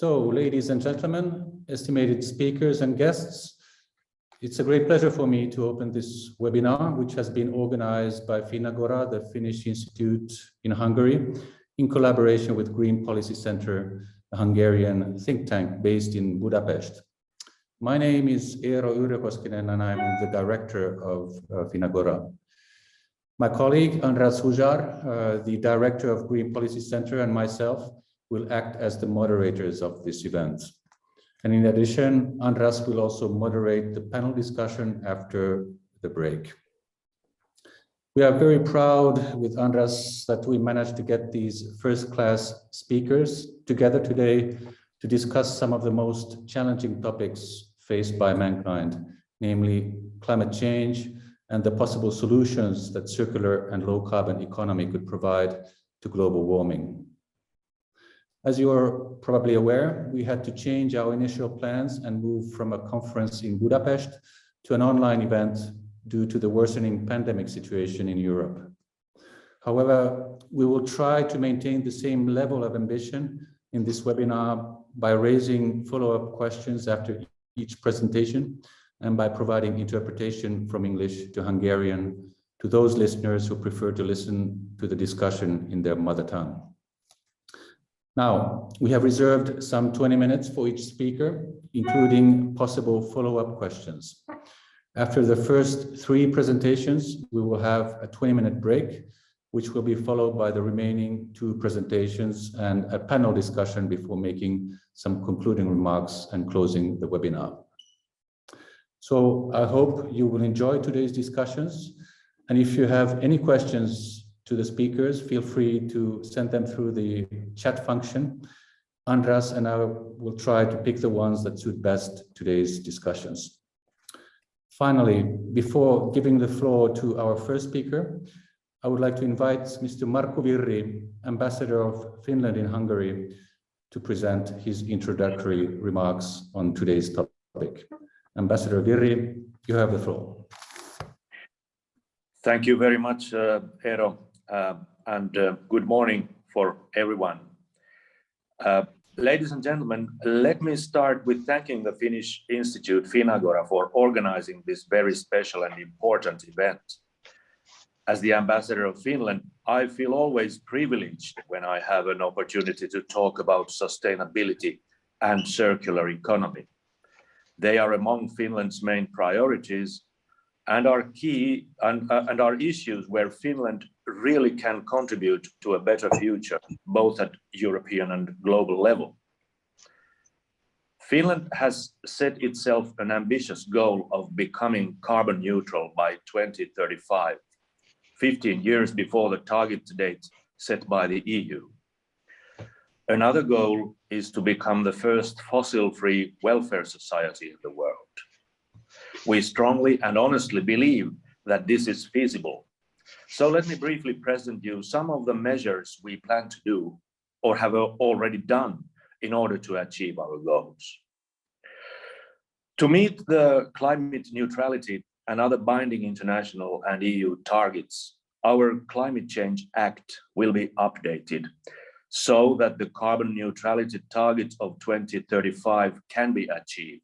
So, ladies and gentlemen, estimated speakers and guests, it's a great pleasure for me to open this webinar, which has been organized by FinnAgora, the Finnish Institute in Hungary, in collaboration with Green Policy Center, a Hungarian think tank based in Budapest. My name is Eero Yrjö-Koskinen, and I'm the director of FinnAgora. My colleague, András Huszár, the director of Green Policy Center, and myself will act as the moderators of this event. And in addition, András will also moderate the panel discussion after the break. We are very proud with András that we managed to get these first-class speakers together today to discuss some of the most challenging topics faced by mankind, namely climate change and the possible solutions that circular and low-carbon economy could provide to global warming. As you are probably aware, we had to change our initial plans and move from a conference in Budapest to an online event due to the worsening pandemic situation in Europe. However, we will try to maintain the same level of ambition in this webinar by raising follow-up questions after each presentation and by providing interpretation from English to Hungarian to those listeners who prefer to listen to the discussion in their mother tongue. Now, we have reserved some 20 minutes for each speaker, including possible follow-up questions. After the first 3 presentations, we will have a 20-minute break, which will be followed by the remaining 2 presentations and a panel discussion before making some concluding remarks and closing the webinar. So I hope you will enjoy today's discussions. And if you have any questions to the speakers, feel free to send them through the chat function. András and I will try to pick the ones that suit best today's discussions. Finally, before giving the floor to our first speaker, I would like to invite Mr. Markku Virri, Ambassador of Finland in Hungary, to present his introductory remarks on today's topic. Ambassador Virri, you have the floor. Thank you very much, Eero. And good morning for everyone. Ladies and gentlemen, let me start with thanking the Finnish Institute FinnAgora for organizing this very special and important event. As the ambassador of Finland, I feel always privileged when I have an opportunity to talk about sustainability and circular economy. They are among Finland's main priorities and are key and are issues where Finland really can contribute to a better future, both at European and global level. Finland has set itself an ambitious goal of becoming carbon neutral by 2035, 15 years before the target date set by the EU. Another goal is to become the first fossil-free welfare society in the world. We strongly and honestly believe that this is feasible. So let me briefly present you some of the measures we plan to do or have already done in order to achieve our goals. To meet the climate neutrality and other binding international and EU targets, our Climate Change Act will be updated so that the carbon neutrality target of 2035 can be achieved.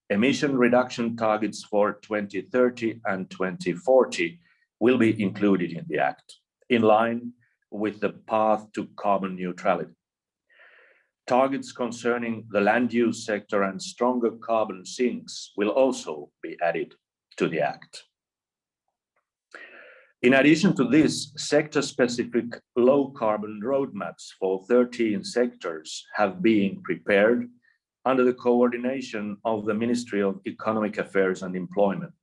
Emission reduction targets for 2030 and 2040 will be included in the Act, in line with the path to carbon neutrality. Targets concerning the land use sector and stronger carbon sinks will also be added to the Act. In addition to this, sector-specific low-carbon roadmaps for 13 sectors have been prepared under the coordination of the Ministry of Economic Affairs and Employment.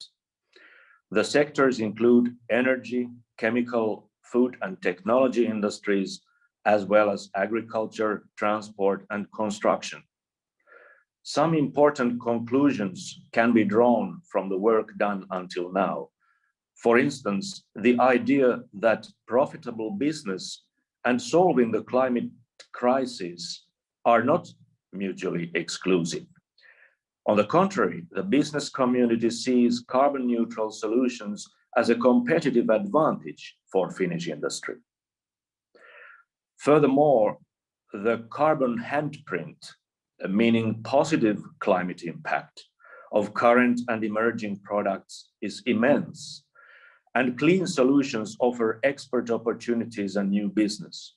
The sectors include energy, chemical, food and technology industries, as well as agriculture, transport and construction. Some important conclusions can be drawn from the work done until now. For instance, the idea that profitable business and solving the climate crisis are not mutually exclusive. On the contrary, the business community sees carbon neutral solutions as a competitive advantage for Finnish industry. Furthermore, the carbon handprint, meaning positive climate impact, of current and emerging products is immense, and clean solutions offer expert opportunities and new business.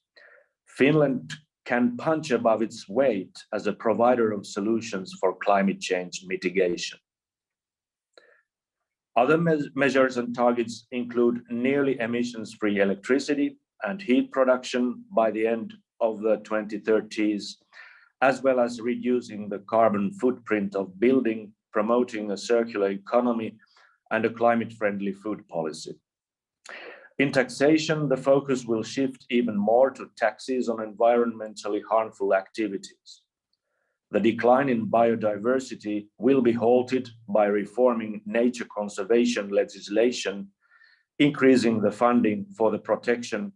Finland can punch above its weight as a provider of solutions for climate change mitigation. Other measures and targets include nearly emissions-free electricity and heat production by the end of the 2030s, as well as reducing the carbon footprint of building, promoting a circular economy and a climate-friendly food policy. In taxation, the focus will shift even more to taxes on environmentally harmful activities. The decline in biodiversity will be halted by reforming nature conservation legislation, increasing the funding for the protection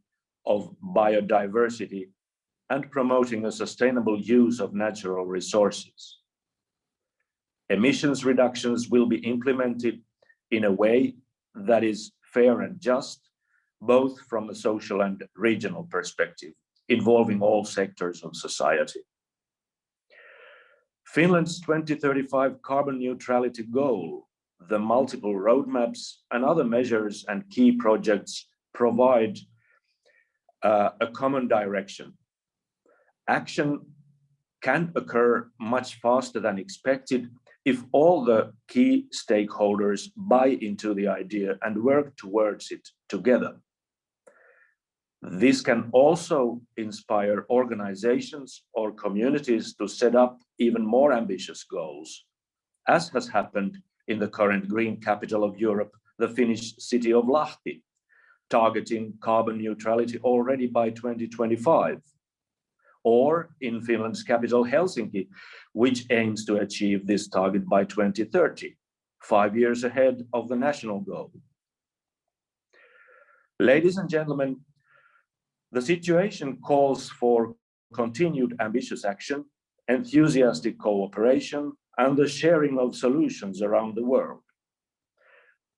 of biodiversity, and promoting a sustainable use of natural resources. Emissions reductions will be implemented in a way that is fair and just, both from a social and regional perspective, involving all sectors of society. Finland's 2035 carbon neutrality goal, the multiple roadmaps and other measures and key projects provide a common direction. Action can occur much faster than expected if all the key stakeholders buy into the idea and work towards it together. This can also inspire organizations or communities to set up even more ambitious goals, as has happened in the current green capital of Europe, the Finnish city of Lahti, targeting carbon neutrality already by 2025, or in Finland's capital Helsinki, which aims to achieve this target by 2030, 5 years ahead of the national goal. Ladies and gentlemen, the situation calls for continued ambitious action, enthusiastic cooperation, and the sharing of solutions around the world.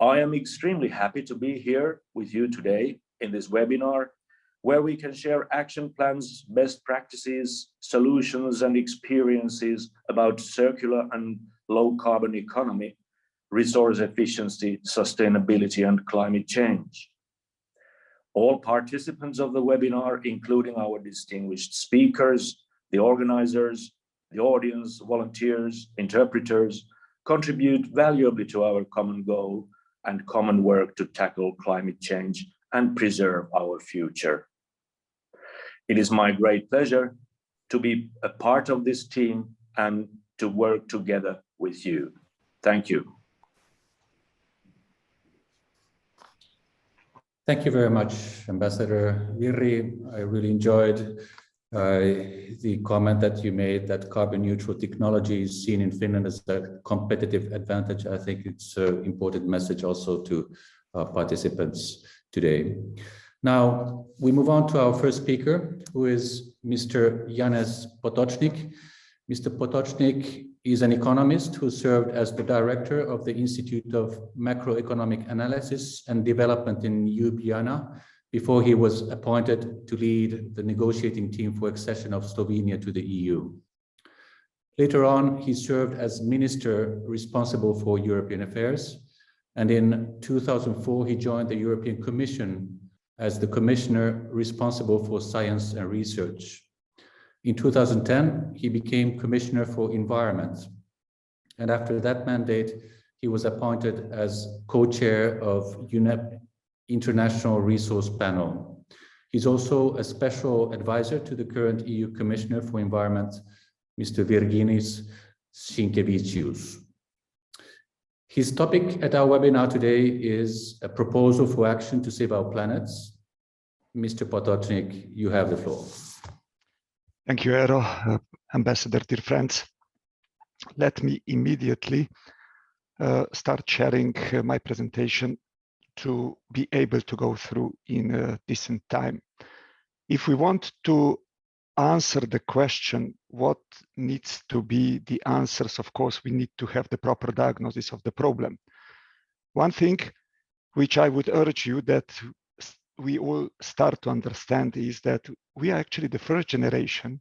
I am extremely happy to be here with you today in this webinar, where we can share action plans, best practices, solutions, and experiences about circular and low carbon economy, resource efficiency, sustainability, and climate change. All participants of the webinar, including our distinguished speakers, the organizers, the audience, volunteers, interpreters, contribute valuably to our common goal and common work to tackle climate change and preserve our future. It is my great pleasure to be a part of this team and to work together with you. Thank you. Thank you very much, Ambassador Viri. I really enjoyed the comment that you made that carbon neutral technology is seen in Finland as a competitive advantage. I think it's an important message also to participants today. Now, we move on to our first speaker, who is Mr. Janez Potocnik. Mr. Potocnik is an economist who served as the director of the Institute of Macroeconomic Analysis and Development in Ljubljana before he was appointed to lead the negotiating team for accession of Slovenia to the EU. Later on, he served as minister responsible for European affairs, and in 2004, he joined the European Commission as the commissioner responsible for science and research. In 2010, he became Commissioner for Environment, and after that mandate, he was appointed as co-chair of UNEP International Resource Panel. He's also a special advisor to the current EU Commissioner for Environment, Mr. Virginis Sinkevicius. His topic at our webinar today is a proposal for action to save our planets. Mr. Potocnik, you have the floor. Thank you, Eero. Ambassador, dear friends. Let me immediately start sharing my presentation to be able to go through in a decent time. If we want to answer the question, what needs to be the answers, of course, we need to have the proper diagnosis of the problem. One thing which I would urge you that we all start to understand is that we are actually the first generation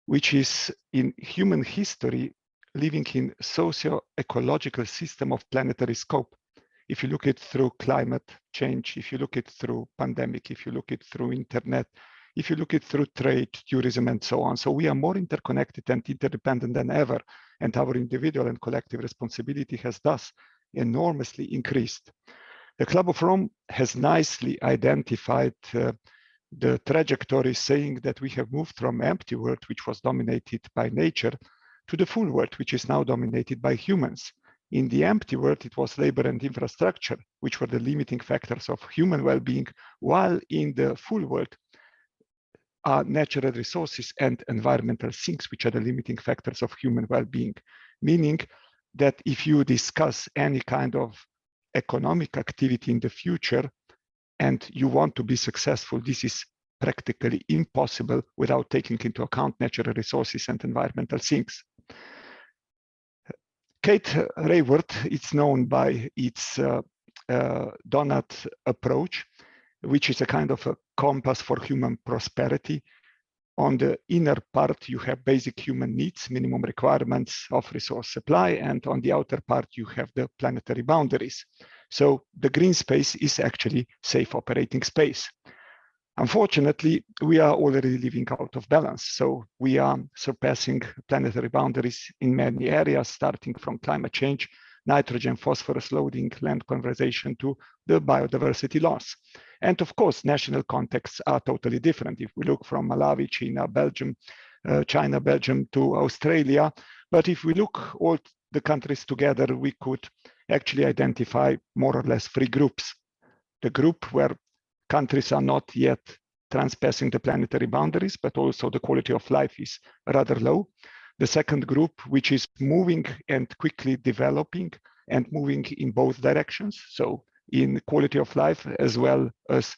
which is in human history living in socio-ecological system of planetary scope. If you look at it through climate change, if you look at it through pandemic, if you look at it through internet, if you look at it through trade, tourism, and so on. So we are more interconnected and interdependent than ever, and our individual and collective responsibility has thus enormously increased. The Club of Rome has nicely identified the trajectory, saying that we have moved from empty world, which was dominated by nature, to the full world, which is now dominated by humans. In the empty world, it was labor and infrastructure, which were the limiting factors of human well-being, while in the full world are natural resources and environmental sinks, which are the limiting factors of human well-being. Meaning that if you discuss any kind of economic activity in the future and you want to be successful, this is practically impossible without taking into account natural resources and environmental sinks. Kate Raworth is known by its donut approach, which is a kind of a compass for human prosperity. On the inner part, you have basic human needs, minimum requirements of resource supply, and on the outer part, you have the planetary boundaries. So the green space is actually safe operating space. Unfortunately, we are already living out of balance. So we are surpassing planetary boundaries in many areas, starting from climate change, nitrogen, phosphorus loading, land conservation, to the biodiversity loss. And of course, national contexts are totally different. If we look from Malawi, China, Belgium to Australia, but if we look all the countries together, we could actually identify more or less three groups. The group where countries are not yet transpassing the planetary boundaries, but also the quality of life is rather low. The second group, which is moving and quickly developing and moving in both directions, so in quality of life as well as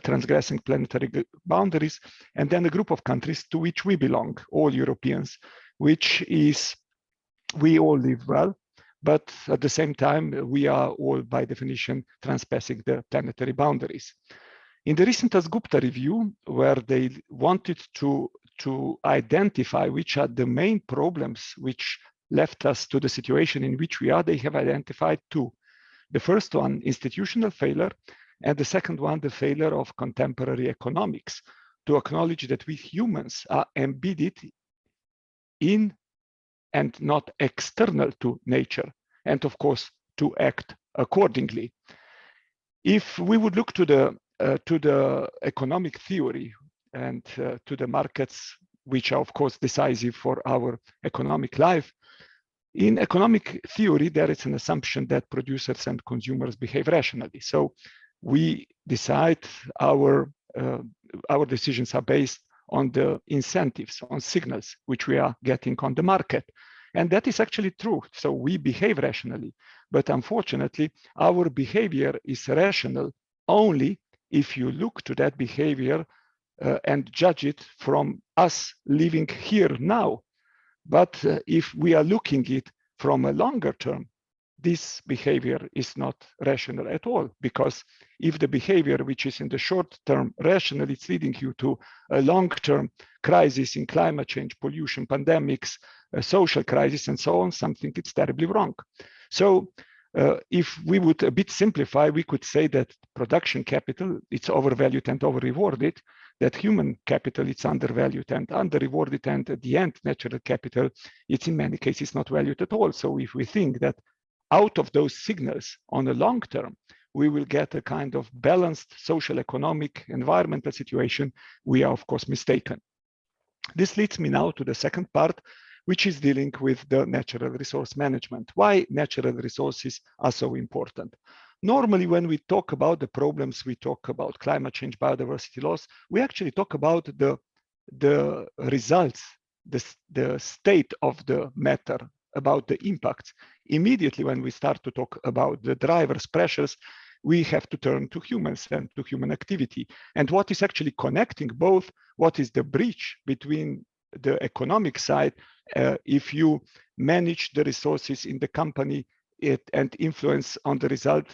transgressing planetary boundaries. And then a group of countries to which we belong, all Europeans, which is we all live well, but at the same time, we are all by definition transpassing the planetary boundaries. In the recent Dasgupta review, where they wanted to identify which are the main problems which left us to the situation in which we are, they have identified two. The first one, institutional failure, and the second one, the failure of contemporary economics, to acknowledge that we humans are embedded in and not external to nature, and of course, to act accordingly. If we would look to the economic theory and to the markets, which are of course decisive for our economic life, in economic theory, there is an assumption that producers and consumers behave rationally. So we decide our decisions are based on the incentives, on signals which we are getting on the market. And that is actually true. So we behave rationally, but unfortunately, our behavior is rational only if you look to that behavior and judge it from us living here now. But if we are looking it from a longer term, this behavior is not rational at all, because if the behavior which is in the short term rational, it's leading you to a long-term crisis in climate change, pollution, pandemics, social crisis, and so on, something is terribly wrong. So if we would a bit simplify, we could say that production capital, it's overvalued and over-rewarded, that human capital, it's undervalued and under-rewarded, and at the end, natural capital, it's in many cases not valued at all. So if we think that out of those signals on a long term, we will get a kind of balanced social, economic, environmental situation, we are of course mistaken. This leads me now to the second part, which is dealing with the natural resource management. Why natural resources are so important? Normally, when we talk about the problems, we talk about climate change, biodiversity loss, we actually talk about the results, the state of the matter, about the impacts. Immediately when we start to talk about the drivers, pressures, we have to turn to humans and to human activity. And what is actually connecting both, what is the bridge between the economic side, if you manage the resources in the company, and influence on the result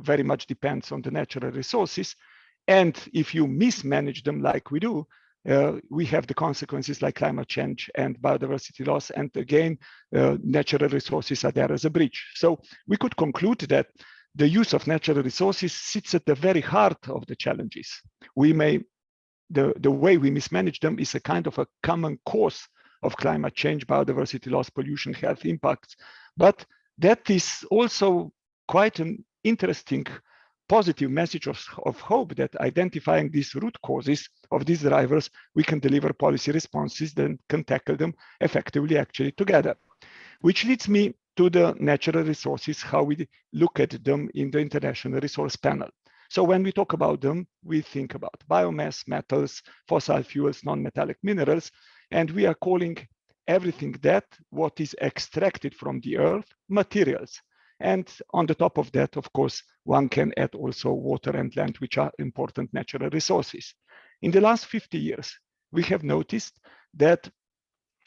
very much depends on the natural resources. And if you mismanage them like we do, we have the consequences like climate change and biodiversity loss. And again, natural resources are there as a bridge. So we could conclude that the use of natural resources sits at the very heart of the challenges. The way we mismanage them is a kind of a common cause of climate change, biodiversity loss, pollution, health impacts. But that is also quite an interesting positive message of hope that identifying these root causes of these drivers, we can deliver policy responses that can tackle them effectively actually together. Which leads me to the natural resources, how we look at them in the International Resource Panel. So when we talk about them, we think about biomass, metals, fossil fuels, non-metallic minerals, and we are calling everything that what is extracted from the earth materials. And on the top of that, of course, one can add also water and land, which are important natural resources. In the last 50 years, we have noticed that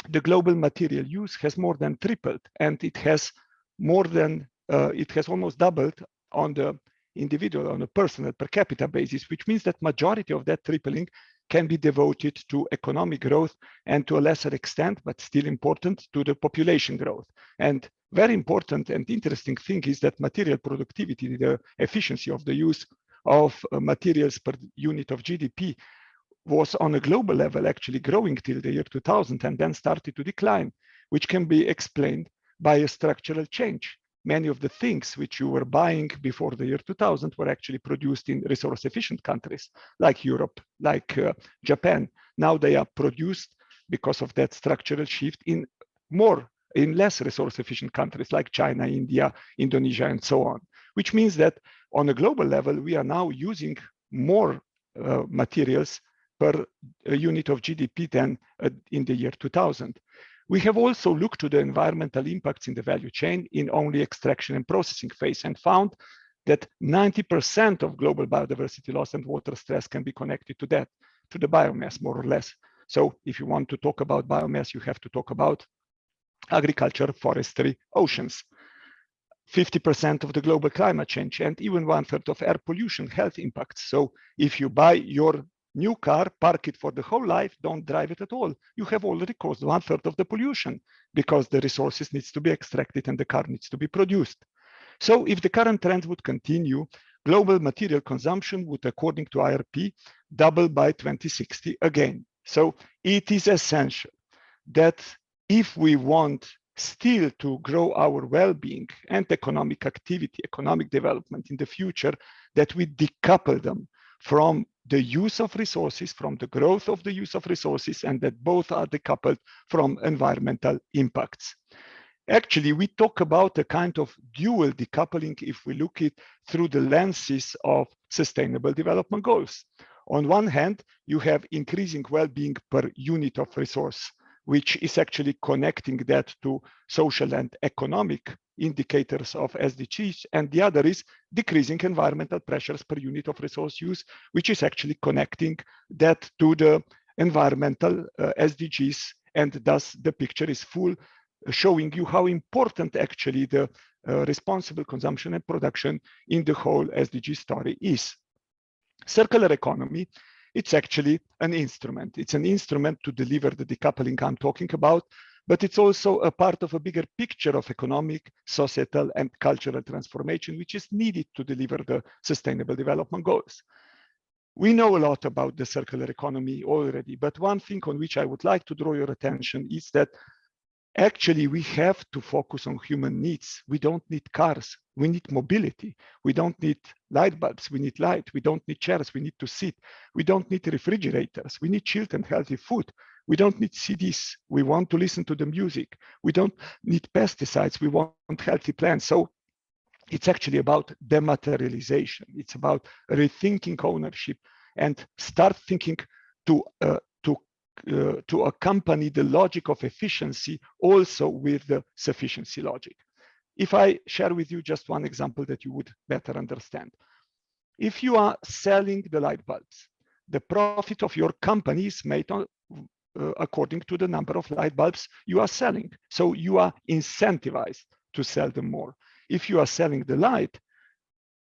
the global material use has more than tripled, and it has almost doubled on the individual, on a personal per capita basis, which means that majority of that tripling can be devoted to economic growth and to a lesser extent, but still important, to the population growth. And very important and interesting thing is that material productivity, the efficiency of the use of materials per unit of GDP was on a global level actually growing till the year 2000 and then started to decline, which can be explained by a structural change. Many of the things which you were buying before the year 2000 were actually produced in resource efficient countries like Europe, like Japan. Now they are produced because of that structural shift in less resource efficient countries like China, India, Indonesia, and so on, which means that on a global level, we are now using more materials per unit of GDP than in the year 2000. We have also looked to the environmental impacts in the value chain in only extraction and processing phase and found that 90% of global biodiversity loss and water stress can be connected to that, to the biomass, more or less. So if you want to talk about biomass, you have to talk about agriculture, forestry, oceans. 50% of the global climate change and even 1/3 of air pollution, health impacts. So if you buy your new car, park it for the whole life, don't drive it at all, you have already caused 1/3 of the pollution because the resources needs to be extracted and the car needs to be produced. So if the current trend would continue, global material consumption would, according to IRP, double by 2060 again. So it is essential that if we want still to grow our well-being and economic activity, economic development in the future, that we decouple them from the use of resources, from the growth of the use of resources, and that both are decoupled from environmental impacts. Actually, we talk about a kind of dual decoupling if we look at it through the lenses of sustainable development goals. On one hand, you have increasing well-being per unit of resource, which is actually connecting that to social and economic indicators of SDGs, and the other is decreasing environmental pressures per unit of resource use, which is actually connecting that to the environmental SDGs, and thus the picture is full, showing you how important actually the responsible consumption and production in the whole SDG story is. Circular economy, it's actually an instrument. It's an instrument to deliver the decoupling I'm talking about, but it's also a part of a bigger picture of economic, societal, and cultural transformation, which is needed to deliver the sustainable development goals. We know a lot about the circular economy already, but one thing on which I would like to draw your attention is that actually we have to focus on human needs. We don't need cars, we need mobility. We don't need light bulbs, we need light. We don't need chairs, we need to sit. We don't need refrigerators, we need chilled and healthy food. We don't need CDs, we want to listen to the music. We don't need pesticides, we want healthy plants. So it's actually about dematerialization. It's about rethinking ownership and start thinking to accompany the logic of efficiency also with the sufficiency logic. If I share with you just one example that you would better understand. If you are selling the light bulbs, the profit of your company is made on, according to the number of light bulbs you are selling. So you are incentivized to sell them more. If you are selling the light,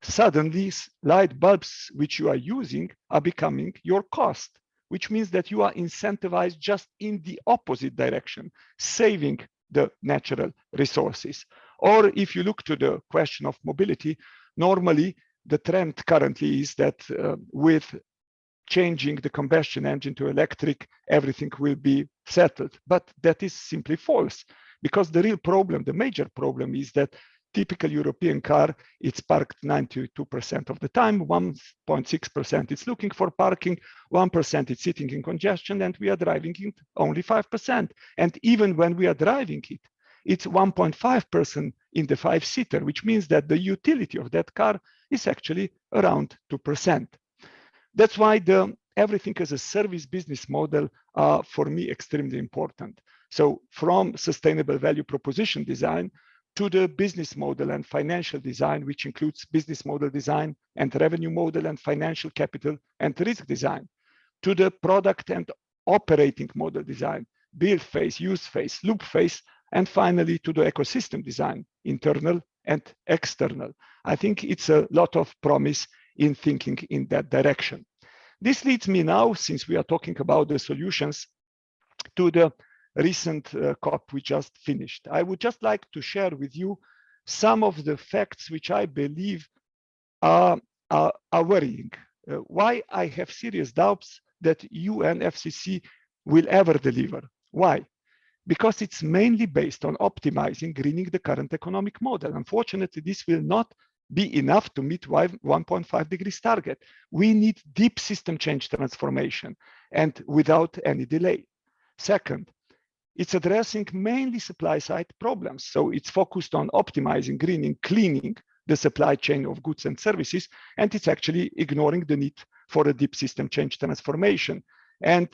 suddenly light bulbs which you are using are becoming your cost. which means that you are incentivized just in the opposite direction, saving the natural resources. Or if you look to the question of mobility, normally the trend currently is that with changing the combustion engine to electric, everything will be settled. But that is simply false, because the real problem, the major problem, is that typical European car, it's parked 92% of the time, 1.6% it's looking for parking, 1% it's sitting in congestion, and we are driving it only 5%. And even when we are driving it, it's 1.5% in the 5-seater, which means that the utility of that car is actually around 2%. That's why the everything as a service business model are, for me, extremely important. So from sustainable value proposition design to the business model and financial design, which includes business model design and revenue model and financial capital and risk design, to the product and operating model design, build phase, use phase, loop phase, and finally to the ecosystem design, internal and external. I think it's a lot of promise in thinking in that direction. This leads me now, since we are talking about the solutions, to the recent COP we just finished. I would just like to share with you some of the facts which I believe are worrying. Why I have serious doubts that UNFCCC will ever deliver. Why? Because it's mainly based on optimizing, greening the current economic model. Unfortunately, this will not be enough to meet 1.5 degrees target. We need deep system change transformation, and without any delay. Second, it's addressing mainly supply side problems. So it's focused on optimizing, greening, cleaning the supply chain of goods and services, and it's actually ignoring the need for a deep system change transformation. And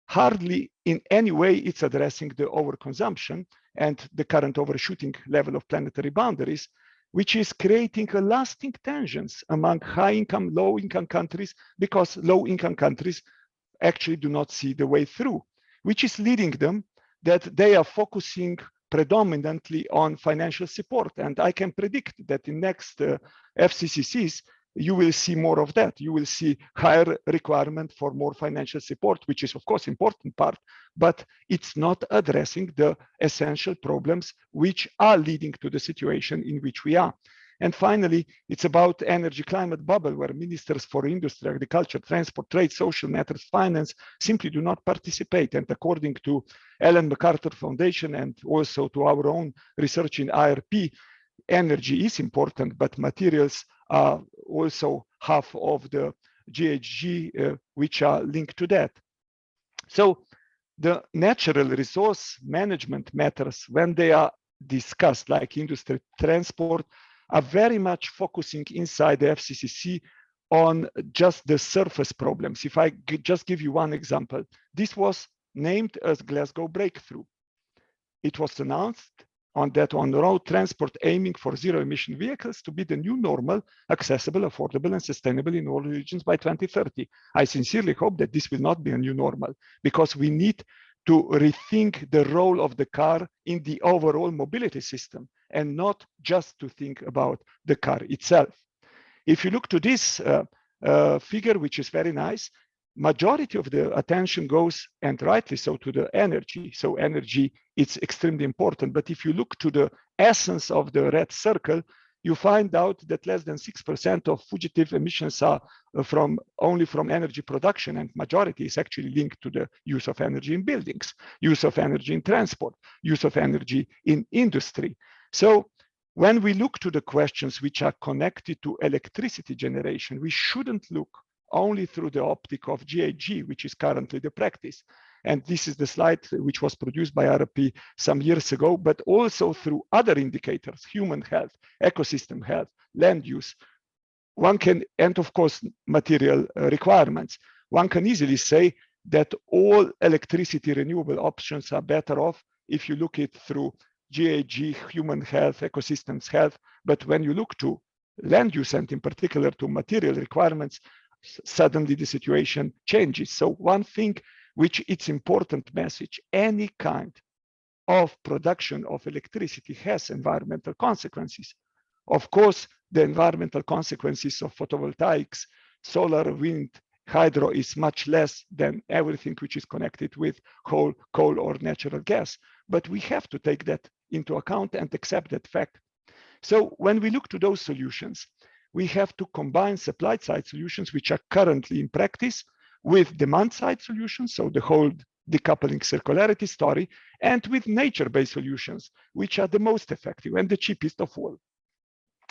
hardly in any way it's addressing the overconsumption and the current overshooting level of planetary boundaries, which is creating a lasting tensions among high-income, low-income countries, because low-income countries actually do not see the way through, which is leading them that they are focusing predominantly on financial support. And I can predict that in next FCCCs, you will see more of that. You will see higher requirement for more financial support, which is of course important part, but it's not addressing the essential problems which are leading to the situation in which we are. And finally, it's about energy climate bubble, where ministers for industry, agriculture, transport, trade, social matters, finance simply do not participate. And according to Ellen MacArthur Foundation and also to our own research in IRP, energy is important, but materials are also half of the GHG which are linked to that. So the natural resource management matters, when they are discussed, like industry, transport, are very much focusing inside the FCCC on just the surface problems. If I just give you one example, this was named as Glasgow Breakthrough. It was announced on road transport aiming for zero-emission vehicles to be the new normal, accessible, affordable, and sustainable in all regions by 2030. I sincerely hope that this will not be a new normal, because we need to rethink the role of the car in the overall mobility system, and not just to think about the car itself. If you look to this figure, which is very nice, majority of the attention goes, and rightly so, to the energy. So energy, it's extremely important. But if you look to the essence of the red circle, you find out that less than 6% of fugitive emissions are only from energy production, and majority is actually linked to the use of energy in buildings, use of energy in transport, use of energy in industry. So when we look to the questions which are connected to electricity generation, we shouldn't look only through the optic of GHG, which is currently the practice. And this is the slide which was produced by RP some years ago, but also through other indicators, human health, ecosystem health, land use. One can, and of course, material requirements. One can easily say that all electricity renewable options are better off if you look it through GHG, human health, ecosystems health. But when you look to land use, and in particular to material requirements, suddenly the situation changes. So one thing which it's important message, any kind of production of electricity has environmental consequences. Of course, the environmental consequences of photovoltaics, solar, wind, hydro is much less than everything which is connected with coal or natural gas. But we have to take that into account and accept that fact. So when we look to those solutions, we have to combine supply side solutions, which are currently in practice, with demand side solutions, so the whole decoupling circularity story, and with nature-based solutions, which are the most effective and the cheapest of all.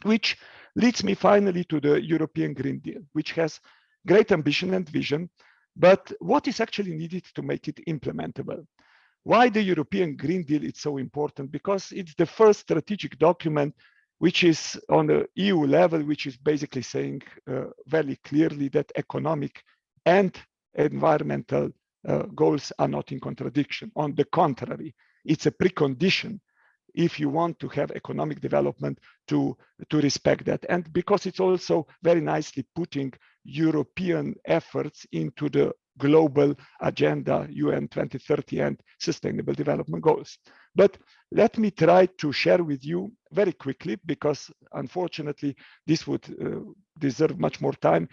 Which leads me finally to the European Green Deal, which has great ambition and vision, but what is actually needed to make it implementable? Why the European Green Deal is so important? Because it's the first strategic document which is on the EU level, which is basically saying very clearly that economic and environmental goals are not in contradiction. On the contrary, it's a precondition if you want to have economic development to respect that. And because it's also very nicely putting European efforts into the global agenda, UN 2030 and Sustainable Development Goals. But let me try to share with you very quickly, because unfortunately this would deserve much more time,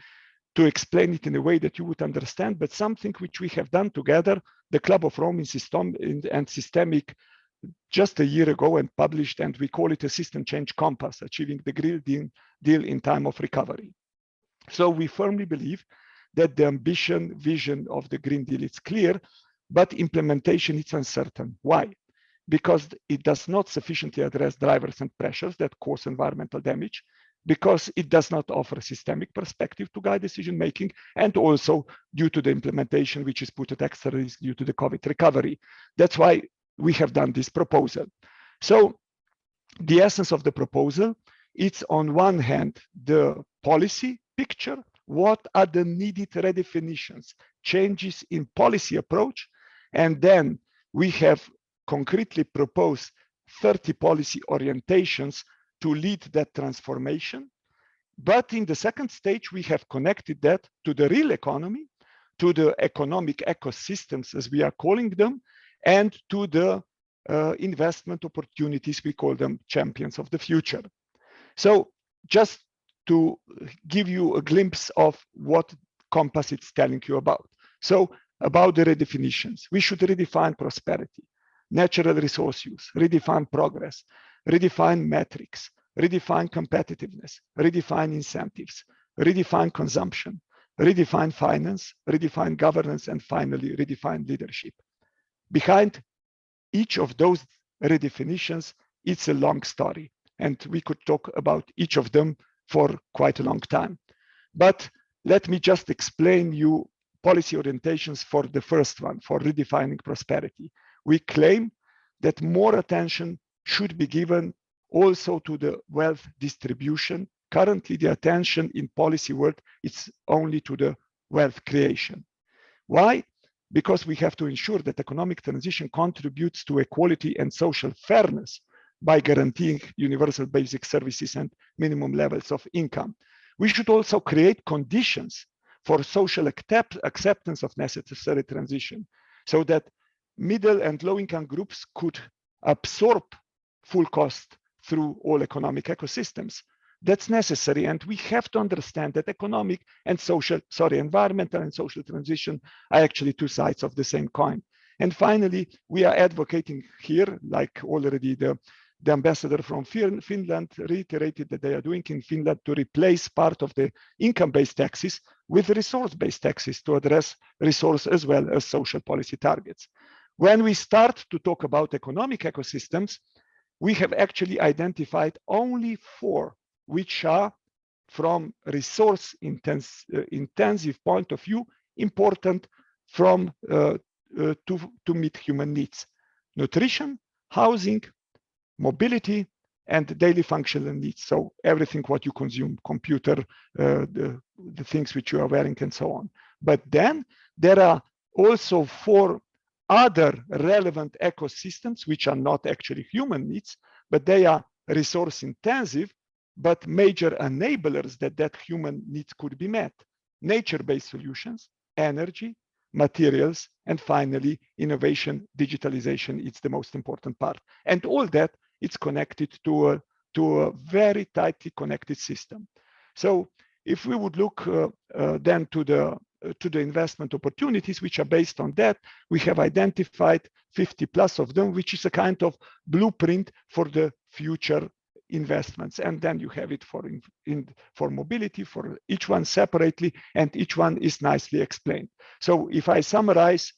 to explain it in a way that you would understand, but something which we have done together, the Club of Rome and Systemic, just a year ago and published, and we call it a system change compass, achieving the Green Deal in time of recovery. So we firmly believe that the ambition, vision of the Green Deal is clear, but implementation is uncertain. Why? Because it does not sufficiently address drivers and pressures that cause environmental damage, because it does not offer a systemic perspective to guide decision-making, and also due to the implementation, which is put at extra risk due to the COVID recovery. That's why we have done this proposal. So the essence of the proposal, it's on one hand, the policy picture, what are the needed redefinitions, changes in policy approach, and then we have concretely proposed 30 policy orientations to lead that transformation. But in the second stage, we have connected that to the real economy, to the economic ecosystems, as we are calling them, and to the investment opportunities, we call them champions of the future. So just to give you a glimpse of what Compass is telling you about. So about the redefinitions, we should redefine prosperity, natural resource use, redefine progress, redefine metrics, redefine competitiveness, redefine incentives, redefine consumption, redefine finance, redefine governance, and finally redefine leadership. Behind each of those redefinitions, it's a long story, and we could talk about each of them for quite a long time. But let me just explain you policy orientations for the first one, for redefining prosperity. We claim that more attention should be given also to the wealth distribution. Currently, the attention in policy world is only to the wealth creation. Why? Because we have to ensure that economic transition contributes to equality and social fairness by guaranteeing universal basic services and minimum levels of income. We should also create conditions for social acceptance of necessary transition, so that middle and low-income groups could absorb full cost through all economic ecosystems. That's necessary, and we have to understand that environmental and social transition are actually two sides of the same coin. And finally, we are advocating here, like already the ambassador from Finland reiterated that they are doing in Finland, to replace part of the income-based taxes with resource-based taxes to address resource as well as social policy targets. When we start to talk about economic ecosystems, we have actually identified only 4, which are, from resource intensive point of view, important from to meet human needs: nutrition, housing, mobility, and daily functional needs. So everything what you consume, computer, the things which you are wearing, and so on. But then there are also 4 other relevant ecosystems which are not actually human needs, but they are resource intensive, but major enablers that human needs could be met: nature-based solutions, energy, materials, and finally innovation, digitalization. It's the most important part, and all that it's connected to a very tightly connected system. So if we would look then to the to the investment opportunities which are based on that. We have identified 50 plus of them, which is a kind of blueprint for the future investments. And then you have it for mobility, for each one separately, and each one is nicely explained. So if I summarize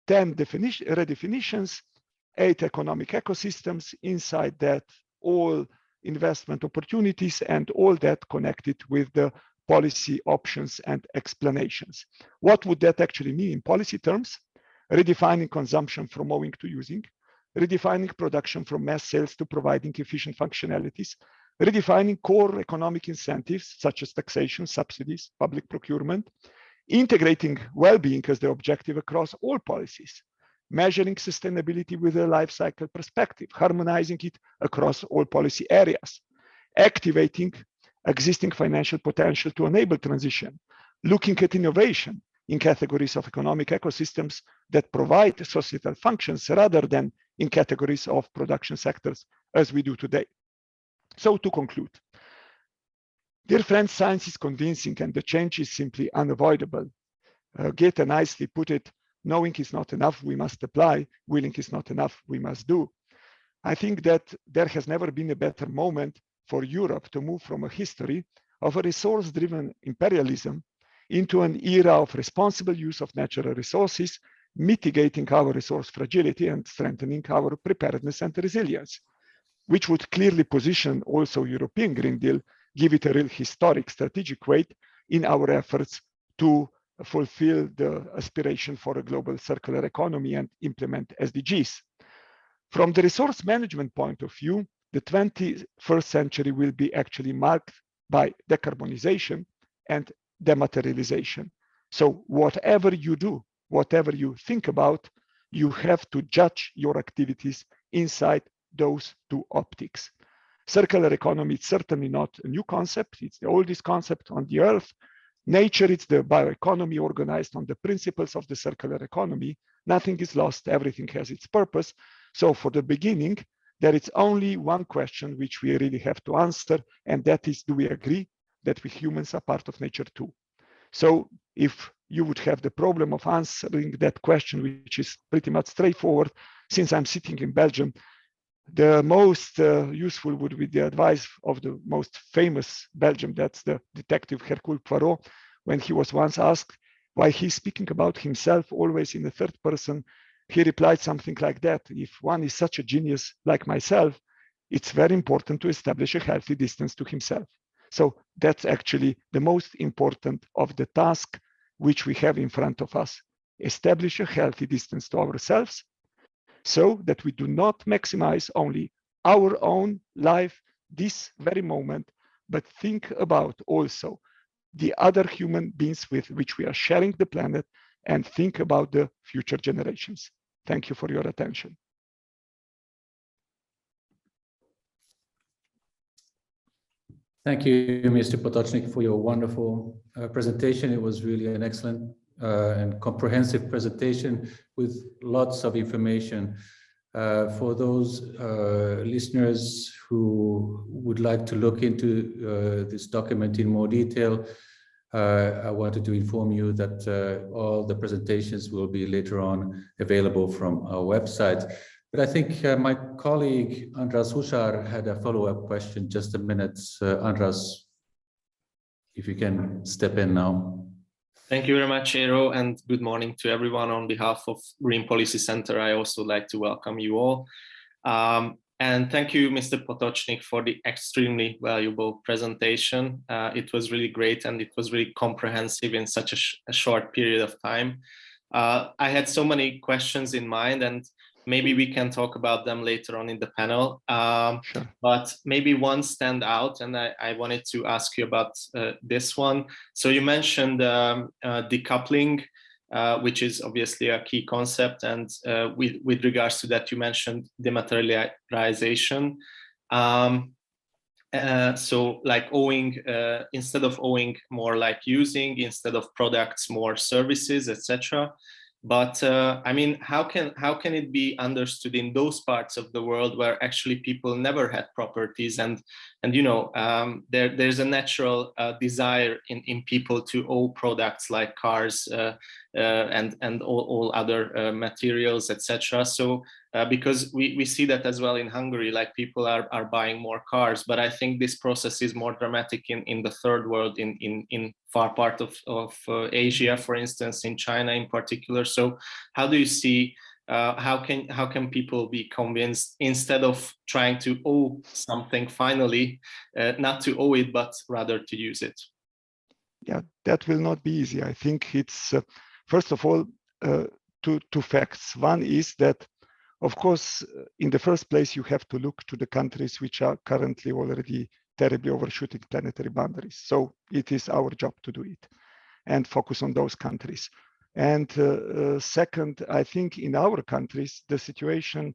10 redefinitions, 8 economic ecosystems, inside that all investment opportunities and all that connected with the policy options and explanations. What would that actually mean in policy terms? Redefining consumption from owing to using, redefining production from mass sales to providing efficient functionalities, redefining core economic incentives such as taxation, subsidies, public procurement, integrating well-being as the objective across all policies, measuring sustainability with a life cycle perspective, harmonizing it across all policy areas, activating existing financial potential to enable transition, looking at innovation in categories of economic ecosystems that provide societal functions rather than in categories of production sectors as we do today. So to conclude, dear friends, science is convincing and the change is simply unavoidable. Goethe nicely put it, knowing is not enough, we must apply, willing is not enough, we must do. I think that there has never been a better moment for Europe to move from a history of a resource-driven imperialism into an era of responsible use of natural resources, mitigating our resource fragility and strengthening our preparedness and resilience, which would clearly position also European Green Deal, give it a real historic strategic weight in our efforts to fulfill the aspiration for a global circular economy and implement SDGs. From the resource management point of view, the 21st century will be actually marked by decarbonization and dematerialization. So whatever you do, whatever you think about, you have to judge your activities inside those two optics. Circular economy is certainly not a new concept. It's the oldest concept on the earth. Nature, it's the bioeconomy organized on the principles of the circular economy. Nothing is lost, everything has its purpose. So for the beginning, there is only one question which we really have to answer, and that is, do we agree that we humans are part of nature too? So if you would have the problem of answering that question, which is pretty much straightforward, since I'm sitting in Belgium, the most useful would be the advice of the most famous Belgian, that's the detective Hercule Poirot, when he was once asked why he's speaking about himself always in the third person. He replied something like that: if one is such a genius like myself, it's very important to establish a healthy distance to himself. So that's actually the most important of the task which we have in front of us. Establish a healthy distance to ourselves so that we do not maximize only our own life this very moment, but think about also the other human beings with which we are sharing the planet and think about the future generations. Thank you for your attention. Thank you, Mr. Potocnik, for your wonderful presentation. It was really an excellent and comprehensive presentation with lots of information. For those listeners who would like to look into this document in more detail, I wanted to inform you that all the presentations will be later on available from our website. But I think my colleague András Huszár had a follow-up question. Just a minute, András, if you can step in now. Thank you very much, Eero, and good morning to everyone. On behalf of Green Policy Center, I also like to welcome you all. And thank you, Mr. Potocnik, for the extremely valuable presentation. It was really great and it was really comprehensive in such a short period of time. I had so many questions in mind, and maybe we can talk about them later on in the panel. Sure. But maybe one stand out, and I wanted to ask you about this one. So you mentioned decoupling, which is obviously a key concept. And with regards to that, you mentioned dematerialization. So like owing, instead of owing, more like using, instead of products, more services, etc. But I mean, how can it be understood in those parts of the world where actually people never had properties, and you know, there's a natural desire in people to own products like cars and all other materials, etc. So because we see that as well in Hungary, like people are buying more cars, but I think this process is more dramatic in the third world, in far part of Asia, for instance, in China in particular. So how do you see how can people be convinced, instead of trying to owe something finally, not to owe it, but rather to use it? Yeah, that will not be easy. I think it's first of all two facts. One is that, of course, in the first place, you have to look to the countries which are currently already terribly overshooting planetary boundaries. So it is our job to do it and focus on those countries. And second, I think in our countries, the situation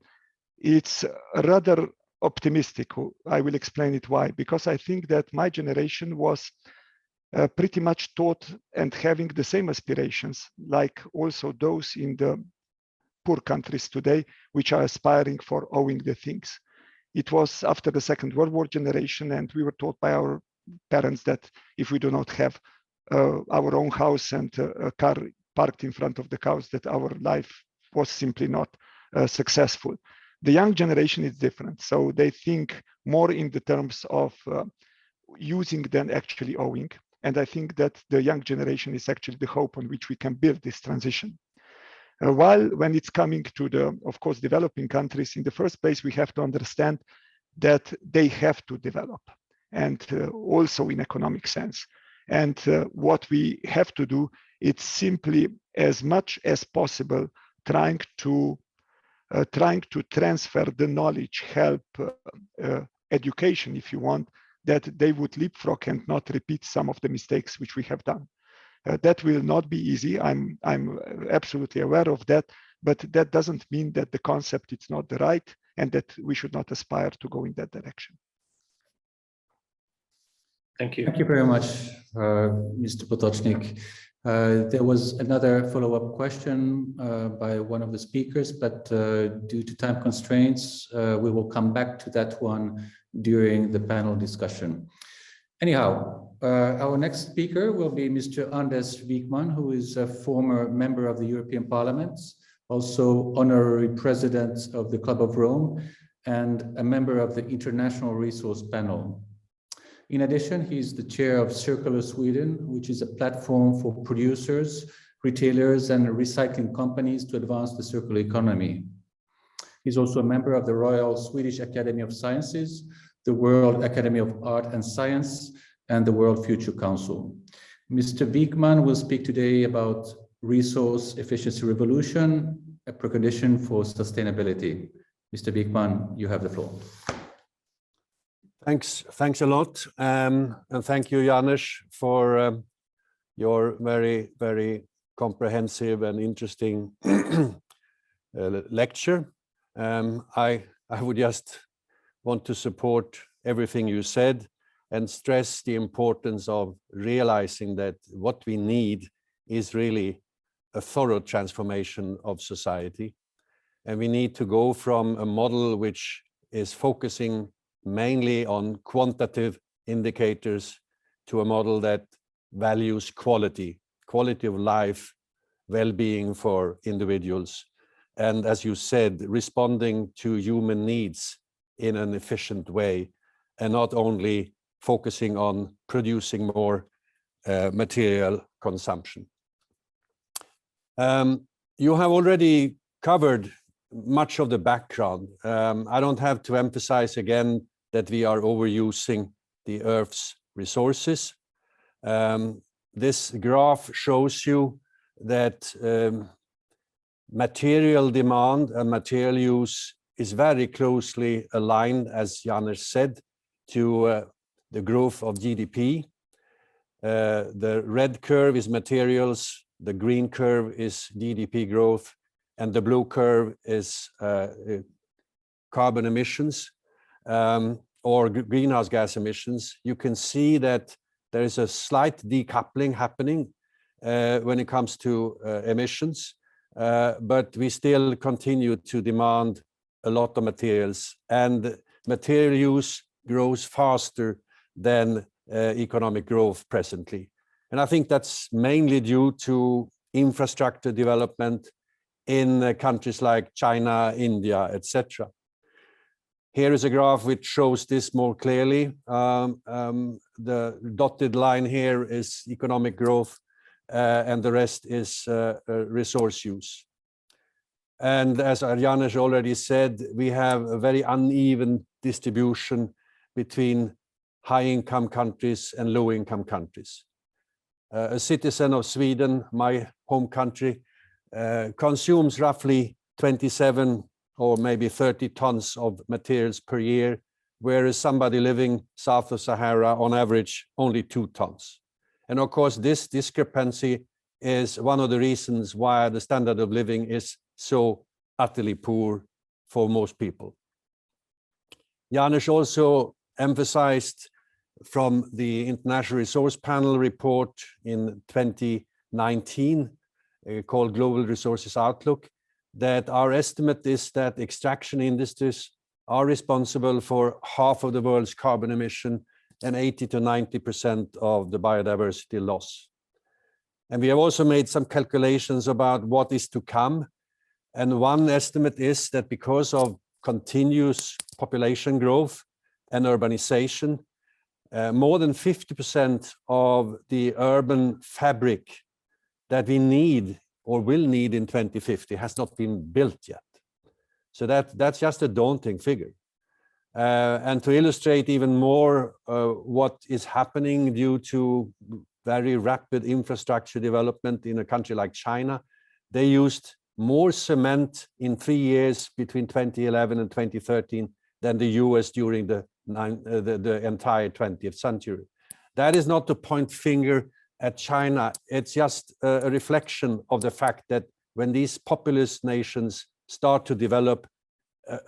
it's rather optimistic. I will explain it why. Because I think that my generation was pretty much taught and having the same aspirations, like also those in the poor countries today, which are aspiring for owning the things. It was after the Second World War generation, and we were taught by our parents that if we do not have our own house and a car parked in front of the house, that our life was simply not successful. The young generation is different. So they think more in the terms of using than actually owing. And I think that the young generation is actually the hope on which we can build this transition. While when it's coming to the, of course, developing countries, in the first place, we have to understand that they have to develop, and also in economic sense. And what we have to do, it's simply as much as possible trying to transfer the knowledge, help, education, if you want, that they would leapfrog and not repeat some of the mistakes which we have done. That will not be easy. I'm absolutely aware of that, but that doesn't mean that the concept is not the right and that we should not aspire to go in that direction. Thank you. Thank you very much, Mr. Potocnik. There was another follow-up question by one of the speakers, but due to time constraints, we will come back to that one during the panel discussion. Anyhow, our next speaker will be Mr. András Wigman, who is a former member of the European Parliament, also honorary president of the Club of Rome, and a member of the International Resource Panel. In addition, he is the chair of Circular Sweden, which is a platform for producers, retailers, and recycling companies to advance the circular economy. He's also a member of the Royal Swedish Academy of Sciences, the World Academy of Art and Science, and the World Future Council. Mr. Wigman will speak today about resource efficiency revolution, a precondition for sustainability. Mr. Wigman, you have the floor. Thanks a lot, and thank you, Janez, for your very, very comprehensive and interesting lecture. I would just want to support everything you said and stress the importance of realizing that what we need is really a thorough transformation of society. And we need to go from a model which is focusing mainly on quantitative indicators to a model that values quality of life, well-being for individuals. And as you said, responding to human needs in an efficient way, and not only focusing on producing more material consumption. You have already covered much of the background. I don't have to emphasize again that we are overusing the Earth's resources. This graph shows you that material demand and material use is very closely aligned, as Janez said, to the growth of GDP. The red curve is materials, the green curve is GDP growth, and the blue curve is carbon emissions or greenhouse gas emissions. You can see that there is a slight decoupling happening when it comes to emissions. but we still continue to demand a lot of materials, and material use grows faster than economic growth presently. And I think that's mainly due to infrastructure development in countries like China, India, etc. Here is a graph which shows this more clearly. The dotted line here is economic growth, and the rest is resource use. And as Janez already said, we have a very uneven distribution between high-income countries and low-income countries. A citizen of Sweden, my home country, consumes roughly 27 or maybe 30 tons of materials per year, whereas somebody living south of Sahara on average only 2 tons. And of course, this discrepancy is one of the reasons why the standard of living is so utterly poor for most people. Janez also emphasized from the International Resource Panel report in 2019 called Global Resources Outlook, that our estimate is that extraction industries are responsible for half of the world's carbon emission and 80 to 90% of the biodiversity loss. And we have also made some calculations about what is to come. And one estimate is that because of continuous population growth and urbanization, more than 50% of the urban fabric that we need or will need in 2050 has not been built yet. So that's just a daunting figure. And to illustrate even more what is happening due to very rapid infrastructure development in a country like China, they used more cement in 3 years between 2011 and 2013 than the US during the entire 20th century. That is not to point finger at China. It's just a reflection of the fact that when these populous nations start to develop,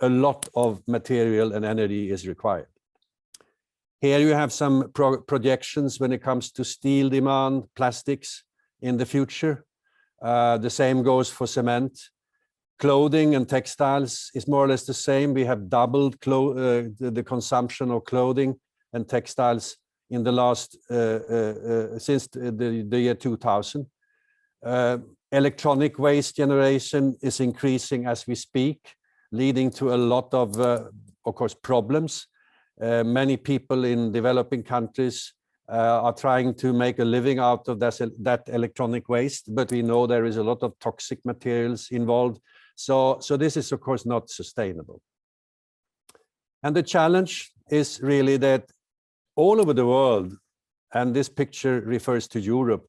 a lot of material and energy is required. Here you have some projections when it comes to steel demand, plastics in the future. The same goes for cement. Clothing and textiles is more or less the same. We have doubled the consumption of clothing and textiles in the last since the year 2000. Electronic waste generation is increasing as we speak, leading to a lot of course, problems. Many people in developing countries are trying to make a living out of that electronic waste, but we know there is a lot of toxic materials involved. So this is, of course, not sustainable. And the challenge is really that all over the world, and this picture refers to Europe,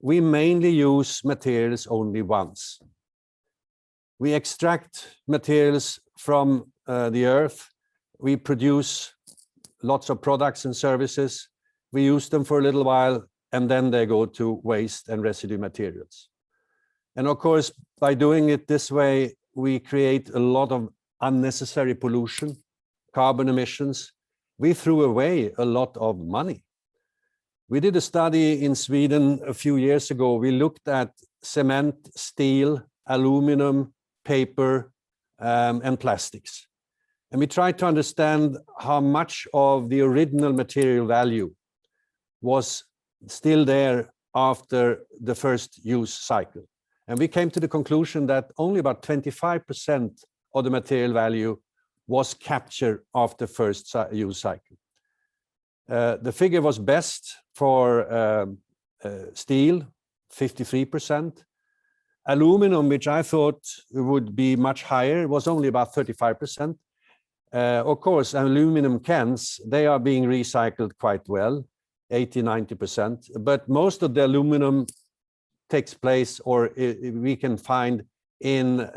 we mainly use materials only once. We extract materials from the earth. We produce lots of products and services. We use them for a little while, and then they go to waste and residue materials. And of course, by doing it this way, we create a lot of unnecessary pollution, carbon emissions. We threw away a lot of money. We did a study in Sweden a few years ago. We looked at cement, steel, aluminum, paper, and plastics. And we tried to understand how much of the original material value was still there after the first use cycle. And we came to the conclusion that only about 25% of the material value was captured after first use cycle. The figure was best for steel, 53%. Aluminum, which I thought would be much higher, was only about 35%. Of course, aluminum cans, they are being recycled quite well, 80, 90%. But most of the aluminum takes place, or we can find in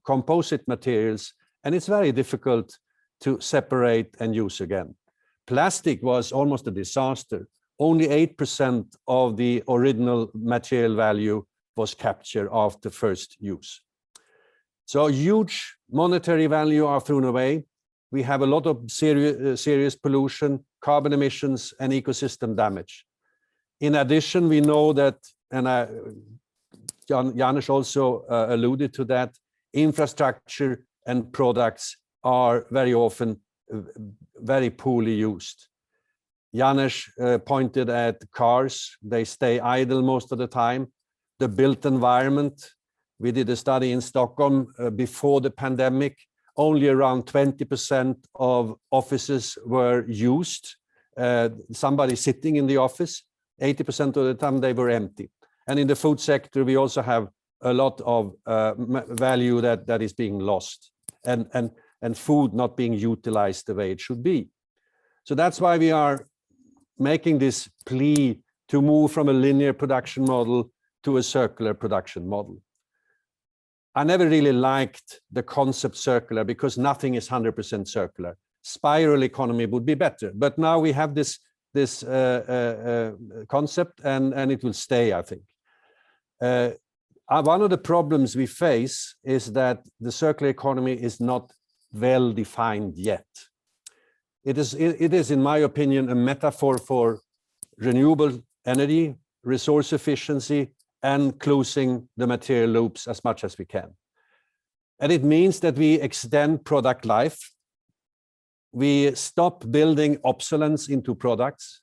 composite materials, and it's very difficult to separate and use again. Plastic was almost a disaster. Only 8% of the original material value was captured after first use. So huge monetary value are thrown away. We have a lot of serious pollution, carbon emissions, and ecosystem damage. In addition, we know that, and Janez also alluded to that, infrastructure and products are very often very poorly used. Janez pointed at cars, they stay idle most of the time. The built environment, we did a study in Stockholm before the pandemic, only around 20% of offices were used. Somebody sitting in the office, 80% of the time they were empty. And in the food sector, we also have a lot of value that is being lost and food not being utilized the way it should be. So that's why we are making this plea to move from a linear production model to a circular production model. I never really liked the concept circular because nothing is 100% circular. Spiral economy would be better, but now we have this concept and it will stay, I think. One of the problems we face is that the circular economy is not well defined yet. It is, in my opinion, a metaphor for renewable energy, resource efficiency, and closing the material loops as much as we can. And it means that we extend product life. We stop building obsolescence into products.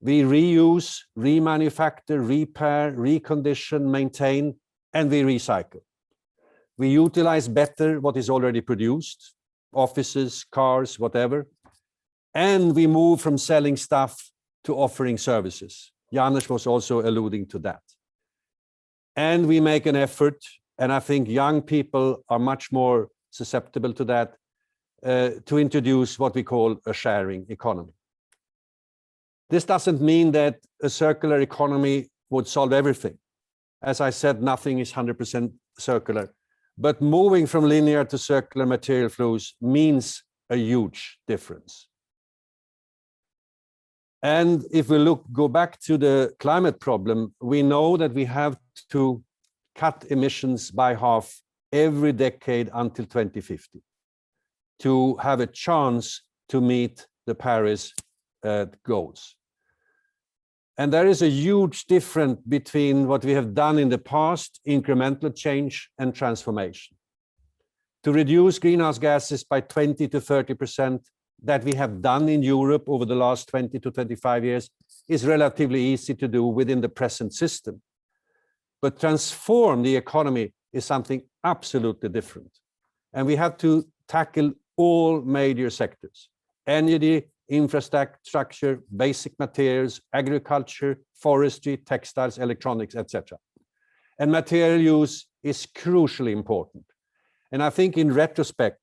We reuse, remanufacture, repair, recondition, maintain, and we recycle. We utilize better what is already produced, offices, cars, whatever. And we move from selling stuff to offering services. Janez was also alluding to that. And we make an effort, and I think young people are much more susceptible to that, to introduce what we call a sharing economy. This doesn't mean that a circular economy would solve everything. As I said, nothing is 100% circular, but moving from linear to circular material flows means a huge difference. And if we go back to the climate problem, we know that we have to cut emissions by half every decade until 2050 to have a chance to meet the Paris goals. And there is a huge difference between what we have done in the past, incremental change and transformation. To reduce greenhouse gases by 20 to 30% that we have done in Europe over the last 20 to 25 years is relatively easy to do within the present system. But transform the economy is something absolutely different. And we have to tackle all major sectors: energy, infrastructure, basic materials, agriculture, forestry, textiles, electronics, etc. And material use is crucially important. And I think in retrospect,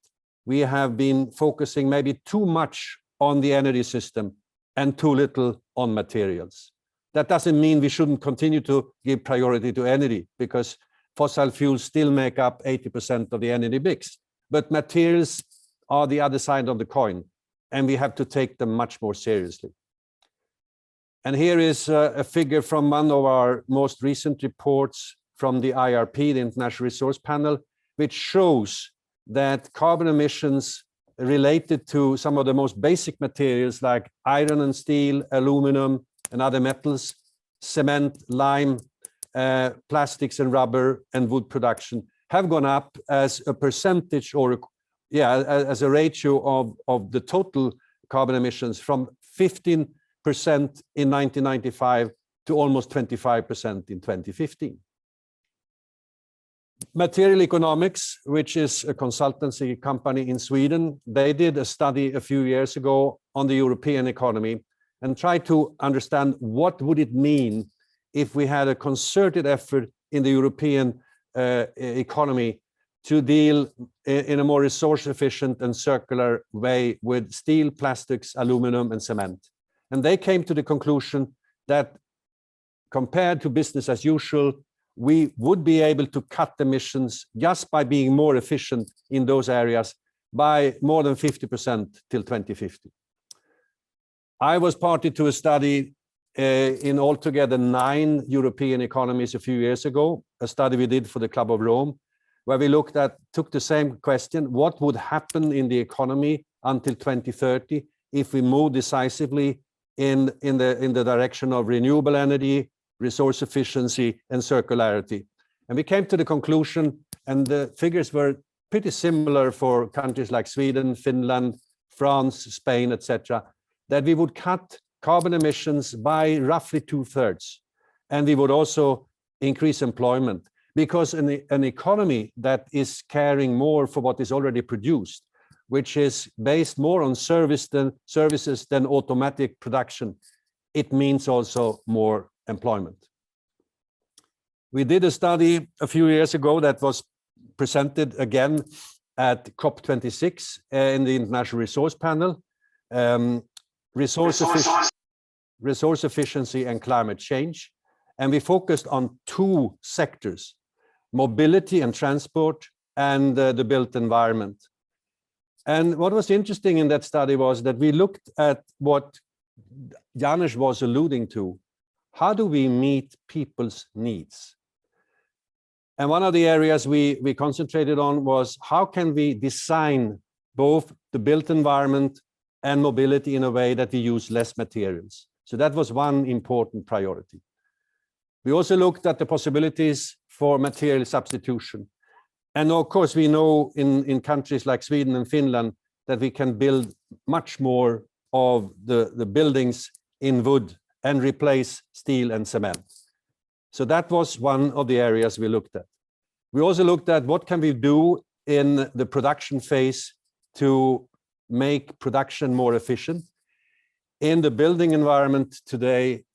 we have been focusing maybe too much on the energy system and too little on materials. That doesn't mean we shouldn't continue to give priority to energy, because fossil fuels still make up 80% of the energy mix. But materials are the other side of the coin, and we have to take them much more seriously. And here is a figure from one of our most recent reports from the IRP, the International Resource Panel, which shows that carbon emissions related to some of the most basic materials like iron and steel, aluminum and other metals, cement, lime, plastics and rubber and wood production have gone up as a percentage, or as a ratio of the total carbon emissions from 15% in 1995 to almost 25% in 2015. Material Economics, which is a consultancy company in Sweden, they did a study a few years ago on the European economy and tried to understand what would it mean if we had a concerted effort in the European economy to deal in a more resource efficient and circular way with steel, plastics, aluminum and cement. And they came to the conclusion that compared to business as usual, we would be able to cut emissions just by being more efficient in those areas by more than 50% till 2050. I was party to a study in altogether 9 European economies a few years ago, a study we did for the Club of Rome, where we took the same question: what would happen in the economy until 2030 if we move decisively in the direction of renewable energy, resource efficiency and circularity? And we came to the conclusion, and the figures were pretty similar for countries like Sweden, Finland, France, Spain, etc., that we would cut carbon emissions by roughly 2/3. And we would also increase employment, because an economy that is caring more for what is already produced, which is based more on services than automatic production, it means also more employment. We did a study a few years ago that was presented again at COP26 in the International Resource Panel, resource efficiency and climate change. And we focused on two sectors, mobility and transport, and the built environment. And what was interesting in that study was that we looked at what Janez was alluding to. How do we meet people's needs? And one of the areas we concentrated on was how can we design both the built environment and mobility in a way that we use less materials. So that was one important priority. We also looked at the possibilities for material substitution. And of course, we know in countries like Sweden and Finland that we can build much more of the buildings in wood and replace steel and cement. So that was one of the areas we looked at. We also looked at what can we do in the production phase to make production more efficient. In the building environment today,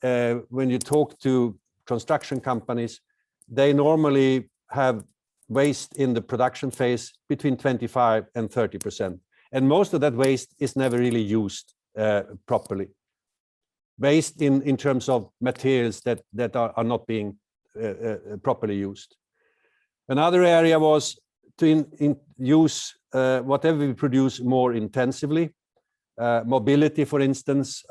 when you talk to construction companies, they normally have waste in the production phase between 25 and 30%. And most of that waste is never really used properly. Waste in terms of materials that are not being properly used. Another area was to use whatever we produce more intensively. Mobility, for instance,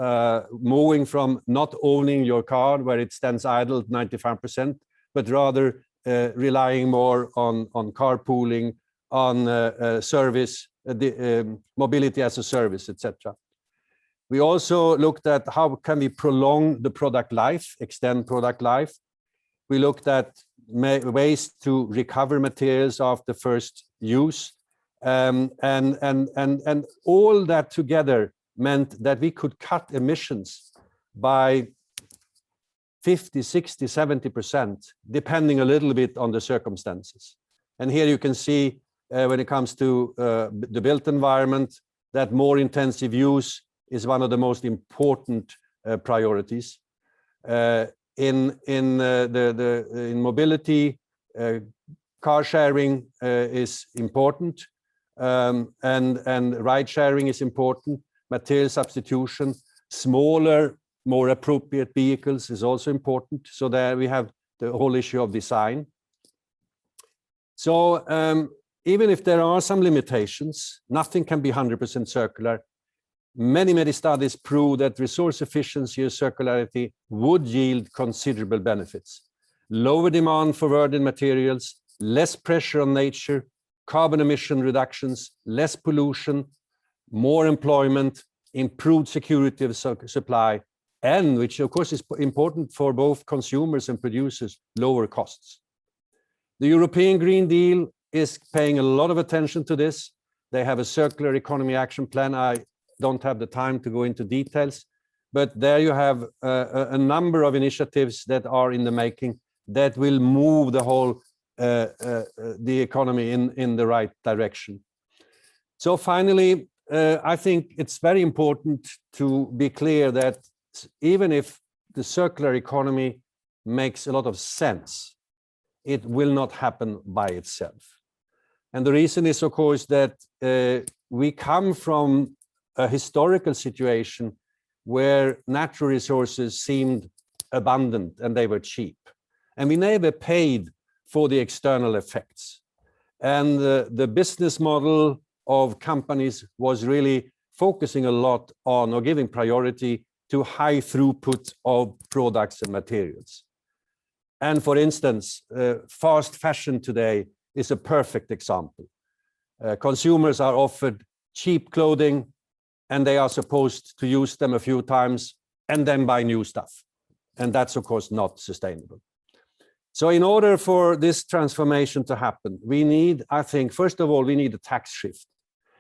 moving from not owning your car where it stands idle 95%, but rather relying more on carpooling, on service, mobility as a service, etc. We also looked at how can we prolong the product life, extend product life. We looked at ways to recover materials after first use. And all that together meant that we could cut emissions by 50, 60, 70%, depending a little bit on the circumstances. And here you can see when it comes to the built environment, that more intensive use is one of the most important priorities. In mobility, car sharing is important, and ride sharing is important. Material substitution, smaller, more appropriate vehicles is also important. So there we have the whole issue of design. So even if there are some limitations, nothing can be 100% circular. Many studies prove that resource efficiency or circularity would yield considerable benefits. Lower demand for virgin materials, less pressure on nature, carbon emission reductions, less pollution, more employment, improved security of supply, and, which of course is important for both consumers and producers, lower costs. The European Green Deal is paying a lot of attention to this. They have a circular economy action plan. I don't have the time to go into details, but there you have a number of initiatives that are in the making that will move the whole the economy in the right direction. So finally, I think it's very important to be clear that even if the circular economy makes a lot of sense, it will not happen by itself. And the reason is, of course, that we come from a historical situation where natural resources seemed abundant and they were cheap. And we never paid for the external effects. And the business model of companies was really focusing a lot on, or giving priority to, high throughput of products and materials. And for instance, fast fashion today is a perfect example. Consumers are offered cheap clothing and they are supposed to use them a few times and then buy new stuff. And that's of course not sustainable. So in order for this transformation to happen, we need, I think, first of all, we need a tax shift,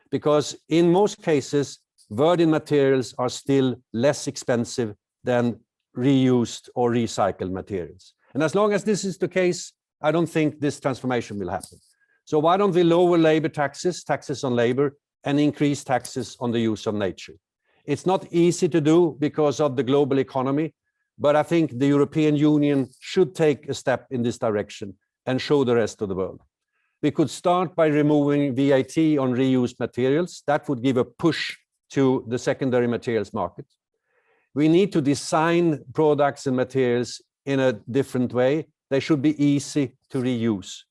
because in most cases, virgin materials are still less expensive than reused or recycled materials. And as long as this is the case, I don't think this transformation will happen. So why don't we lower labor taxes, taxes on labor, and increase taxes on the use of nature? It's not easy to do because of the global economy, but I think the European Union should take a step in this direction and show the rest of the world. We could start by removing VAT on reused materials. That would give a push to the secondary materials market. We need to design products and materials in a different way. They should be easy to reuse.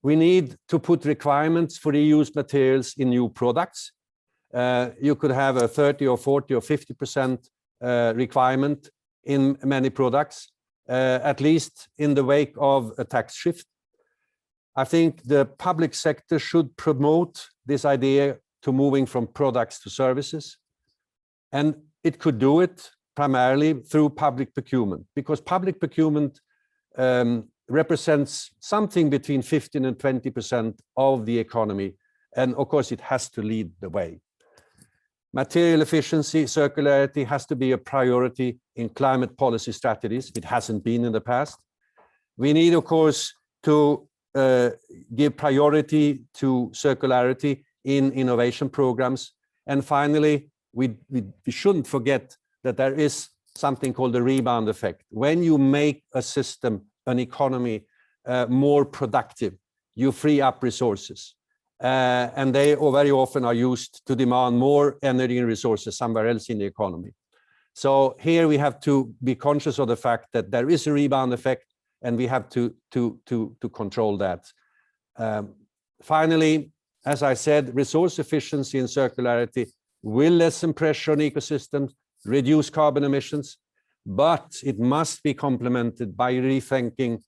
We need to put requirements for reused materials in new products. You could have a 30 or 40 or 50% requirement in many products, at least in the wake of a tax shift. I think the public sector should promote this idea to moving from products to services. And it could do it primarily through public procurement, because public procurement represents something between 15 and 20% of the economy. And of course, it has to lead the way. Material efficiency, circularity has to be a priority in climate policy strategies. It hasn't been in the past. We need, of course, to give priority to circularity in innovation programs. And finally, we shouldn't forget that there is something called the rebound effect. When you make a system, an economy, more productive, you free up resources. And they very often are used to demand more energy and resources somewhere else in the economy. So here we have to be conscious of the fact that there is a rebound effect, and we have to control that. Finally, as I said, resource efficiency and circularity will lessen pressure on ecosystems, reduce carbon emissions, but it must be complemented by rethinking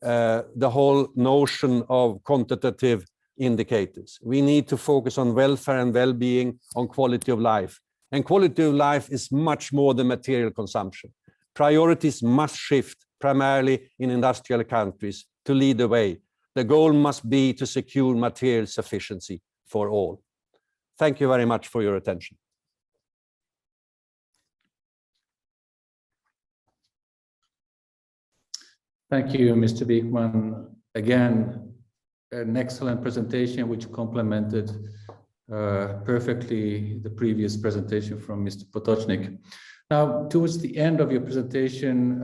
the whole notion of quantitative indicators. We need to focus on welfare and well-being, on quality of life. And quality of life is much more than material consumption. Priorities must shift primarily in industrial countries to lead the way. The goal must be to secure material sufficiency for all. Thank you very much for your attention. Thank you, Mr. Wijkman. Again, an excellent presentation which complemented perfectly the previous presentation from Mr. Potocnik. Now, towards the end of your presentation,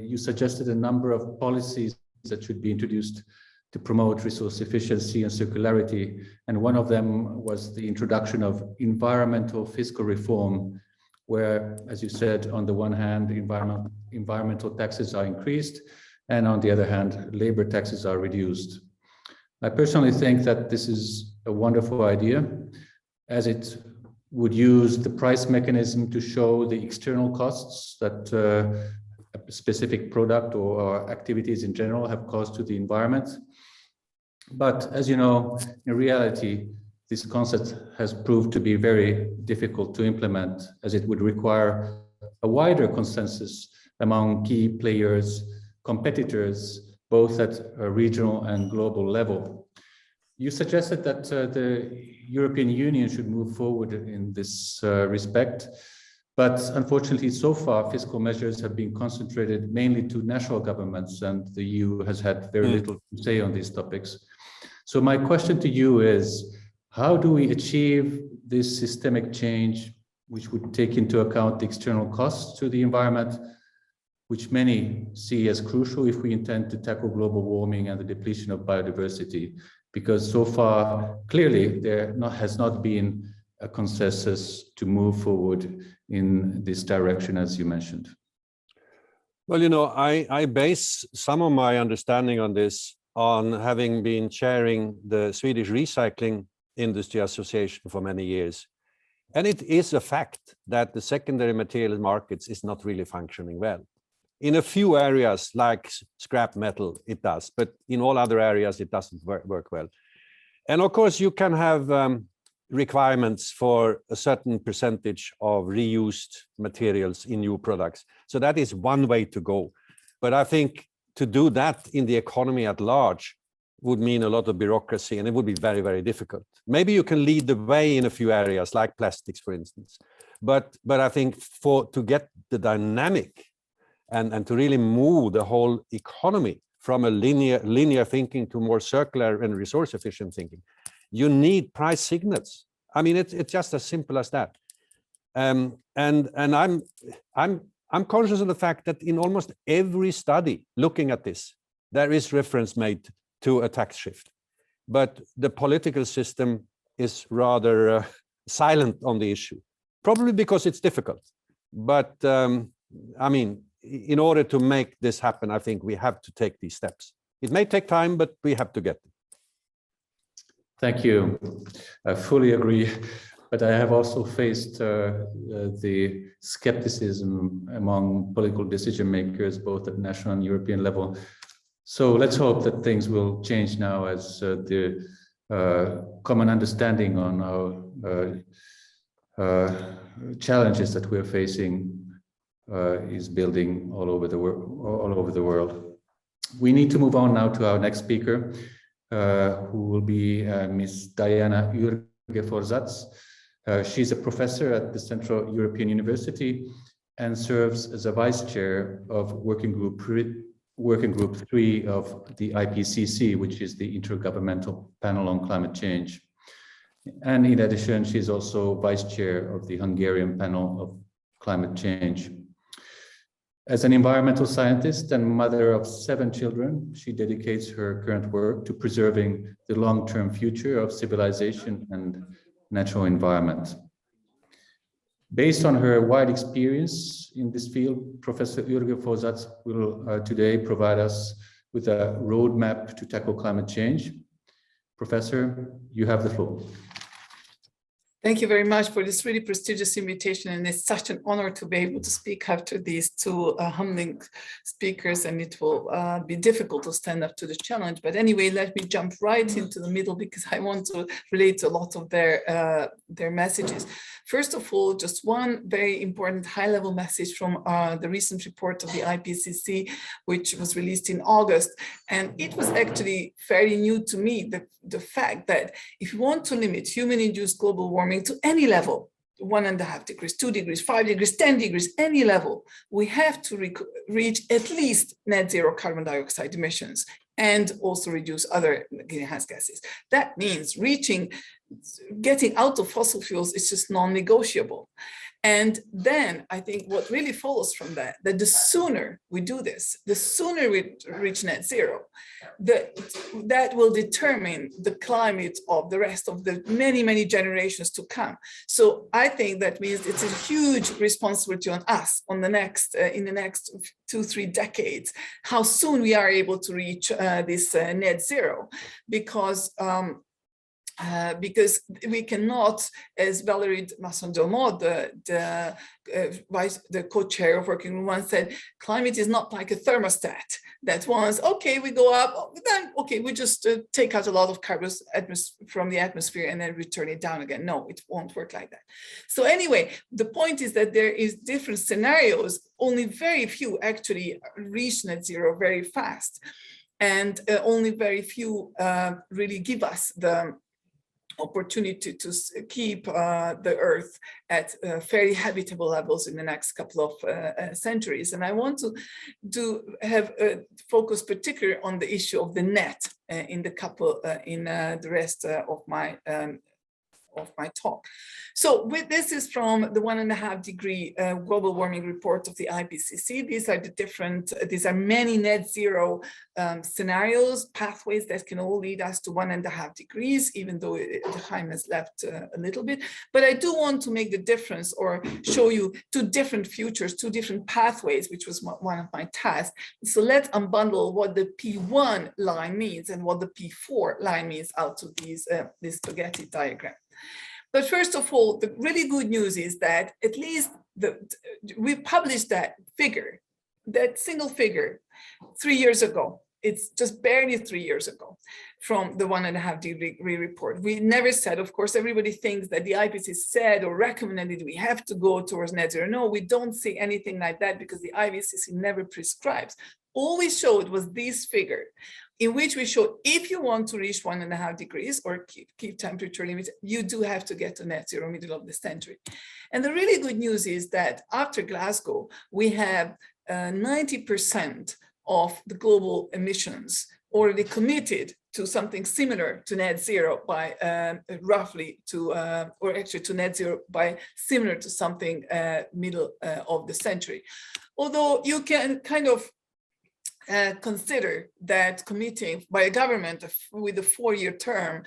you suggested a number of policies that should be introduced to promote resource efficiency and circularity. And one of them was the introduction of environmental fiscal reform, where, as you said, on the one hand, environmental taxes are increased, and on the other hand, labor taxes are reduced. I personally think that this is a wonderful idea, as it would use the price mechanism to show the external costs that a specific product or activities in general have caused to the environment. But as you know, in reality, this concept has proved to be very difficult to implement, as it would require a wider consensus among key players, competitors, both at a regional and global level. You suggested that the European Union should move forward in this respect, but unfortunately, so far, fiscal measures have been concentrated mainly to national governments, and the EU has had very little to say on these topics. So my question to you is, how do we achieve this systemic change, which would take into account the external costs to the environment, which many see as crucial if we intend to tackle global warming and the depletion of biodiversity? Because so far, clearly, there has not been a consensus to move forward in this direction, as you mentioned. Well, you know, I base some of my understanding on this on having been chairing the Swedish Recycling Industry Association for many years. And it is a fact that the secondary materials markets is not really functioning well. In a few areas like scrap metal, it does, but in all other areas, it doesn't work well. And of course, you can have requirements for a certain percentage of reused materials in new products. So that is one way to go. But I think to do that in the economy at large would mean a lot of bureaucracy, and it would be very, very difficult. Maybe you can lead the way in a few areas, like plastics, for instance. But I think to get the dynamic and to really move the whole economy from a linear thinking to more circular and resource efficient thinking, you need price signals. I mean, it's just as simple as that. And I'm conscious of the fact that in almost every study looking at this, there is reference made to a tax shift, but the political system is rather silent on the issue, probably because it's difficult. But I mean, in order to make this happen, I think we have to take these steps. It may take time, but we have to get them. Thank you. I fully agree. But I have also faced the skepticism among political decision makers, both at national and European level. So let's hope that things will change now as the common understanding on our challenges that we're facing is building all over the world. We need to move on now to our next speaker, who will be Ms. Diana Ürge-Vorsatz. She's a professor at the Central European University and serves as a vice chair of Working Group 3 of the IPCC, which is the Intergovernmental Panel on Climate Change. And in addition, she's also vice chair of the Hungarian Panel of Climate Change. As an environmental scientist and mother of 7 children, she dedicates her current work to preserving the long-term future of civilization and natural environment. Based on her wide experience in this field, Professor Ürge-Vorsatz will today provide us with a roadmap to tackle climate change. Professor, you have the floor. Thank you very much for this really prestigious invitation, and it's such an honor to be able to speak after these 2 humbling speakers, and it will be difficult to stand up to the challenge. But anyway, let me jump right into the middle because I want to relate to a lot of their messages. First of all, just one very important high-level message from the recent report of the IPCC, which was released in August. And it was actually very new to me, the fact that if you want to limit human-induced global warming to any level, 1.5 degrees, 2 degrees, 5 degrees, 10 degrees, any level, we have to reach at least net zero carbon dioxide emissions and also reduce other greenhouse gases. That means getting out of fossil fuels is just non-negotiable. And then I think what really follows from that the sooner we do this, the sooner we reach net zero, that will determine the climate of the rest of the many, many generations to come. So I think that means it's a huge responsibility on us in the next 2-3 decades, how soon we are able to reach this net zero, because we cannot, as Valérie Masson-Delmotte, the co-chair of Working Group 1 said, climate is not like a thermostat that once, okay, we go up, then, okay, we just take out a lot of carbon from the atmosphere and then return it down again. No, it won't work like that. So anyway, the point is that there is different scenarios. Only very few actually reach net zero very fast. And only very few really give us the opportunity to keep the Earth at fairly habitable levels in the next couple of centuries. And I want to have focus particularly on the issue of the net in the rest of my talk. So this is from the 1.5 degree global warming report of the IPCC. These are many net zero scenarios, pathways that can all lead us to 1.5 degrees, even though the time has left a little bit. But I do want to make the difference or show you 2 different futures, 2 different pathways, which was one of my tasks. So let's unbundle what the P1 line means and what the P4 line means out of this spaghetti diagram. But first of all, the really good news is that at least we published that figure, that single figure 3 years ago. It's just barely 3 years ago from the 1.5 degree report. We never said, of course, everybody thinks that the IPCC said or recommended we have to go towards net zero. No, we don't say anything like that because the IPCC never prescribes. all we showed was this figure, in which we showed if you want to reach 1.5 degrees or keep temperature limits, you do have to get to net zero middle of the century. And the really good news is that after Glasgow, we have 90% of the global emissions already committed to something similar to net zero by roughly to, or actually to net zero by similar to something middle of the century. Although you can kind of consider that committing by a government with a 4-year term,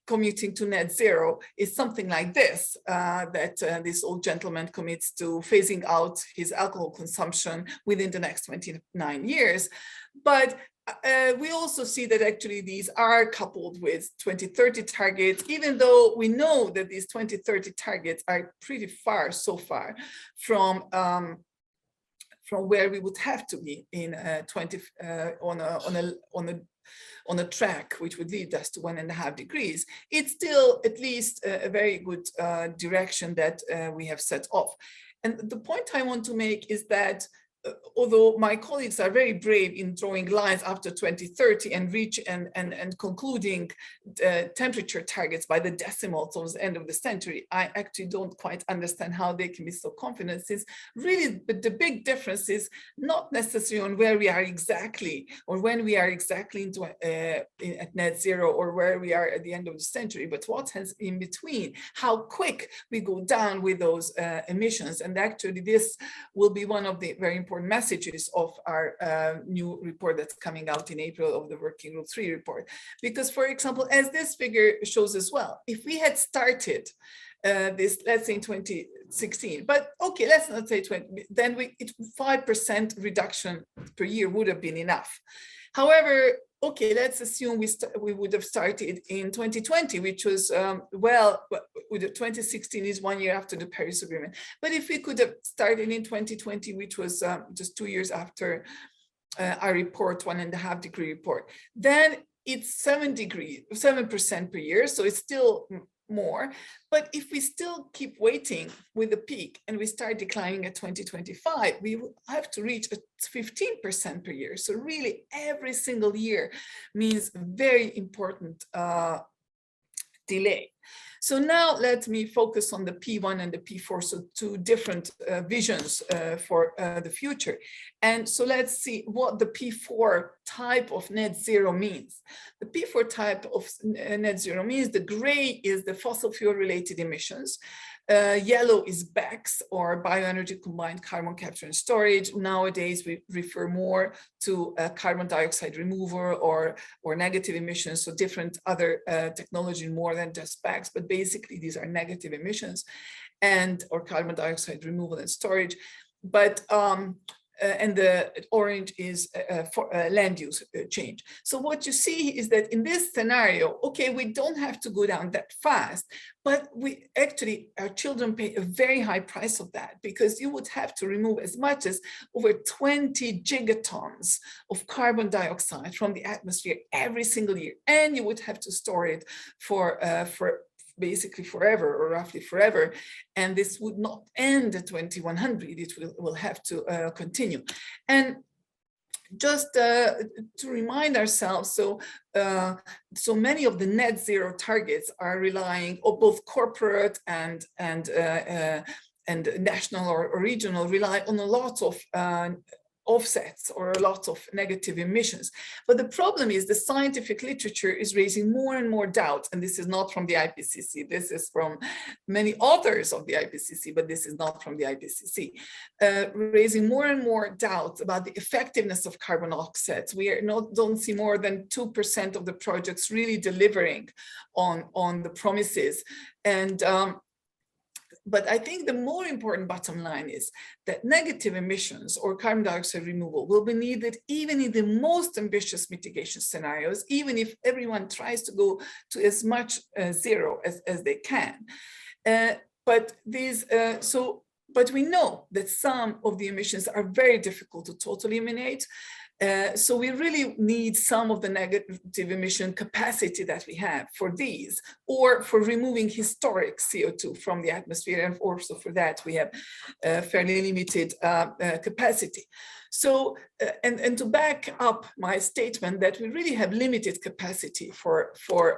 committing to net zero is something like this, that this old gentleman commits to phasing out his alcohol consumption within the next 29 years. But we also see that actually these are coupled with 2030 targets, even though we know that these 2030 targets are pretty far so far from where we would have to be in on a track which would lead us to 1.5 degrees. It's still at least a very good direction that we have set off. And the point I want to make is that although my colleagues are very brave in drawing lines after 2030 and concluding temperature targets by the decimals towards the end of the century, I actually don't quite understand how they can be so confident, since really the big difference is not necessarily on where we are exactly or when we are exactly into at net zero or where we are at the end of the century, but what has in between, how quick we go down with those emissions. And actually this will be one of the very important messages of our new report that's coming out in April, of the Working Group 3 report. Because, for example, as this figure shows as well, if we had started this, let's say in 2016, but okay, let's not say 20, then 5% reduction per year would have been enough. However, okay, let's assume we would have started in 2020, which was, well, 2016 is 1 year after the Paris Agreement. But if we could have started in 2020, which was just 2 years after our report, 1.5 degree report, then it's 7% per year. So it's still more. But if we still keep waiting with the peak and we start declining at 2025, we will have to reach a 15% per year. So really every single year means a very important delay. So now let me focus on the P1 and the P4, so two different visions for the future. And so let's see what the P4 type of net zero means. The P4 type of net zero means the gray is the fossil fuel related emissions. Yellow is BECCS, or bioenergy combined carbon capture and storage. Nowadays, we refer more to carbon dioxide removal or negative emissions, so different other technology more than just BECCS, but basically these are negative emissions or carbon dioxide removal and storage. But and the orange is for land use change. So what you see is that in this scenario, okay, we don't have to go down that fast, but we actually, our children pay a very high price of that, because you would have to remove as much as over 20 gigatons of carbon dioxide from the atmosphere every single year, and you would have to store it for basically forever, or roughly forever, and this would not end at 2100. It will have to continue. And just to remind ourselves, so many of the net zero targets are relying on both corporate and national or regional, rely on a lot of offsets or a lot of negative emissions. But the problem is the scientific literature is raising more and more doubts, and this is not from the IPCC, this is from many authors of the IPCC, but this is not from the IPCC, raising more and more doubts about the effectiveness of carbon offsets. We don't see more than 2% of the projects really delivering on the promises. And but I think the more important bottom line is that negative emissions or carbon dioxide removal will be needed even in the most ambitious mitigation scenarios, even if everyone tries to go to as much zero as they can. But we know that some of the emissions are very difficult to totally eliminate. So we really need some of the negative emission capacity that we have for these, or for removing historic CO2 from the atmosphere, and also for that we have fairly limited capacity. So, and to back up my statement that we really have limited capacity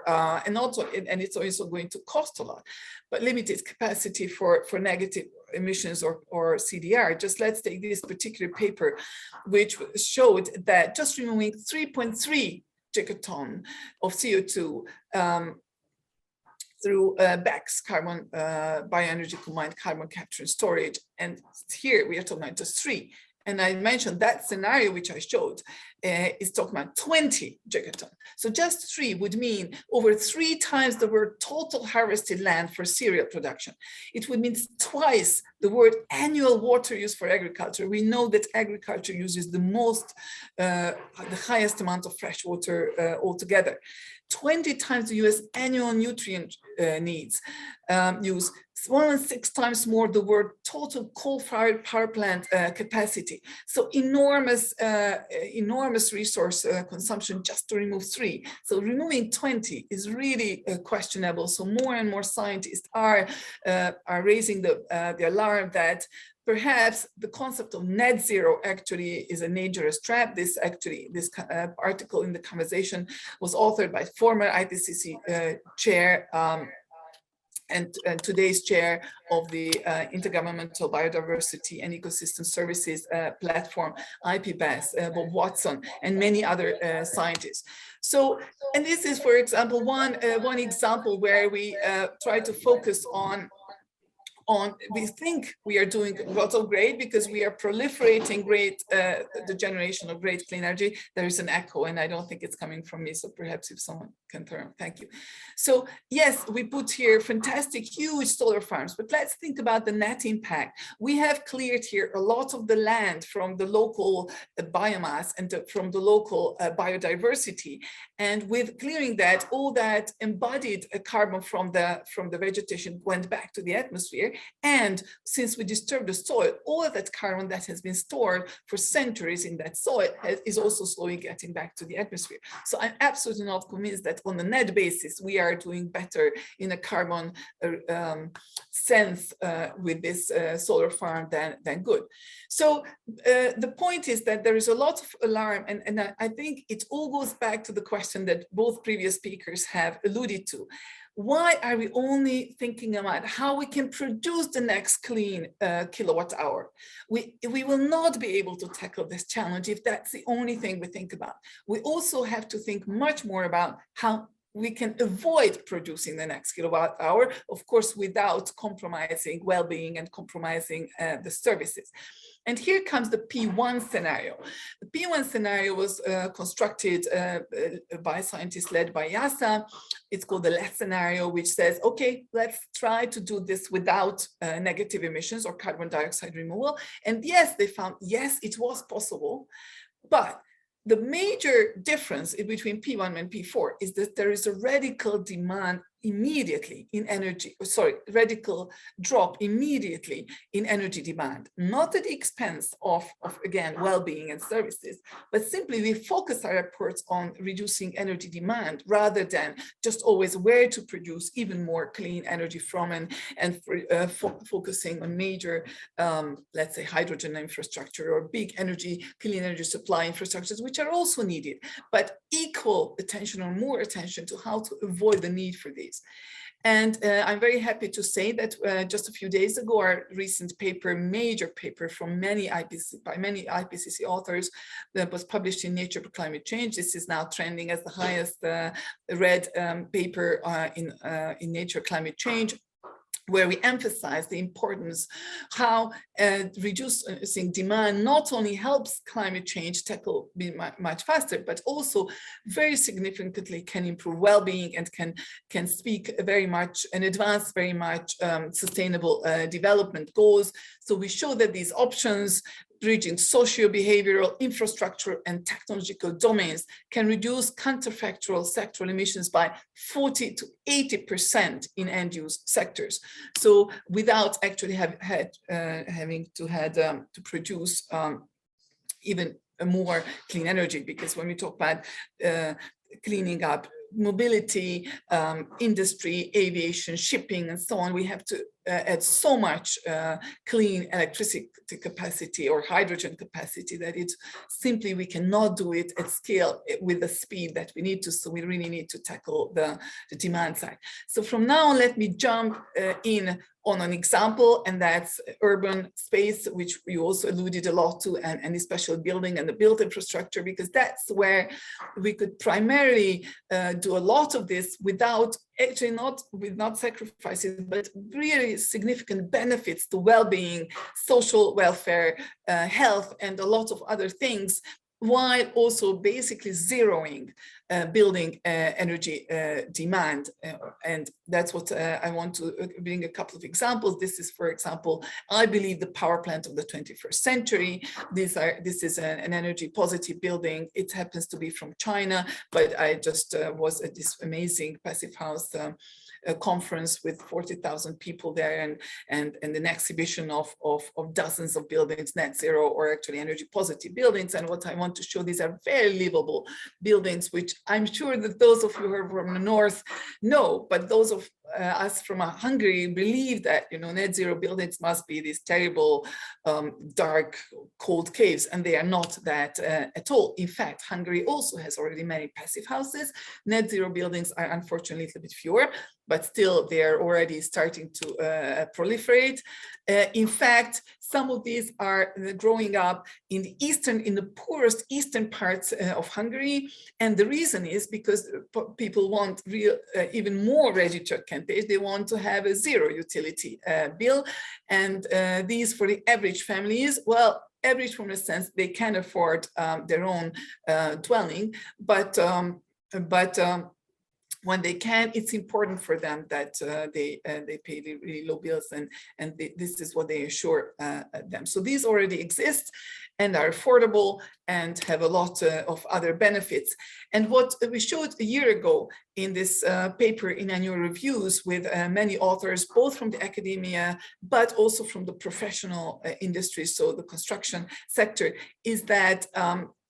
and it's also going to cost a lot, but limited capacity for negative emissions or CDR. Just let's take this particular paper, which showed that just removing 3.3 gigaton of CO2 through BECCS, carbon bioenergy combined carbon capture and storage, and here we are talking about just 3. And I mentioned that scenario which I showed is talking about 20 gigaton. So just 3 would mean over 3 times the word total harvested land for cereal production. It would mean twice the word annual water use for agriculture. We know that agriculture uses the highest amount of fresh water altogether. 20 times the US annual nutrient needs use, 1.6 times more the word total coal-fired power plant capacity. So enormous resource consumption just to remove 3. So removing 20 is really questionable. So more and more scientists are raising the alarm that perhaps the concept of net zero actually is a dangerous trap. This article in the conversation was authored by former IPCC chair and today's chair of the Intergovernmental Biodiversity and Ecosystem Services platform, IPBES, Bob Watson, and many other scientists. So, and this is, for example, one example where we try to focus on we think we are doing lots of great because we are proliferating the generation of great clean energy. There is an echo and I don't think it's coming from me. So perhaps if someone can turn, thank you. So yes, we put here fantastic, huge solar farms, but let's think about the net impact. We have cleared here a lot of the land from the local biomass and from the local biodiversity. And with clearing that, all that embodied carbon from the vegetation went back to the atmosphere. And since we disturbed the soil, all of that carbon that has been stored for centuries in that soil is also slowly getting back to the atmosphere. So I'm absolutely not convinced that on a net basis, we are doing better in a carbon sense with this solar farm than good. So the point is that there is a lot of alarm, and I think it all goes back to the question that both previous speakers have alluded to. Why are we only thinking about how we can produce the next clean kilowatt hour? We will not be able to tackle this challenge if that's the only thing we think about. We also have to think much more about how we can avoid producing the next kilowatt hour, of course, without compromising well-being and compromising the services. And here comes the P1 scenario. The P1 scenario was constructed by scientists led by YASA. It's called the LESS scenario, which says, okay, let's try to do this without negative emissions or carbon dioxide removal. And yes, they found, yes, it was possible, but the major difference between P1 and P4 is that there is a radical demand immediately in energy, radical drop immediately in energy demand, not at the expense of again, well-being and services, but simply we focus our efforts on reducing energy demand rather than just always where to produce even more clean energy from and focusing on major, let's say, hydrogen infrastructure or big clean energy supply infrastructures, which are also needed, but equal attention or more attention to how to avoid the need for these. And I'm very happy to say that just a few days ago, our recent paper, major paper from many IPCC authors, that was published in Nature for Climate Change. This is now trending as the highest read paper in Nature Climate Change, where we emphasize the importance how reducing demand not only helps climate change tackle much faster, but also very significantly can improve well-being and can speak very much and advance very much sustainable development goals. So we show that these options, bridging socio-behavioral, infrastructural, and technological domains can reduce counterfactual sectoral emissions by 40 to 80% in end-use sectors. So without actually having to produce even more clean energy, because when we talk about cleaning up mobility, industry, aviation, shipping, and so on, we have to add so much clean electricity capacity or hydrogen capacity that it's simply we cannot do it at scale with the speed that we need to. So we really need to tackle the demand side. So from now on, let me jump in on an example, and that's urban space, which you also alluded a lot to, and especially building and the built infrastructure, because that's where we could primarily do a lot of this without actually not sacrifices, but really significant benefits to well-being, social welfare, health, and a lot of other things, while also basically zeroing building energy demand. And that's what I want to bring a couple of examples. This is, for example, I believe the power plant of the 21st century. This is an energy positive building. It happens to be from China, but I just was at this amazing passive house conference with 40,000 people there, and an exhibition of dozens of buildings, net zero or actually energy positive buildings. And what I want to show, these are very livable buildings, which I'm sure that those of you who are from the north know, but those of us from Hungary believe that, you know, net zero buildings must be these terrible, dark, cold caves, and they are not that at all. In fact, Hungary also has already many passive houses. Net zero buildings are unfortunately a little bit fewer, but still they're already starting to proliferate. In fact, some of these are growing up in the poorest eastern parts of Hungary. And the reason is because people want even more ready-to campaigns. They want to have a zero utility bill. And these for the average families, well, average from the sense they can afford their own dwelling, but when they can, it's important for them that they pay the really low bills, and this is what they assure them. So these already exist and are affordable and have a lot of other benefits. And what we showed a year ago in this paper in annual reviews with many authors, both from the academia, but also from the professional industry, so the construction sector, is that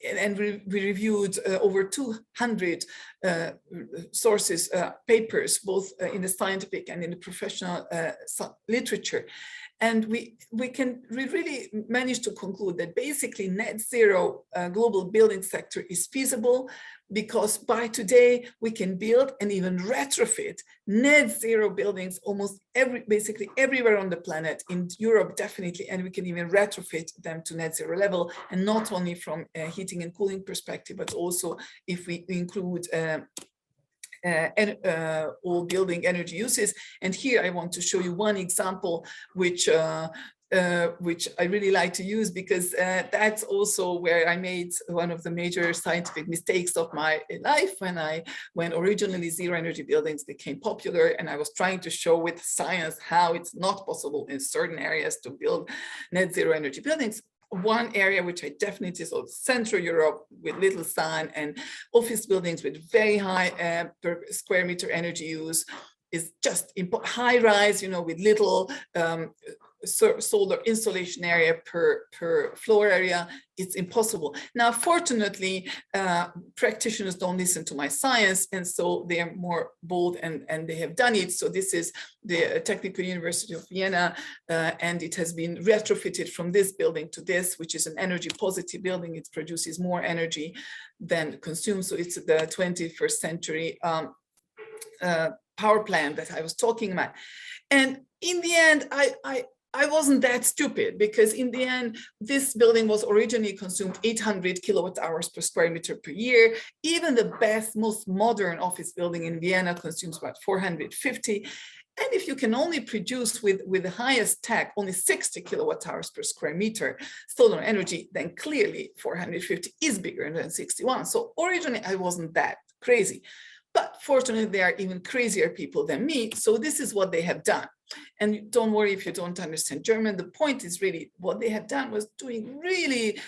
and we reviewed over 200 sources, papers, both in the scientific and in the professional literature. And we really managed to conclude that basically net zero global building sector is feasible, because by today we can build and even retrofit net zero buildings almost basically everywhere on the planet, in Europe definitely, and we can even retrofit them to net zero level, and not only from a heating and cooling perspective, but also if we include all building energy uses. And here I want to show you one example which I really like to use, because that's also where I made one of the major scientific mistakes of my life, when originally zero energy buildings became popular, and I was trying to show with science how it's not possible in certain areas to build net zero energy buildings. One area which I definitely saw, Central Europe, with little sun and office buildings with very high per square meter energy use, is just high rise, you know, with little solar installation area per floor area. It's impossible. Now, fortunately, practitioners don't listen to my science, and so they are more bold, and they have done it. So this is the Technical University of Vienna, and it has been retrofitted from this building to this, which is an energy positive building. It produces more energy than consumes. So it's the 21st century power plant that I was talking about. And in the end, I wasn't that stupid, because in the end, this building was originally consumed 800 kilowatt hours per square meter per year. Even the best, most modern office building in Vienna consumes about 450. And if you can only produce with the highest tech only 60 kilowatt hours per square meter solar energy, then clearly 450 is bigger than 61. So originally I wasn't that crazy. But fortunately, there are even crazier people than me. So this is what they have done. And don't worry if you don't understand German. The point is really what they have done was doing really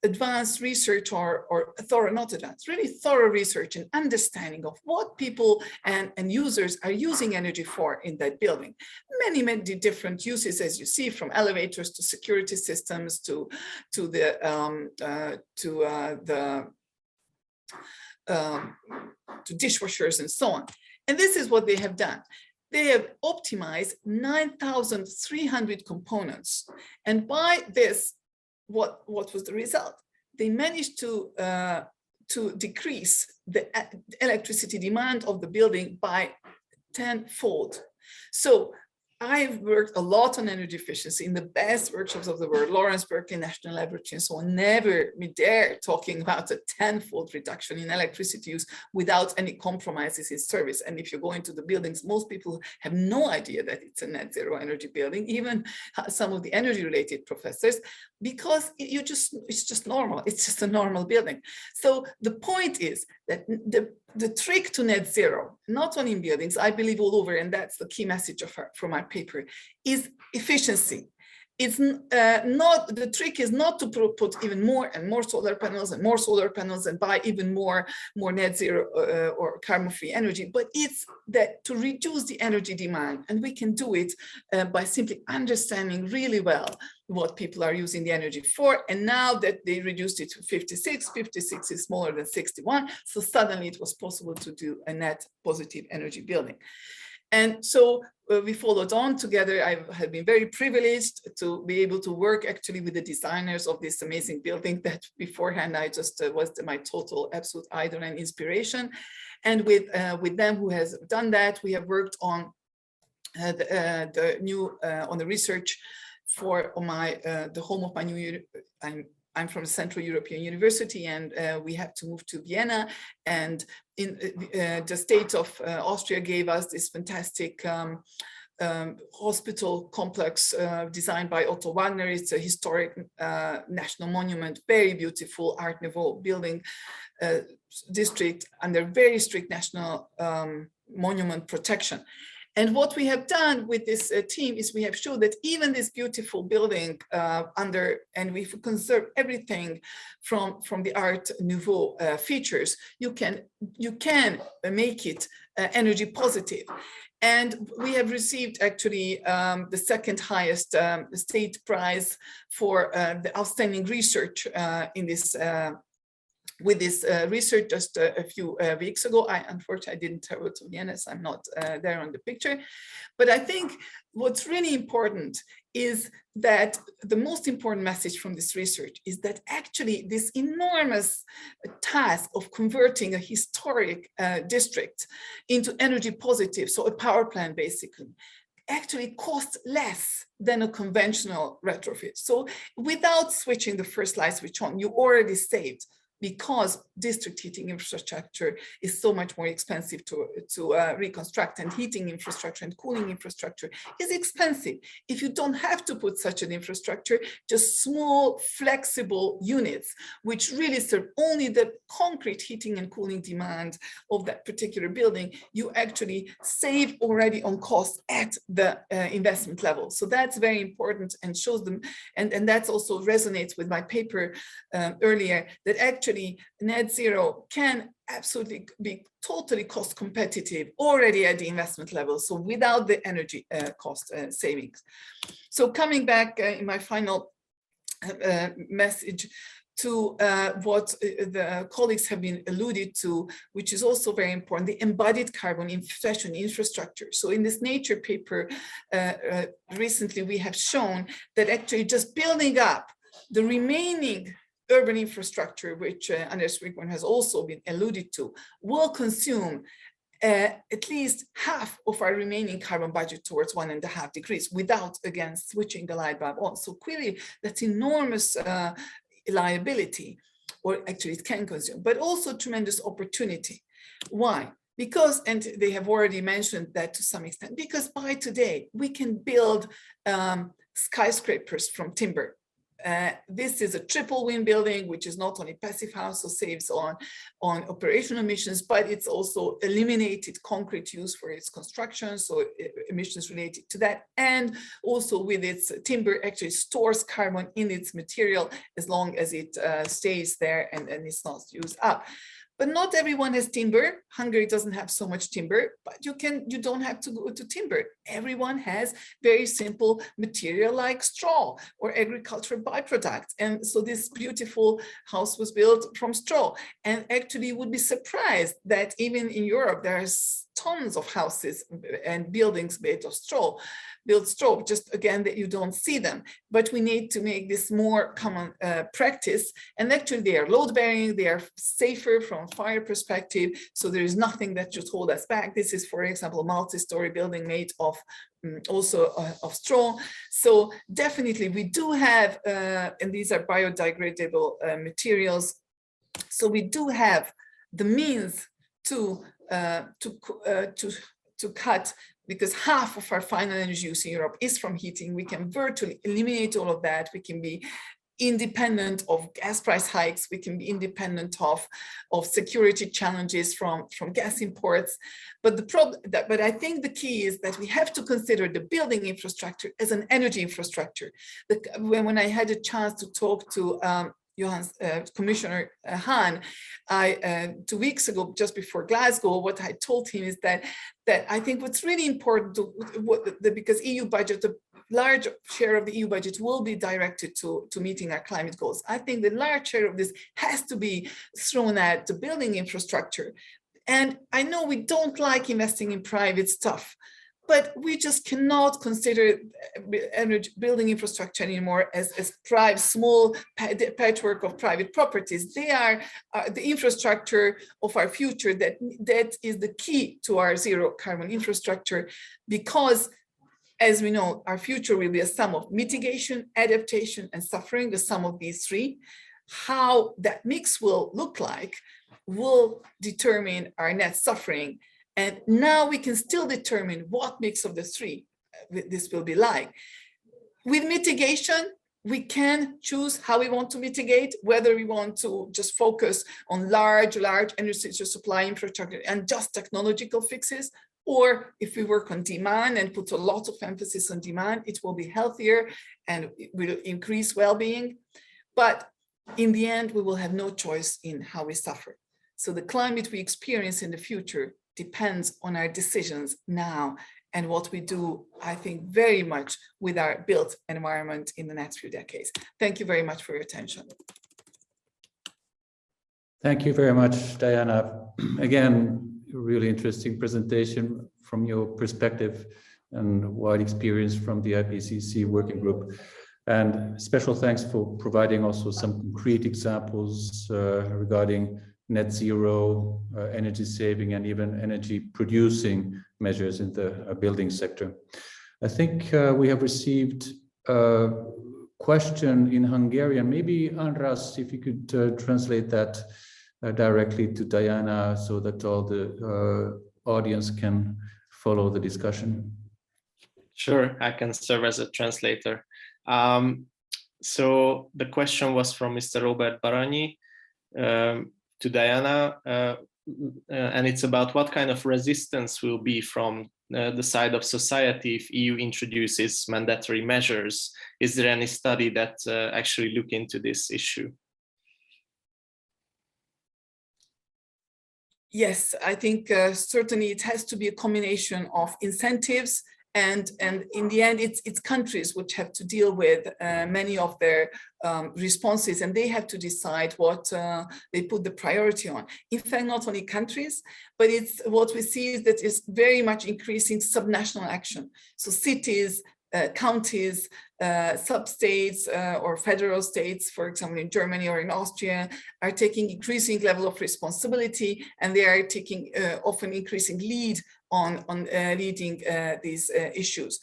advanced research or thorough, not advanced, really thorough research and understanding of what people and users are using energy for in that building. Many different uses, as you see, from elevators to security systems to dishwashers and so on. And this is what they have done. They have optimized 9,300 components. And by this, what was the result? They managed to decrease the electricity demand of the building by 10-fold. So I've worked a lot on energy efficiency in the best workshops of the world, Lawrence Berkeley National Laboratory and so on. Never me dare talking about a 10-fold reduction in electricity use without any compromises in service. And if you go into the buildings, most people have no idea that it's a net zero energy building, even some of the energy related professors, because it's just normal. It's just a normal building. So the point is that the trick to net zero, not only in buildings, I believe all over, and that's the key message from my paper, is efficiency. It's not, the trick is not to put even more and more solar panels and buy even more net zero or carbon-free energy, but it's that to reduce the energy demand. And we can do it by simply understanding really well what people are using the energy for. And now that they reduced it to 56 is smaller than 61. So suddenly it was possible to do a net positive energy building. And so we followed on together. I have been very privileged to be able to work actually with the designers of this amazing building that beforehand I just was my total absolute idol and inspiration. And with them who has done that, we have worked on the new on the research for the home of my new. I'm from the Central European University, and we have to move to Vienna. And in the state of Austria gave us this fantastic hospital complex designed by Otto Wagner. It's a historic national monument, very beautiful Art Nouveau building district under very strict national monument protection. And what we have done with this team is we have shown that even this beautiful building and we've conserved everything from the Art Nouveau features, you can make it energy positive. And we have received actually the second highest state prize for the outstanding research in this with this research just a few weeks ago. Unfortunately, I didn't travel to Vienna, so I'm not there on the picture. But I think what's really important is that the most important message from this research is that actually this enormous task of converting a historic district into energy positive, so a power plant basically, actually costs less than a conventional retrofit. So without switching the first light switch on, you already saved, because district heating infrastructure is so much more expensive to reconstruct, and heating infrastructure and cooling infrastructure is expensive. If you don't have to put such an infrastructure, just small flexible units, which really serve only the concrete heating and cooling demand of that particular building, you actually save already on costs at the investment level. So that's very important and shows them, and that's also resonates with my paper earlier, that actually net zero can absolutely be totally cost competitive already at the investment level, so without the energy cost savings. So coming back in my final message to what the colleagues have been alluded to, which is also very important, the embodied carbon infrastructure. So in this Nature paper recently, we have shown that actually just building up the remaining urban infrastructure, which András Wigman has also been alluded to, will consume at least half of our remaining carbon budget towards 1.5 degrees without, again, switching the light bulb on. So clearly that's enormous liability, or actually it can consume, but also tremendous opportunity. Why? Because, and they have already mentioned that to some extent, because by today we can build skyscrapers from timber. This is a triple wing building, which is not only passive house, so saves on operational emissions, but it's also eliminated concrete use for its construction, so emissions related to that, and also with its timber actually stores carbon in its material as long as it stays there and it's not used up. But not everyone has timber. Hungary doesn't have so much timber, but you don't have to go to timber. Everyone has very simple material like straw or agricultural byproducts. And so this beautiful house was built from straw. And actually you would be surprised that even in Europe, there's tons of houses and buildings made of straw, just again that you don't see them. But we need to make this more common practice. And actually they are load bearing, they are safer from fire perspective. So there is nothing that should hold us back. This is, for example, a multi-story building made of also of straw. So definitely we do have, and these are biodegradable materials. So we do have the means to cut, because half of our final energy use in Europe is from heating. We can virtually eliminate all of that. We can be independent of gas price hikes. We can be independent of security challenges from gas imports. But the problem, but I think the key is that we have to consider the building infrastructure as an energy infrastructure. When I had a chance to talk to Commissioner Hahn, 2 weeks ago, just before Glasgow, what I told him is that I think what's really important, because EU budget, the large share of the EU budget will be directed to meeting our climate goals. I think the large share of this has to be thrown at the building infrastructure. And I know we don't like investing in private stuff, but we just cannot consider building infrastructure anymore as private, small patchwork of private properties. They are the infrastructure of our future. That is the key to our zero carbon infrastructure, because as we know, our future will be a sum of mitigation, adaptation, and suffering, the sum of these three. How that mix will look like will determine our net suffering. And now we can still determine what mix of the three this will be like. With mitigation, we can choose how we want to mitigate, whether we want to just focus on large energy supply infrastructure and just technological fixes, or if we work on demand and put a lot of emphasis on demand, it will be healthier and it will increase well-being. But in the end, we will have no choice in how we suffer. So the climate we experience in the future depends on our decisions now and what we do, I think, very much with our built environment in the next few decades. Thank you very much for your attention. Thank you very much, Diana. Again, really interesting presentation from your perspective and wide experience from the IPCC working group. And special thanks for providing also some concrete examples regarding net zero, energy saving, and even energy producing measures in the building sector. I think we have received a question in Hungarian. Maybe András, if you could translate that directly to Diana so that all the audience can follow the discussion. Sure, I can serve as a translator. So the question was from Mr. Robert Baranyi to Diana, and it's about what kind of resistance will be from the side of society if EU introduces mandatory measures. Is there any study that actually look into this issue? Yes, I think certainly it has to be a combination of incentives, and in the end, it's countries which have to deal with many of their responses, and they have to decide what they put the priority on. In fact, not only countries, but it's what we see is that it's very much increasing subnational action. So cities, counties, sub-states or federal states, for example, in Germany or in Austria, are taking increasing level of responsibility, and they are taking often increasing lead on leading these issues.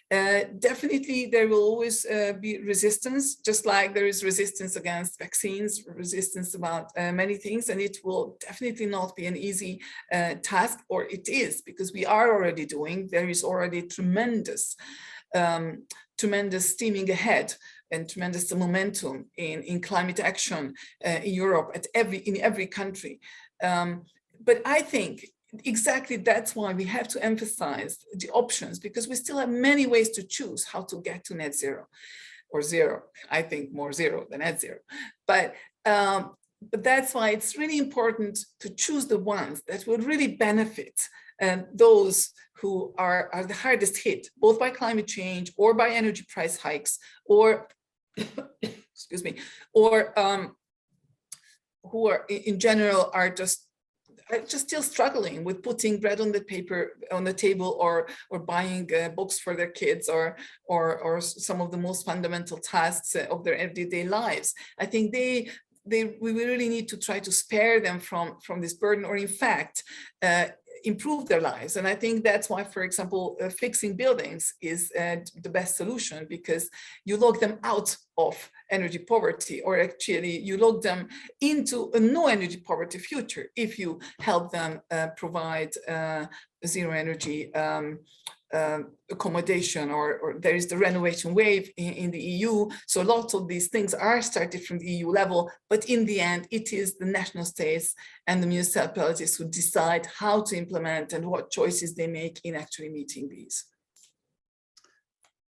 Definitely, there will always be resistance, just like there is resistance against vaccines, resistance about many things, and it will definitely not be an easy task, or it is, because we are already doing, there is already tremendous tremendous steaming ahead and tremendous momentum in climate action in Europe in every country. But I think exactly that's why we have to emphasize the options, because we still have many ways to choose how to get to net zero or zero. I think more zero than net zero. But that's why it's really important to choose the ones that will really benefit those who are the hardest hit, both by climate change or by energy price hikes, or excuse me, or who are in general are just still struggling with putting bread on the table, or buying books for their kids, or some of the most fundamental tasks of their everyday lives. I think we really need to try to spare them from this burden, or in fact improve their lives. And I think that's why, for example, fixing buildings is the best solution, because you lock them out of energy poverty, or actually you lock them into a no energy poverty future if you help them provide zero energy accommodation, or there is the renovation wave in the EU. So lots of these things are started from the EU level, but in the end, it is the national states and the municipalities who decide how to implement and what choices they make in actually meeting these.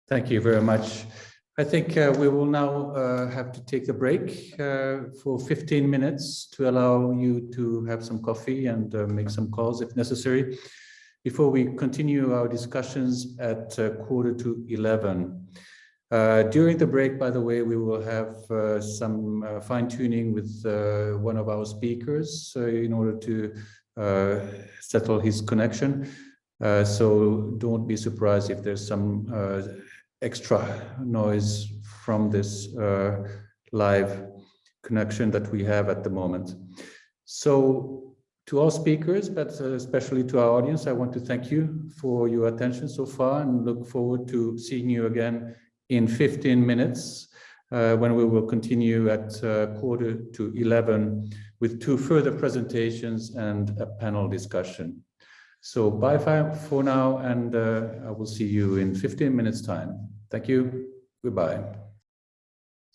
Thank you very much. I think we will now have to take a break for 15 minutes to allow you to have some coffee and make some calls if necessary, before we continue our discussions at 10:45. During the break, by the way, we will have some fine-tuning with one of our speakers in order to settle his connection. So don't be surprised if there's some extra noise from this live connection that we have at the moment. So to all speakers, but especially to our audience, I want to thank you for your attention so far, and look forward to seeing you again in 15 minutes when we will continue at 10:45 with 2 further presentations and a panel discussion. So bye for now, and I will see you in 15 minutes time. Thank you. Goodbye.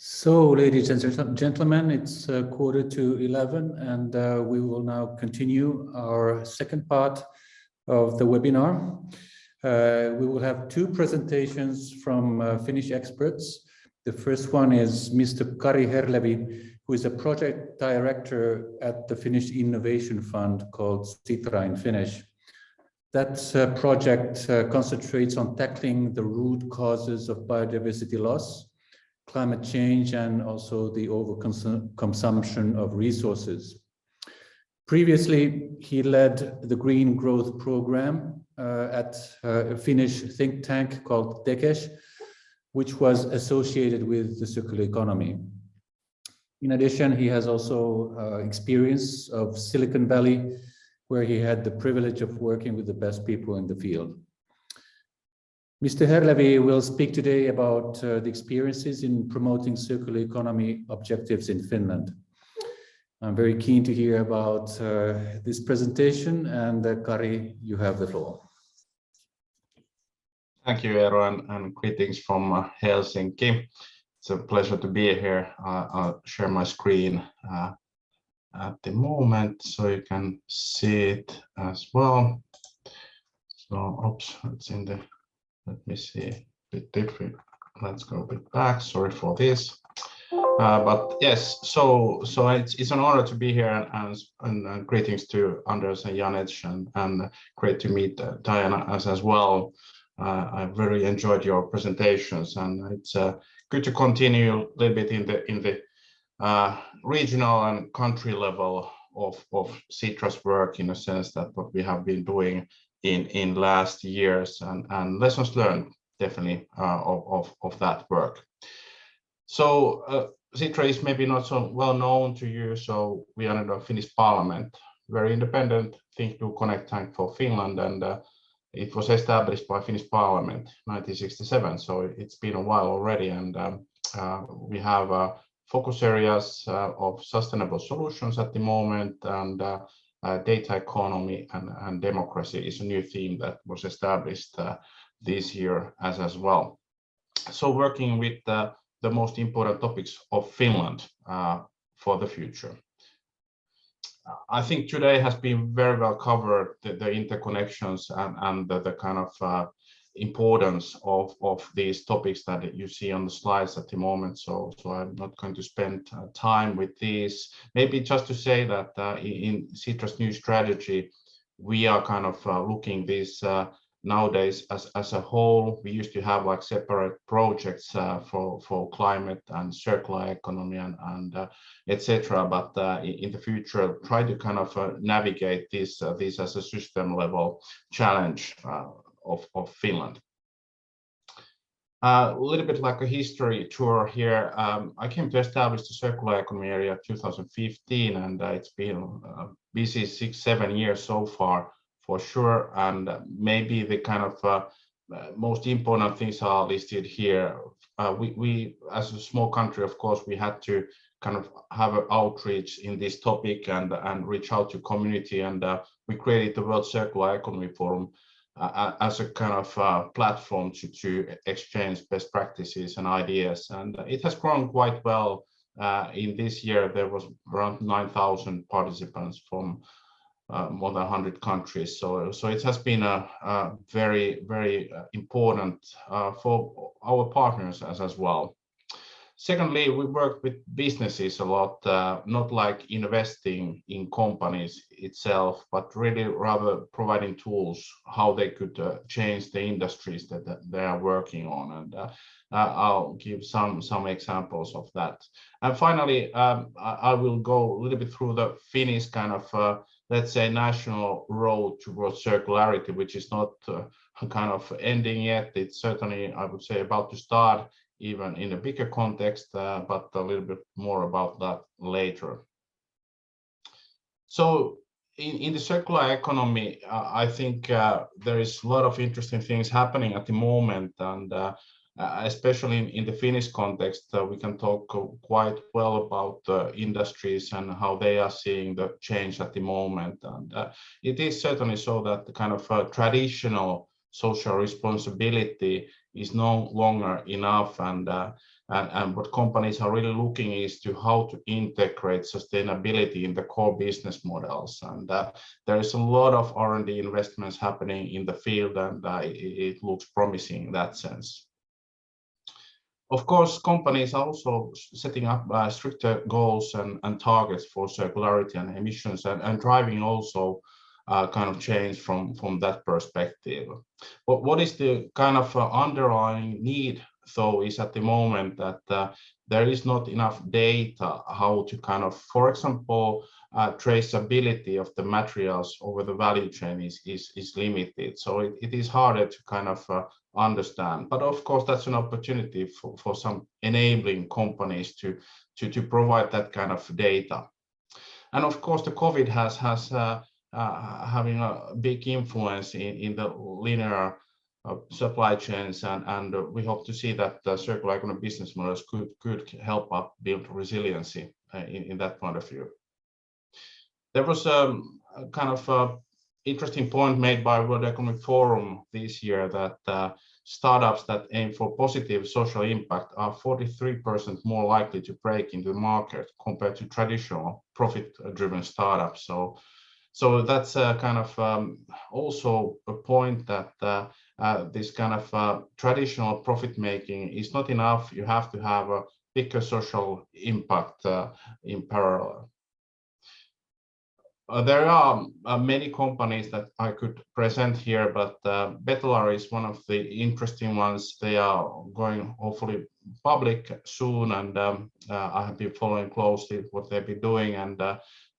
So, ladies and gentlemen, it's 10:45, and we will now continue our second part of the webinar. We will have 2 presentations from Finnish experts. The first one is Mr. Kari Herlevi, who is a project director at the Finnish Innovation Fund, called Sitra in Finnish. That project concentrates on tackling the root causes of biodiversity loss, climate change, and also the overconsumption of resources. Previously, he led the Green Growth Program at a Finnish think tank called Tekes, which was associated with the circular economy. In addition, he has also experience of Silicon Valley, where he had the privilege of working with the best people in the field. Mr. Herlevi will speak today about the experiences in promoting circular economy objectives in Finland. I'm very keen to hear about this presentation, and Kari, you have the floor. Thank you, Eero, and greetings from Helsinki. It's a pleasure to be here. I'll share my screen at the moment so you can see it as well. So, oops, it's in the, let me see, a bit different. Let's go a bit back. Sorry for this. But yes, so it's an honor to be here, and greetings to András and Janez, and great to meet Diana as well. I very enjoyed your presentations, and it's good to continue a little bit in the regional and country level of Sitra's work, in a sense that what we have been doing in last years, and lessons learned definitely of that work. So Sitra is maybe not so well known to you. So we are in the Finnish Parliament, very independent think to connect tank for Finland, and it was established by Finnish Parliament 1967. So it's been a while already, and we have focus areas of sustainable solutions at the moment, and data economy and democracy is a new theme that was established this year as well. So working with the most important topics of Finland for the future. I think today has been very well covered, the interconnections and the kind of importance of these topics that you see on the slides at the moment. So I'm not going to spend time with these. Maybe just to say that in Sitra's new strategy, we are kind of looking this nowadays as a whole. We used to have like separate projects for climate and circular economy and etc. But in the future, try to kind of navigate this as a system level challenge of Finland. A little bit like a history tour here. I came to establish the circular economy area 2015, and it's been busy 6-7 years so far, for sure. And maybe the kind of most important things are listed here. We, as a small country, of course, we had to kind of have an outreach in this topic and reach out to community. And we created the World Circular Economy Forum as a kind of platform to exchange best practices and ideas. And it has grown quite well. In this year, there was around 9,000 participants from more than 100 countries. So it has been a very, very important for our partners as well. Secondly, we worked with businesses a lot, not like investing in companies itself, but really rather providing tools how they could change the industries that they are working on. And I'll give some examples of that. And finally, I will go a little bit through the Finnish kind of, let's say, national road towards circularity, which is not kind of ending yet. It's certainly, I would say, about to start, even in a bigger context, but a little bit more about that later. So in the circular economy, I think there is a lot of interesting things happening at the moment, and especially in the Finnish context, we can talk quite well about industries and how they are seeing the change at the moment. And it is certainly so that the kind of traditional social responsibility is no longer enough, and what companies are really looking is to how to integrate sustainability in the core business models. And there is a lot of R&D investments happening in the field, and it looks promising in that sense. Of course, companies are also setting up stricter goals and targets for circularity and emissions, and driving also kind of change from that perspective. But what is the kind of underlying need, though, is at the moment that there is not enough data how to kind of, for example, traceability of the materials over the value chain is limited. So it is harder to kind of understand. But of course, that's an opportunity for some enabling companies to provide that kind of data. And of course, the COVID has having a big influence in the linear supply chains, and we hope to see that the circular economy business models could help us build resiliency in that point of view. There was a kind of interesting point made by World Economic Forum this year that startups that aim for positive social impact are 43% more likely to break into the market compared to traditional profit-driven startups. So that's kind of also a point that this kind of traditional profit making is not enough. You have to have a bigger social impact in parallel. There are many companies that I could present here, but Betolar is one of the interesting ones. They are going hopefully public soon, and I have been following closely what they've been doing. And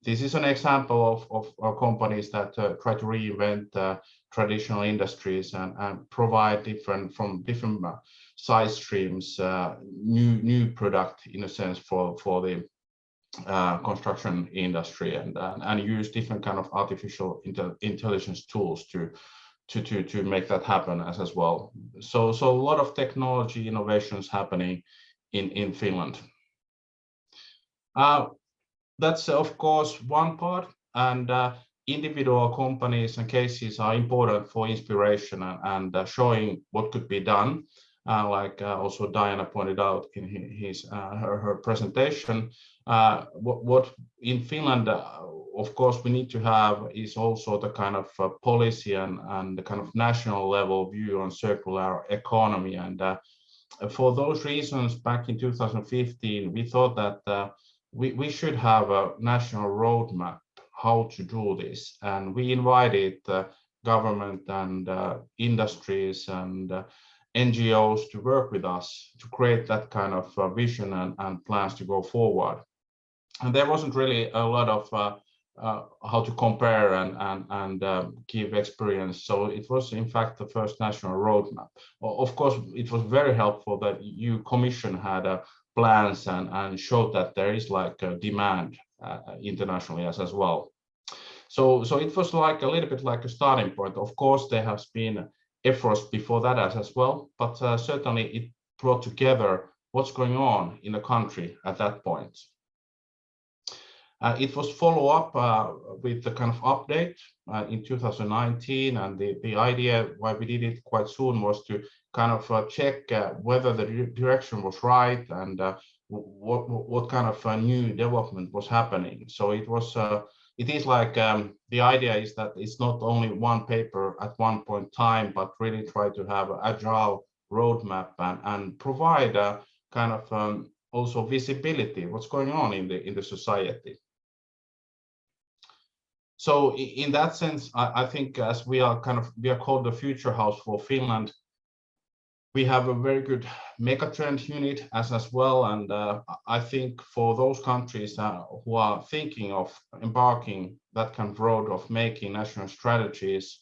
this is an example of companies that try to reinvent traditional industries and provide from different side streams new product in a sense for the construction industry, and use different kind of artificial intelligence tools to make that happen as well. So a lot of technology innovations happening in Finland. That's of course one part, and individual companies and cases are important for inspiration and showing what could be done. like also Diana pointed out in her presentation. What in Finland, of course, we need to have is also the kind of policy and the kind of national level view on circular economy. And for those reasons, back in 2015, we thought that we should have a national roadmap how to do this. And we invited government and industries and NGOs to work with us to create that kind of vision and plans to go forward. And there wasn't really a lot of how to compare and give experience. So it was in fact the first national roadmap. Of course, it was very helpful that EU Commission had plans and showed that there is like a demand internationally as well. So it was like a little bit like a starting point. Of course, there has been efforts before that as well, but certainly it brought together what's going on in the country at that point. It was follow up with the kind of update in 2019, and the idea why we did it quite soon was to kind of check whether the direction was right and what kind of new development was happening. So it was it is like the idea is that it's not only one paper at one point in time, but really try to have an agile roadmap and provide a kind of also visibility what's going on in the society. So in that sense, I think as we are called the future house for Finland, we have a very good megatrend unit as well. And I think for those countries who are thinking of embarking that kind of road of making national strategies,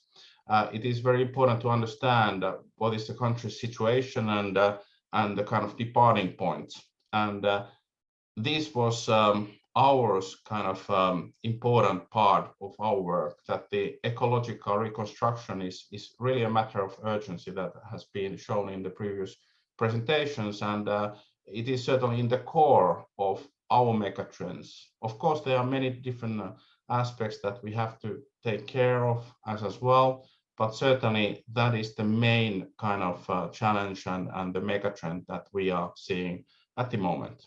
it is very important to understand what is the country's situation and the kind of departing points. And this was our kind of important part of our work, that the ecological reconstruction is really a matter of urgency that has been shown in the previous presentations, and it is certainly in the core of our megatrends. Of course, there are many different aspects that we have to take care of as well, but certainly that is the main kind of challenge and the megatrend that we are seeing at the moment.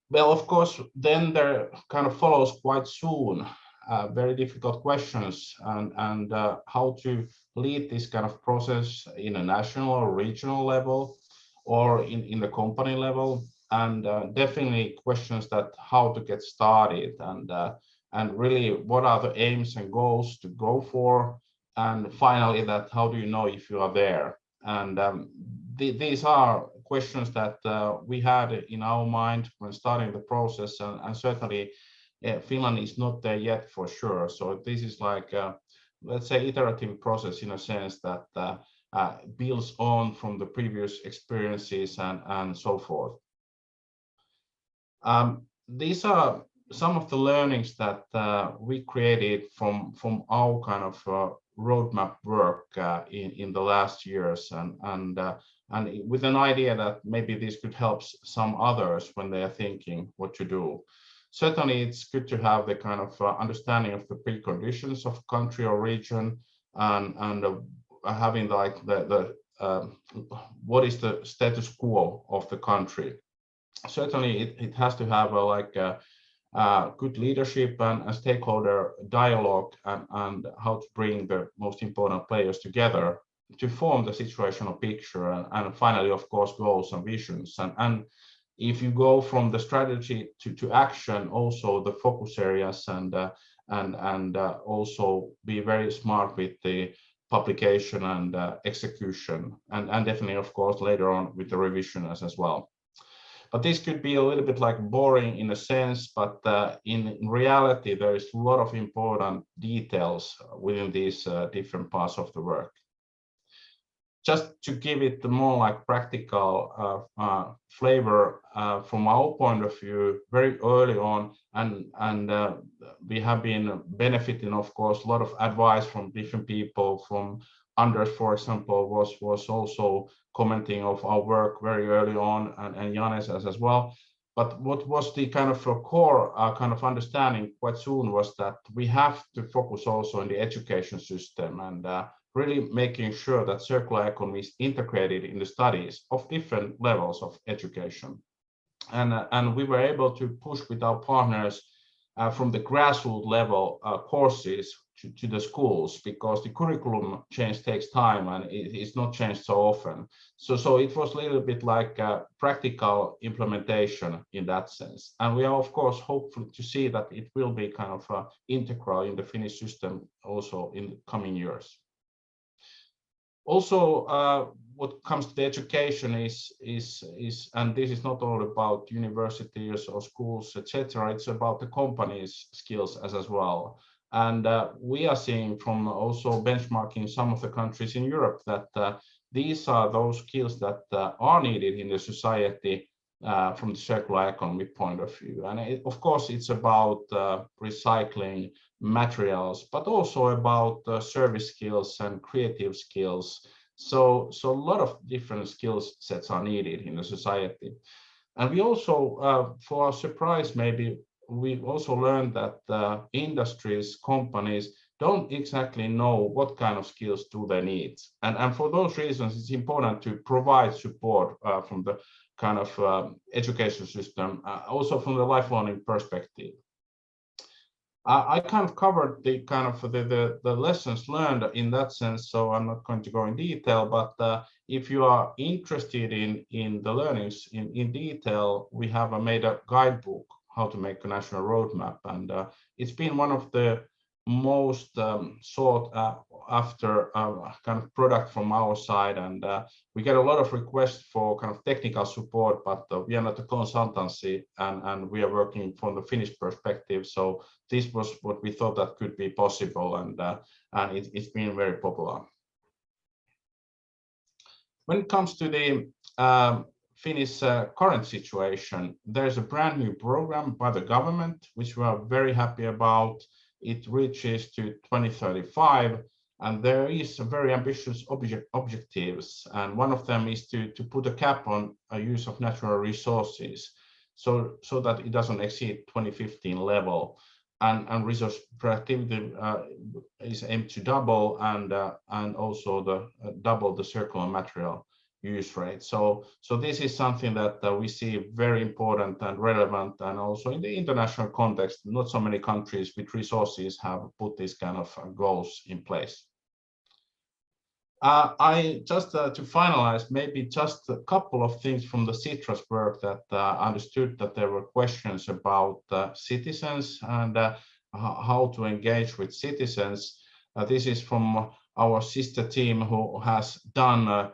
Well, of course, then there kind of follows quite soon very difficult questions and how to lead this kind of process in a national or regional level or in the company level, and definitely questions that how to get started and really what are the aims and goals to go for, and finally that how do you know if you are there. And these are questions that we had in our mind when starting the process, and certainly Finland is not there yet for sure. So this is like, let's say, iterative process in a sense that builds on from the previous experiences and so forth. These are some of the learnings that we created from our kind of roadmap work in the last years, and with an idea that maybe this could help some others when they are thinking what to do. Certainly, it's good to have the kind of understanding of the preconditions of country or region, and having like the what is the status quo of the country. Certainly, it has to have a good leadership and a stakeholder dialogue and how to bring the most important players together to form the situational picture, and finally, of course, goals and visions. And if you go from the strategy to action, also the focus areas and also be very smart with the publication and execution, and definitely, of course, later on with the revision as well. But this could be a little bit like boring in a sense, but in reality, there is a lot of important details within these different parts of the work. Just to give it the more like practical flavor from our point of view, very early on, and we have been benefiting, of course, a lot of advice from different people. From András, for example, was also commenting of our work very early on, and Janez as well. But what was the kind of core kind of understanding quite soon was that we have to focus also on the education system, really making sure that circular economy is integrated in the studies of different levels of education. And we were able to push with our partners from the grassroots level courses to the schools, because the curriculum change takes time and it's not changed so often. So it was a little bit like a practical implementation in that sense. And we are, of course, hopeful to see that it will be kind of integral in the Finnish system also in the coming years. Also, what comes to the education is, and this is not all about universities or schools, etc. It's about the companies' skills as well. And we are seeing from also benchmarking some of the countries in Europe that these are those skills that are needed in the society from the circular economy point of view. And of course, it's about recycling materials, but also about service skills and creative skills. So a lot of different skill sets are needed in the society. And we also, for our surprise, maybe we also learned that industries, companies don't exactly know what kind of skills do they need. And for those reasons, it's important to provide support from the kind of education system, also from the life learning perspective. I kind of covered the kind of the lessons learned in that sense, so I'm not going to go in detail, but if you are interested in the learnings in detail, we have made a guidebook how to make a national roadmap, and it's been one of the most sought after kind of product from our side, and we get a lot of requests for kind of technical support, but we are not a consultancy, and we are working from the Finnish perspective. So this was what we thought that could be possible, and it's been very popular. When it comes to the Finnish current situation, there's a brand new program by the government, which we are very happy about. It reaches to 2035, and there is a very ambitious objectives, and one of them is to put a cap on a use of natural resources, so that it doesn't exceed 2015 level, and resource productivity is aimed to double, and also double the circular material use rate. So this is something that we see very important and relevant, and also in the international context, not so many countries with resources have put these kind of goals in place. I just to finalize, maybe just a couple of things from the Sitra's work that I understood that there were questions about citizens and how to engage with citizens. This is from our sister team who has done a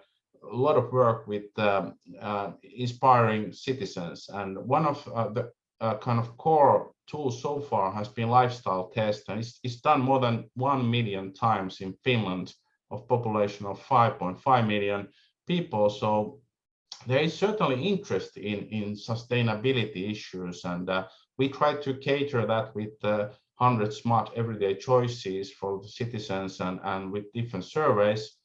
lot of work with inspiring citizens, and one of the kind of core tools so far has been lifestyle test, and it's done more than 1 million times in Finland, of population of 5.5 million people. So there is certainly interest in sustainability issues, and we try to cater that with 100 smart everyday choices for the citizens, and with different surveys.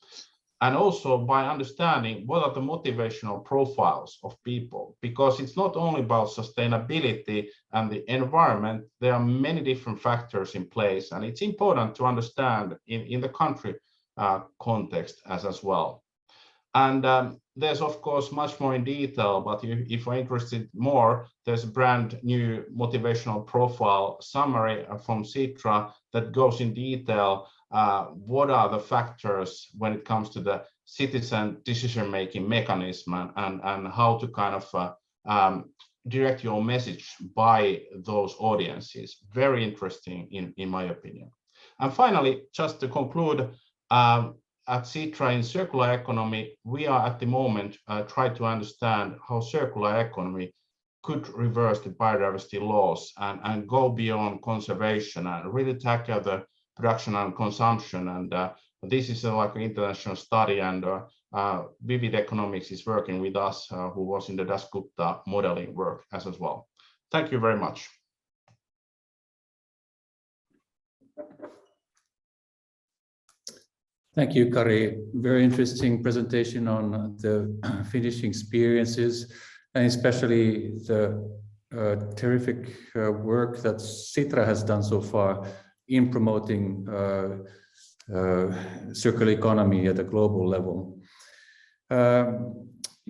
And also by understanding what are the motivational profiles of people, because it's not only about sustainability and the environment, there are many different factors in place, and it's important to understand in the country context as well. And there's of course much more in detail, but if you're interested more, there's a brand new motivational profile summary from Sitra that goes in detail what are the factors when it comes to the citizen decision-making mechanism, and how to kind of direct your message by those audiences. Very interesting in my opinion. And finally, just to conclude, at Sitra in circular economy, we are at the moment trying to understand how circular economy could reverse the biodiversity loss and go beyond conservation and really tackle the production and consumption. And this is like an international study, and Vivid Economics is working with us, who was in the Dasgupta modeling work as well. Thank you very much. Thank you, Kari. Very interesting presentation on the Finnish experiences, and especially the terrific work that Sitra has done so far in promoting circular economy at a global level.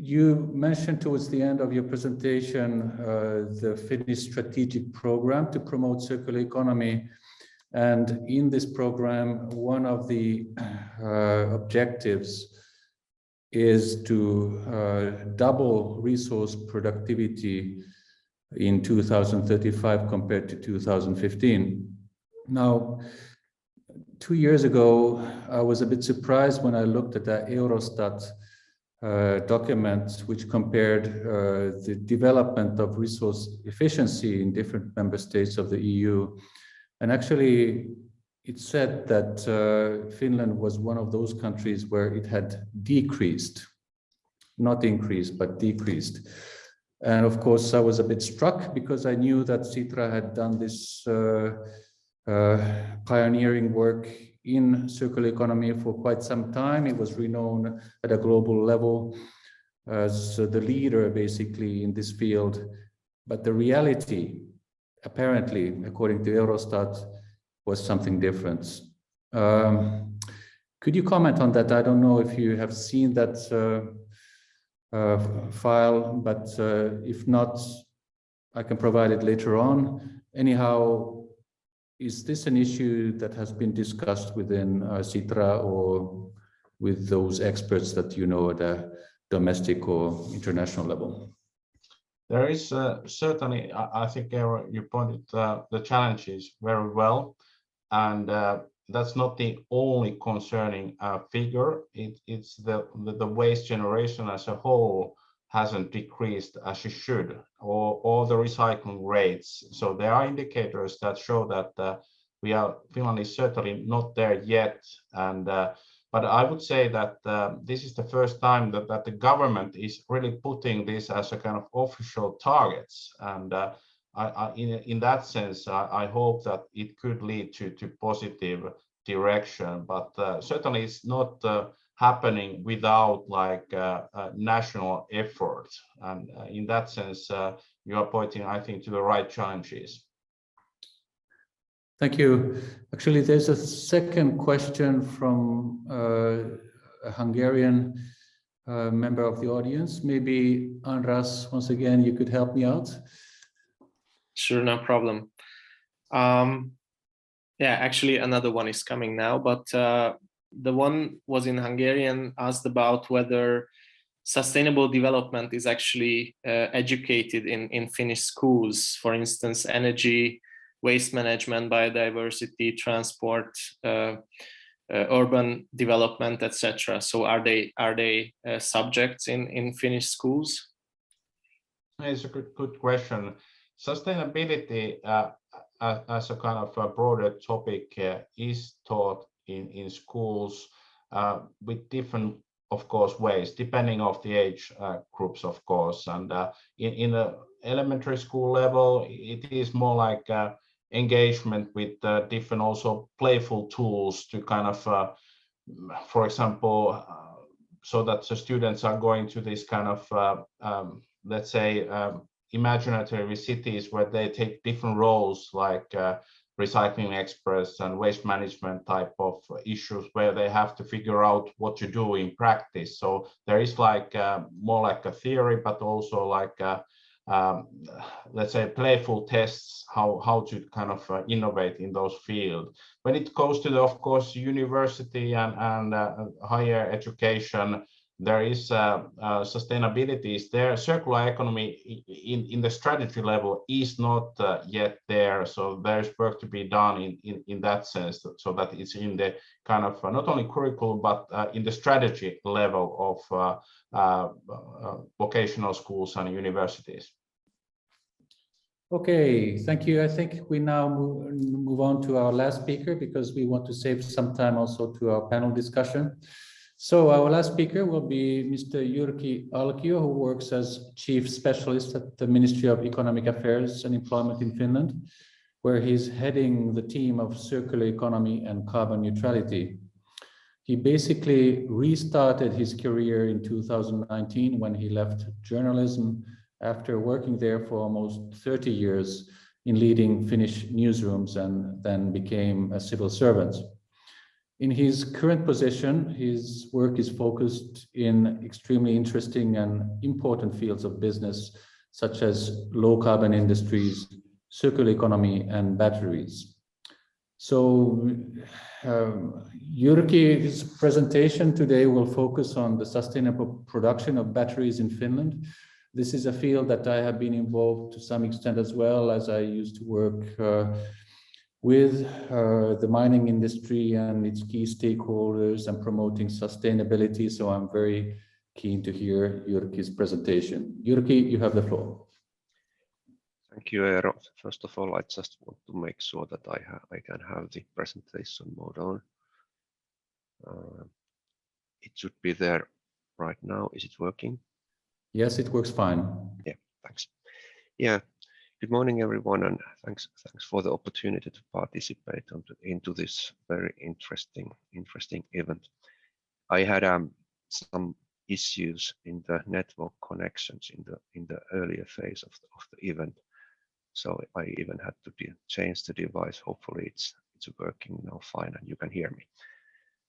You mentioned towards the end of your presentation the Finnish strategic program to promote circular economy. And in this program, one of the objectives is to double resource productivity in 2035 compared to 2015. Now, 2 years ago, I was a bit surprised when I looked at the Eurostat document, which compared the development of resource efficiency in different member states of the EU. And actually, it said that Finland was one of those countries where it had decreased, not increased, but decreased. And of course, I was a bit struck because I knew that Sitra had done this pioneering work in circular economy for quite some time. It was renowned at a global level as the leader basically in this field. But the reality, apparently, according to Eurostat, was something different. Could you comment on that? I don't know if you have seen that file, but if not, I can provide it later on. Anyhow, is this an issue that has been discussed within Sitra or with those experts that you know at a domestic or international level? There is certainly, I think, Eero, you pointed the challenges very well, and that's not the only concerning figure. It's the waste generation as a whole hasn't decreased as it should, or the recycling rates. So there are indicators that show that Finland is certainly not there yet. And but I would say that this is the first time that the government is really putting this as a kind of official targets. And in that sense, I hope that it could lead to positive direction. But certainly it's not happening without like national effort. And in that sense, you are pointing, I think, to the right challenges. Thank you. Actually, there's a second question from a Hungarian member of the audience. Maybe András, once again, you could help me out. Sure, no problem. Yeah, actually another one is coming now, but the one was in Hungarian, asked about whether sustainable development is actually educated in Finnish schools, for instance, energy, waste management, biodiversity, transport, urban development, etc. So are they subjects in Finnish schools? It's a good question. Sustainability as a kind of a broader topic is taught in schools with different, of course, ways, depending on the age groups, of course. And in the elementary school level, it is more like engagement with different also playful tools to kind of, for example, so that the students are going to this kind of, let's say, imaginary cities where they take different roles like recycling experts and waste management type of issues where they have to figure out what to do in practice. So there is like more like a theory, but also like let's say playful tests how to kind of innovate in those fields. When it goes to the, of course, university and higher education, there is sustainability is there. Circular economy in the strategy level is not yet there. So there's work to be done in that sense, so that it's in the kind of not only curriculum, but in the strategy level of vocational schools and universities. Okay, thank you. I think we now move on to our last speaker because we want to save some time also to our panel discussion. So our last speaker will be Mr. Jyrki Alkio, who works as Chief Specialist at the Ministry of Economic Affairs and Employment in Finland, where he's heading the team of circular economy and carbon neutrality. He basically restarted his career in 2019 when he left journalism after working there for almost 30 years in leading Finnish newsrooms and then became a civil servant. In his current position, his work is focused in extremely interesting and important fields of business, such as low carbon industries, circular economy, and batteries. So Jyrki's presentation today will focus on the sustainable production of batteries in Finland. This is a field that I have been involved to some extent as well, as I used to work with the mining industry and its key stakeholders and promoting sustainability. So I'm very keen to hear Jyrki's presentation. Jyrki, you have the floor. Thank you, Eero. First of all, I just want to make sure that I can have the presentation mode on. It should be there right now. Is it working? Yes, it works fine. Yeah, thanks. Yeah, good morning, everyone, and thanks for the opportunity to participate into this very interesting event. I had some issues in the network connections in the earlier phase of the event. So I even had to change the device. Hopefully it's working now fine and you can hear me.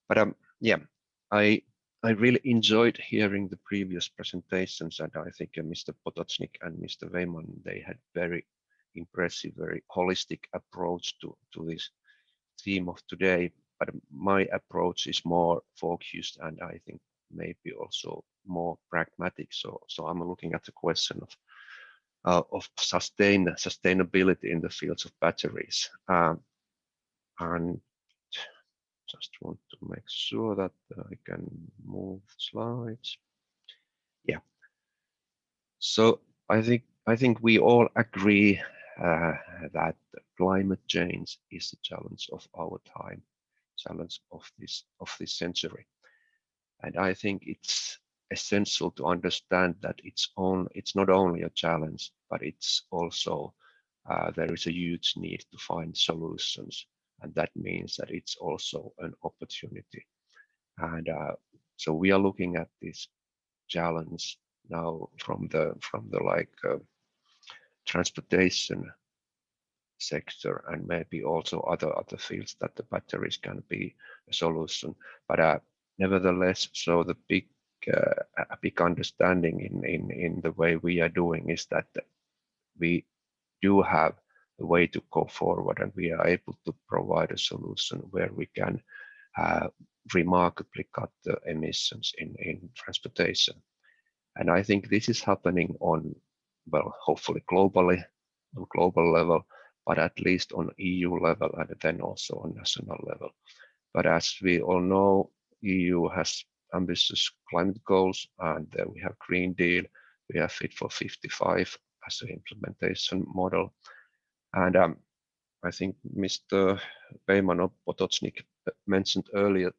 But yeah, I really enjoyed hearing the previous presentations, and I think Mr. Potocnik and Mr. Wigman, they had very impressive, very holistic approach to this theme of today. But my approach is more focused and I think maybe also more pragmatic. So I'm looking at the question of sustainability in the fields of batteries, and just want to make sure that I can move slides. Yeah. So I think we all agree that climate change is the challenge of our time, challenge of this century, and I think it's essential to understand that it's not only a challenge, but it's also there is a huge need to find solutions, and that means that it's also an opportunity. And so we are looking at this challenge now from the transportation sector, and maybe also other fields that the batteries can be a solution. But nevertheless, so the a big understanding in the way we are doing is that we do have a way to go forward, and we are able to provide a solution where we can remarkably cut the emissions in transportation. And I think this is happening on, well, hopefully globally, on global level, but at least on EU level and then also on national level. But as we all know, EU has ambitious climate goals, and we have Green Deal, we have Fit for 55 as an implementation model. And I think Mr. Wijkman or Potocnik mentioned earlier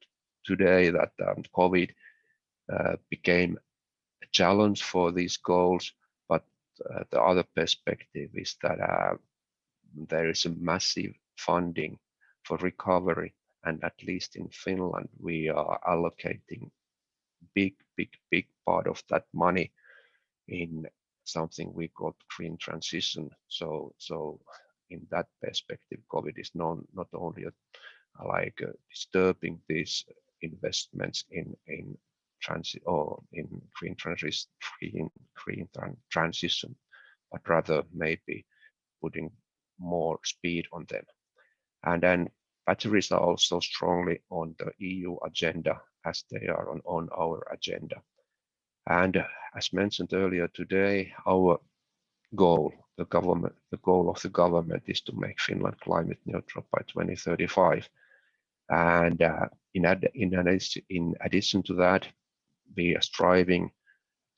today that COVID became a challenge for these goals, but the other perspective is that there is a massive funding for recovery, and at least in Finland we are allocating big part of that money in something we call green transition. So in that perspective, COVID is not only disturbing these investments in transit or in green transition, but rather maybe putting more speed on them. And then batteries are also strongly on the EU agenda, as they are on our agenda. And as mentioned earlier today, our goal, the goal of the government is to make Finland climate neutral by 2035. And in addition to that, we are striving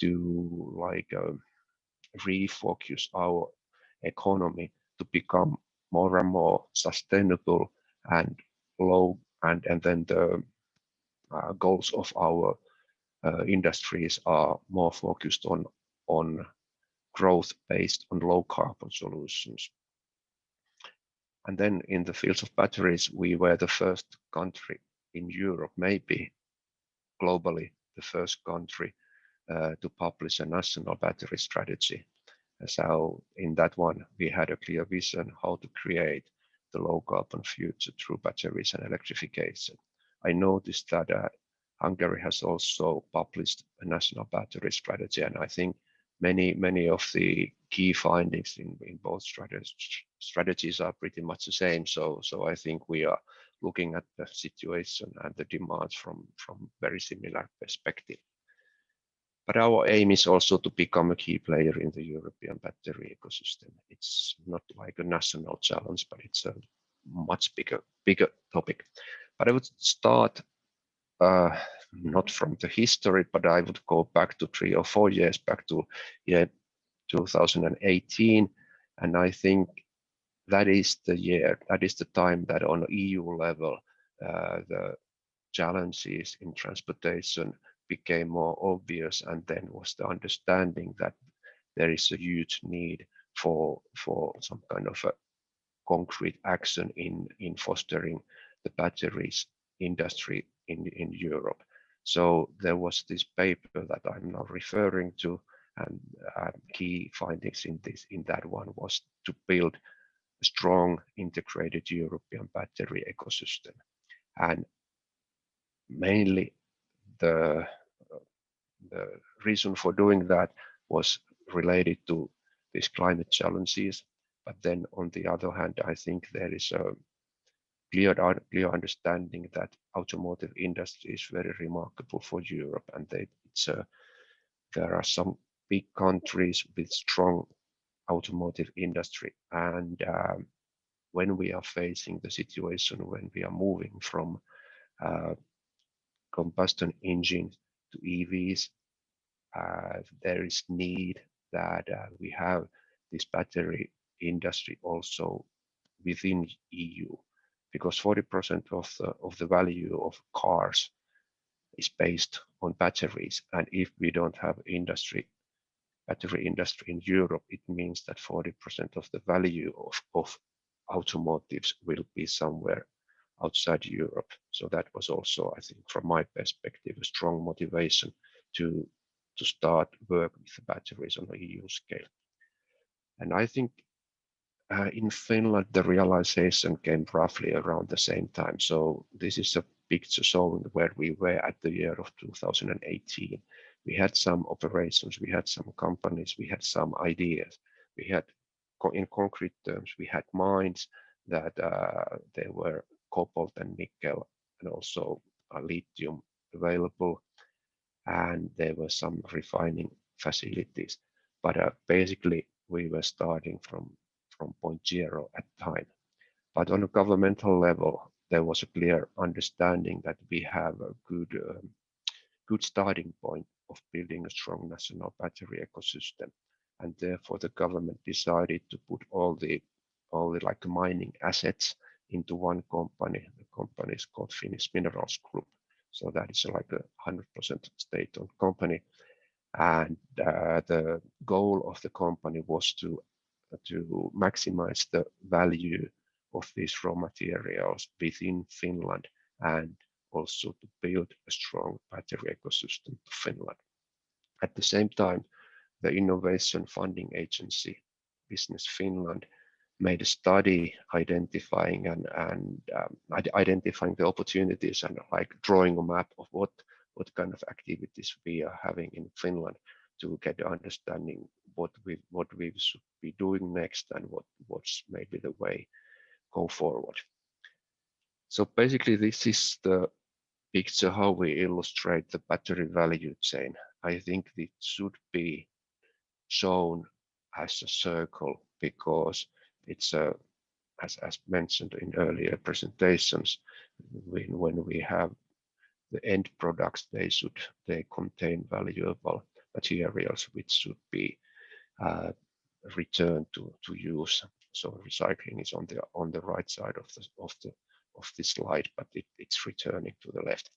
to refocus our economy to become more and more sustainable and low, and then the goals of our industries are more focused on growth based on low carbon solutions. And then in the fields of batteries, we were the first country in Europe, maybe globally the first country to publish a national battery strategy. So in that one, we had a clear vision how to create the low carbon future through batteries and electrification. I noticed that Hungary has also published a national battery strategy, and I think many of the key findings in both strategies are pretty much the same. So I think we are looking at the situation and the demands from very similar perspective. But our aim is also to become a key player in the European battery ecosystem. It's not like a national challenge, but it's a much bigger topic. But I would start not from the history, but I would go back to 3 or 4 years back to 2018, and I think that is the year, that is the time that on EU level the challenges in transportation became more obvious, and then was the understanding that there is a huge need for some kind of a concrete action in fostering the batteries industry in Europe. So there was this paper that I'm now referring to, and key findings in that one was to build a strong integrated European battery ecosystem. And mainly the reason for doing that was related to these climate challenges. But then on the other hand, I think there is a clear understanding that automotive industry is very remarkable for Europe, and there are some big countries with strong automotive industry, and when we are facing the situation when we are moving from combustion engines to EVs, there is need that we have this battery industry also within EU, because 40% of the value of cars is based on batteries, and if we don't have battery industry in Europe, it means that 40% of the value of automotives will be somewhere outside Europe. So that was also, I think, from my perspective, a strong motivation to start work with the batteries on the EU scale. And I think in Finland, the realization came roughly around the same time. So this is a picture showing where we were at the year of 2018. We had some operations, we had some companies, we had some ideas. We had, in concrete terms, we had mines that there were cobalt and nickel and also lithium available, and there were some refining facilities. But basically, we were starting from point zero at the time. But on a governmental level, there was a clear understanding that we have a good starting point of building a strong national battery ecosystem, and therefore the government decided to put all the like mining assets into one company. The company is called Finnish Minerals Group, so that is like a 100% state-owned company, and the goal of the company was to maximize the value of these raw materials within Finland, and also to build a strong battery ecosystem to Finland. At the same time, the innovation funding agency, Business Finland, made a study identifying identifying the opportunities and like drawing a map of what kind of activities we are having in Finland to get an understanding what we should be doing next and what's maybe the way go forward. So basically, this is the picture how we illustrate the battery value chain. I think it should be shown as a circle because it's as mentioned in earlier presentations, when we have the end products, they contain valuable materials which should be returned to use. So recycling is on the right side of the slide, but it's returning to the left.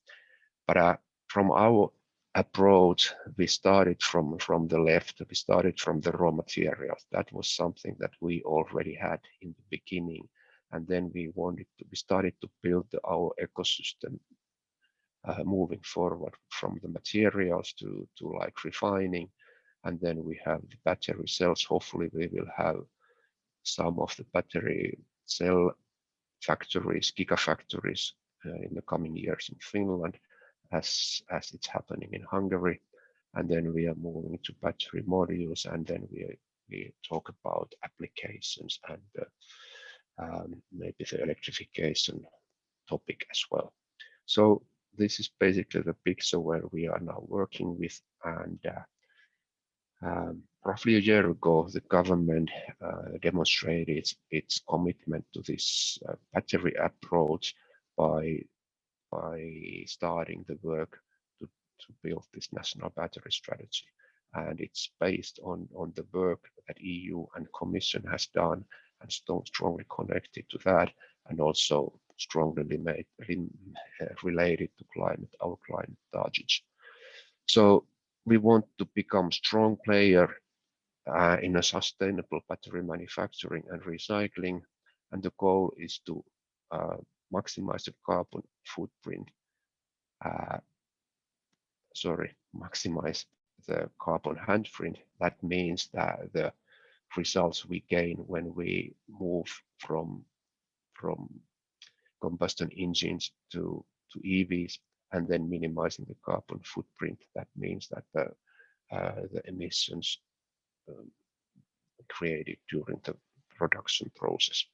But from our approach, we started from the left. We started from the raw materials. That was something that we already had in the beginning, and then we started to build our ecosystem moving forward from the materials to like refining, and then we have the battery cells. Hopefully, we will have some of the battery cell factories, gigafactories in the coming years in Finland, as it's happening in Hungary. And then we are moving to battery modules, and then we talk about applications and maybe the electrification topic as well. So this is basically the picture where we are now working with. And roughly a year ago, the government demonstrated its commitment to this battery approach by starting the work to build this national battery strategy. And it's based on the work that EU and Commission has done, and strongly connected to that, and also strongly related to our climate targets. So we want to become strong player in a sustainable battery manufacturing and recycling, and the goal is to maximize the carbon footprint. Maximize the carbon handprint. That means that the results we gain when we move from combustion engines to EVs, and then minimizing the carbon footprint. That means that the emissions created during the production process.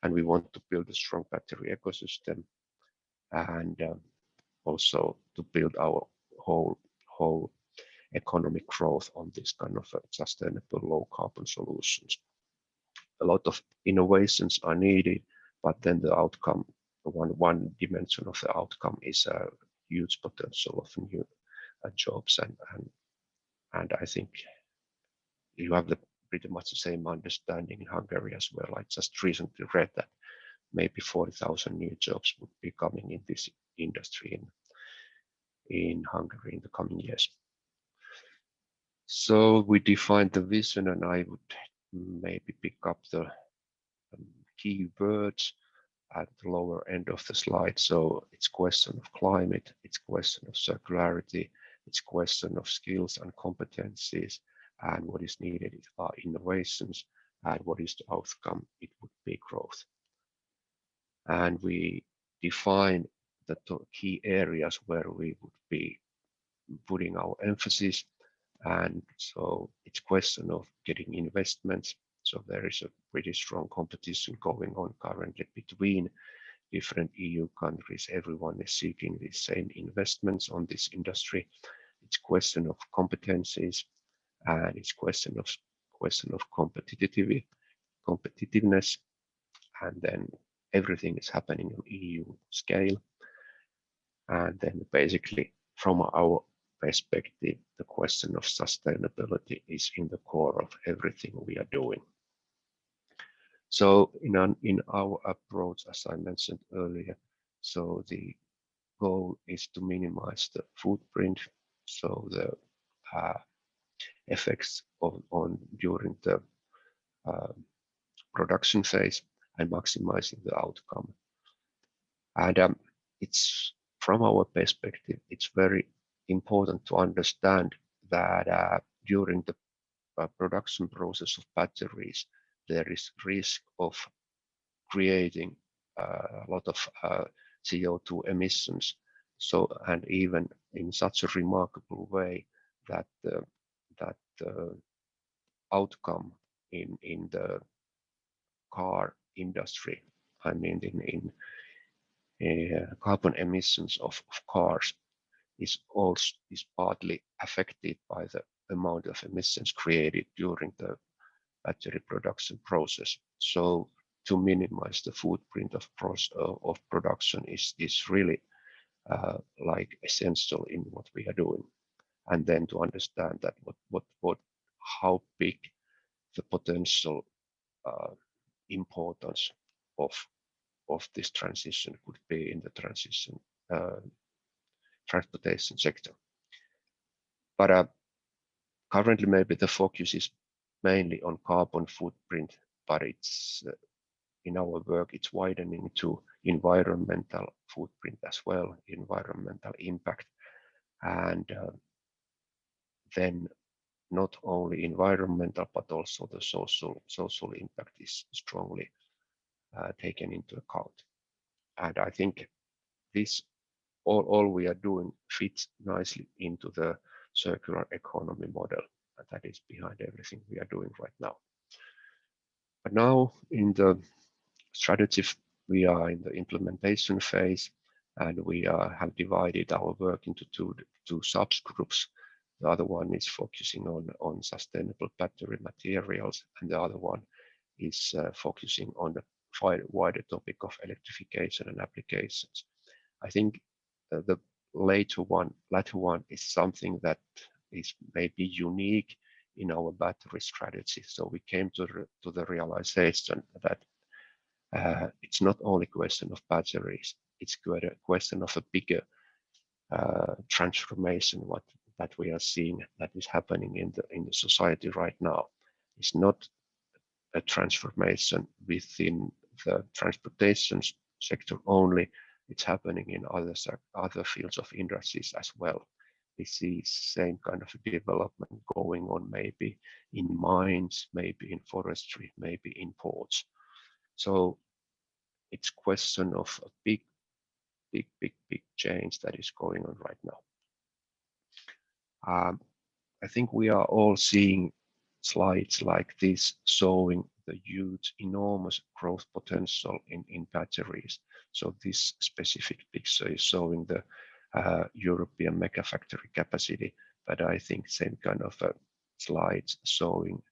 And we want to build a strong battery ecosystem, and also to build our whole economic growth on this kind of sustainable low carbon solutions. A lot of innovations are needed, but then the outcome, one dimension of the outcome is a huge potential of new jobs, and I think you have pretty much the same understanding in Hungary as well. I just recently read that maybe 40,000 new jobs would be coming in this industry in Hungary in the coming years. So we defined the vision, and I would maybe pick up the key words at the lower end of the slide. So it's question of climate, it's question of circularity, it's question of skills and competencies, and what is needed are innovations, and what is the outcome? It would be growth. And we define the key areas where we would be putting our emphasis. And so it's question of getting investments. So there is a pretty strong competition going on currently between different EU countries. Everyone is seeking the same investments on this industry. It's question of competencies, and it's question of competitiveness, and then everything is happening on EU scale. And then basically from our perspective, the question of sustainability is in the core of everything we are doing. So in our approach, as I mentioned earlier, so the goal is to minimize the footprint, so the effects during the production phase, and maximizing the outcome. And it's from our perspective, it's very important to understand that during the production process of batteries, there is risk of creating a lot of CO2 emissions. So, and even in such a remarkable way that the outcome in the car industry, I mean in carbon emissions of cars, is partly affected by the amount of emissions created during the battery production process. So to minimize the footprint of production is really like essential in what we are doing. And then to understand that how big the potential importance of this transition could be in the transportation sector. But currently maybe the focus is mainly on carbon footprint, but it's in our work it's widening to environmental footprint as well, environmental impact, and then not only environmental but also the social impact is strongly taken into account. And I think this all we are doing fits nicely into the circular economy model, and that is behind everything we are doing right now. But now in the strategy, we are in the implementation phase, and we have divided our work into two subgroups. The other one is focusing on sustainable battery materials, and the other one is focusing on the wider topic of electrification and applications. I think the latter one is something that is maybe unique in our battery strategy. So we came to the realization that it's not only a question of batteries, it's a question of a bigger transformation that we are seeing that is happening in the society right now. It's not a transformation within the transportation sector only, it's happening in other fields of industries as well. We see same kind of development going on maybe in mines, maybe in forestry, maybe in ports. So it's question of a big change that is going on right now. I think we are all seeing slides like this showing the huge, enormous growth potential in batteries. So this specific picture is showing the European mega factory capacity, but I think same kind of slides showing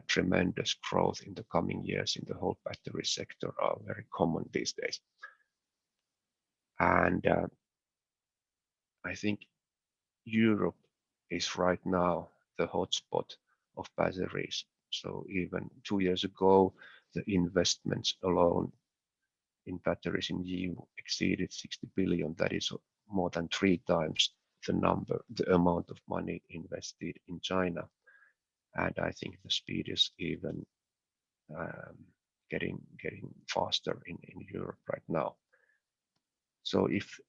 tremendous growth in the coming years in the whole battery sector are very common these days. And I think Europe is right now the hotspot of batteries. So even 2 years ago, the investments alone in batteries in EU exceeded 60 billion. That is more than 3 times the amount of money invested in China. And I think the speed is even getting faster in Europe right now. So if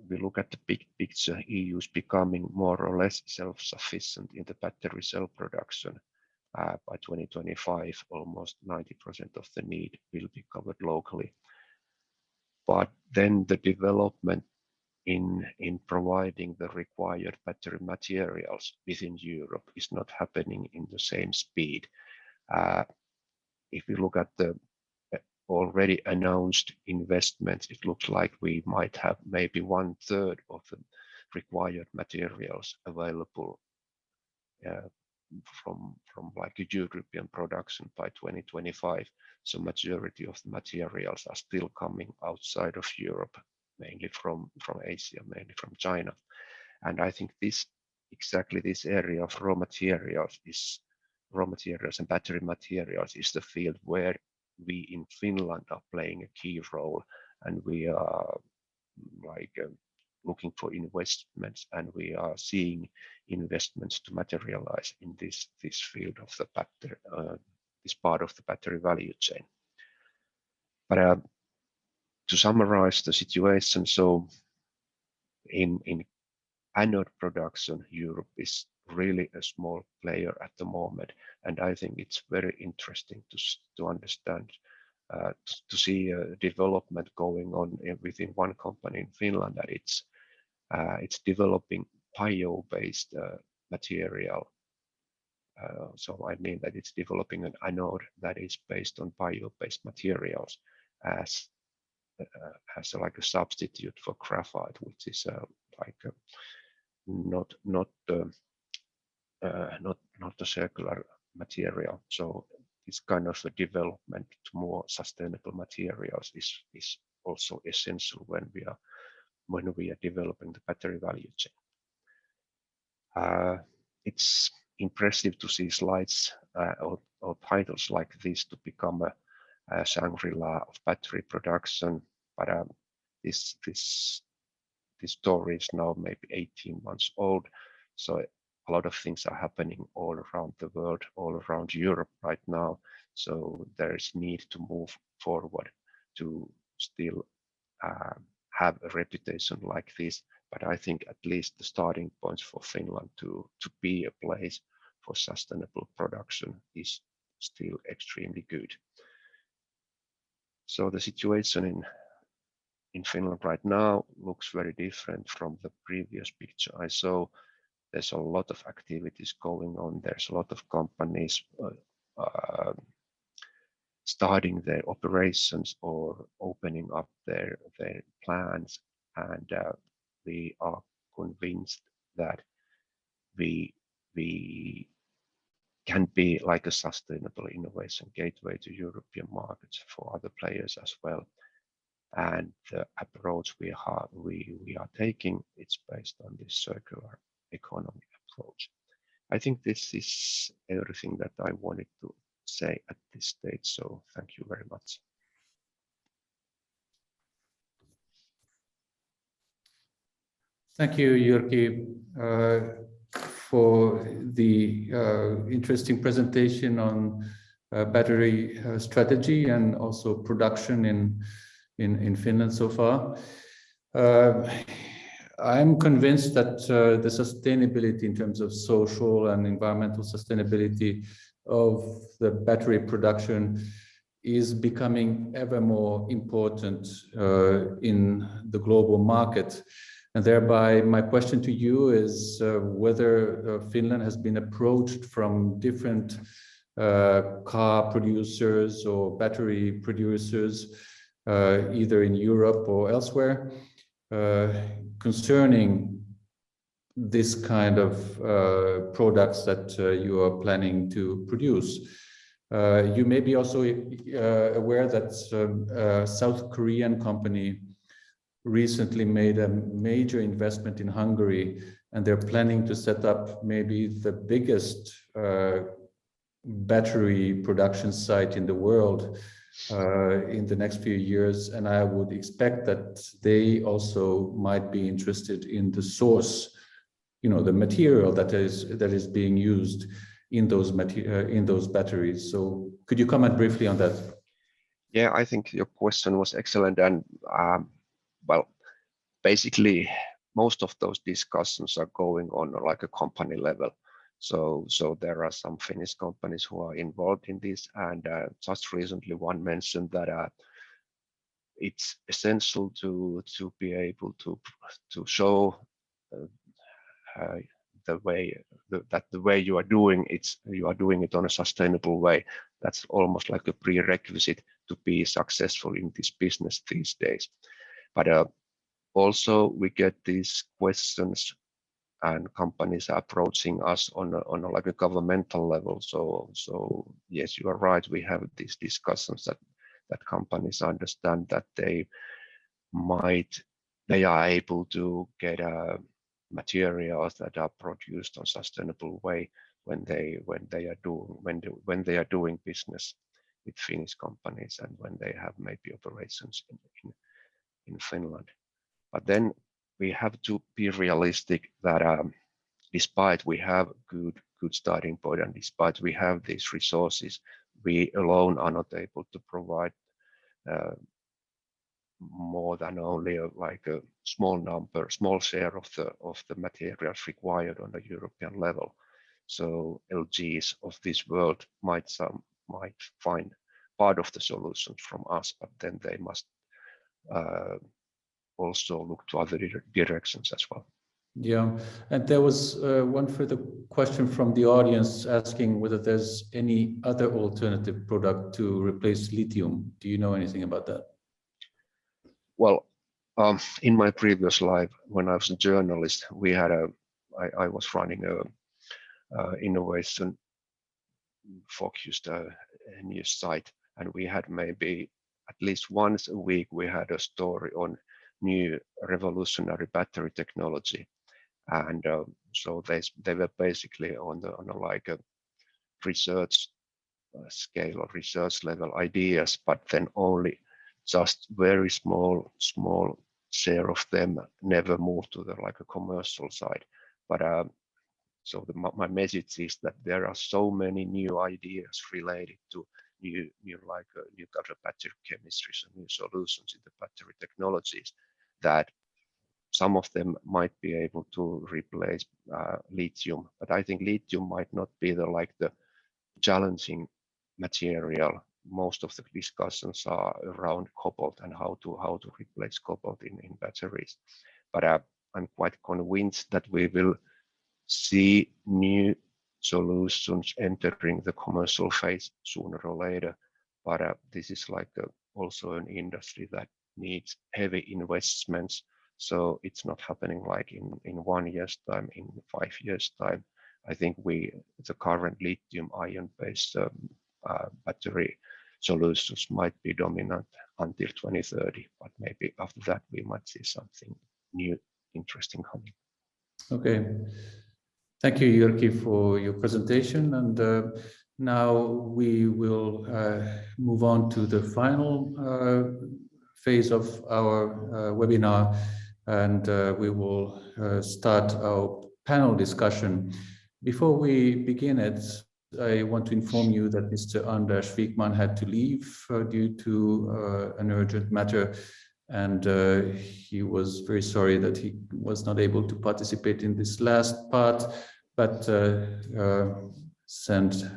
we look at the big picture, EU is becoming more or less self-sufficient in the battery cell production. By 2025, almost 90% of the need will be covered locally. But then the development in providing the required battery materials within Europe is not happening in the same speed. If we look at the already announced investments, it looks like we might have maybe 1/3 of the required materials available from like a European production by 2025. So majority of the materials are still coming outside of Europe, mainly from Asia, mainly from China. And I think exactly this area of raw materials and battery materials is the field where we in Finland are playing a key role, and we are looking for investments, and we are seeing investments to materialize in this field of the battery, this part of the battery value chain. But to summarize the situation, so in anode production, Europe is really a small player at the moment, and I think it's very interesting to understand, to see a development going on within one company in Finland, that it's developing bio-based material. So I mean that it's developing an anode that is based on bio-based materials as like a substitute for graphite, which is not a circular material. So this kind of a development to more sustainable materials is also essential when we are developing the battery value chain. It's impressive to see slides or titles like this to become a Shangri-La of battery production, but this story is now maybe 18 months old. So a lot of things are happening all around the world, all around Europe right now. So there is need to move forward to still have a reputation like this. But I think at least the starting points for Finland to be a place for sustainable production is still extremely good. So the situation in Finland right now looks very different from the previous picture I saw. There's a lot of activities going on. There's a lot of companies starting their operations or opening up their plans, and we are convinced that we can be like a sustainable innovation gateway to European markets for other players as well. And the approach we are taking, it's based on this circular economy approach. I think this is everything that I wanted to say at this stage. So thank you very much. Thank you, Jyrki, for the interesting presentation on battery strategy and also production in Finland so far. I'm convinced that the sustainability in terms of social and environmental sustainability of the battery production is becoming ever more important in the global market. And thereby, my question to you is whether Finland has been approached from different car producers or battery producers, either in Europe or elsewhere, concerning this kind of products that you are planning to produce. You may be also aware that a South Korean company recently made a major investment in Hungary, and they're planning to set up maybe the biggest battery production site in the world in the next few years. And I would expect that they also might be interested in the source, the material that is being used in those batteries. So could you comment briefly on that? Yeah, I think your question was excellent, and well, basically, most of those discussions are going on like a company level. So there are some Finnish companies who are involved in this, and just recently one mentioned that it's essential to be able to show the way you are doing it on a sustainable way. That's almost like a prerequisite to be successful in this business these days. But also we get these questions, and companies are approaching us on a like a governmental level. So yes, you are right. We have these discussions that companies understand that they are able to get materials that are produced on sustainable way when they are doing business with Finnish companies and when they have maybe operations in Finland. But then we have to be realistic that despite we have good starting point, and despite we have these resources, we alone are not able to provide more than only like a small share of the materials required on the European level. So LGs of this world might find part of the solutions from us, but then they must also look to other directions as well. Yeah, and there was one further question from the audience asking whether there's any other alternative product to replace lithium. Do you know anything about that? Well, in my previous life, when I was a journalist, I was running a innovation focused news site, and we had maybe at least once a week we had a story on new revolutionary battery technology, and so they were basically on a like a research scale or research level ideas, but then only just very small share of them never moved to the like a commercial side. But so my message is that there are so many new ideas related to new types of battery chemistries and new solutions in the battery technologies that some of them might be able to replace lithium. But I think lithium might not be the challenging material most of the discussions are around cobalt and how to replace cobalt in batteries. But I'm quite convinced that we will see new solutions entering the commercial phase sooner or later. But this is like also an industry that needs heavy investments. So it's not happening like in 1 year's time, in 5 years' time. I think the current lithium-ion based battery solutions might be dominant until 2030, but maybe after that we might see something new, interesting coming. Okay, thank you, Jyrki, for your presentation. And now we will move on to the final phase of our webinar, and we will start our panel discussion. Before we begin it, I want to inform you that Mr. András Wigman had to leave due to an urgent matter, and he was very sorry that he was not able to participate in this last part, but send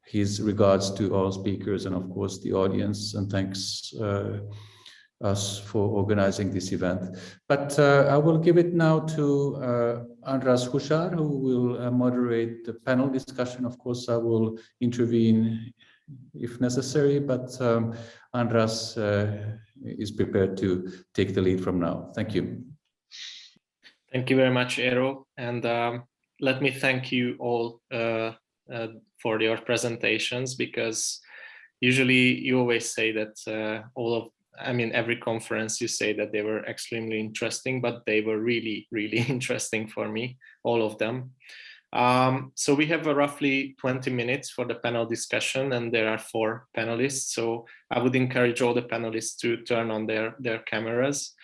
his regards to all speakers and of course the audience, and thanks us for organizing this event. But I will give it now to András Huszár, who will moderate the panel discussion. Of course, I will intervene if necessary, but András is prepared to take the lead from now. Thank you. Thank you very much, Eero. And let me thank you all for your presentations, because usually you always say that every conference you say that they were extremely interesting, but they were really, really interesting for me, all of them. So we have roughly 20 minutes for the panel discussion, and there are 4 panelists. So I would encourage all the panelists to turn on their cameras.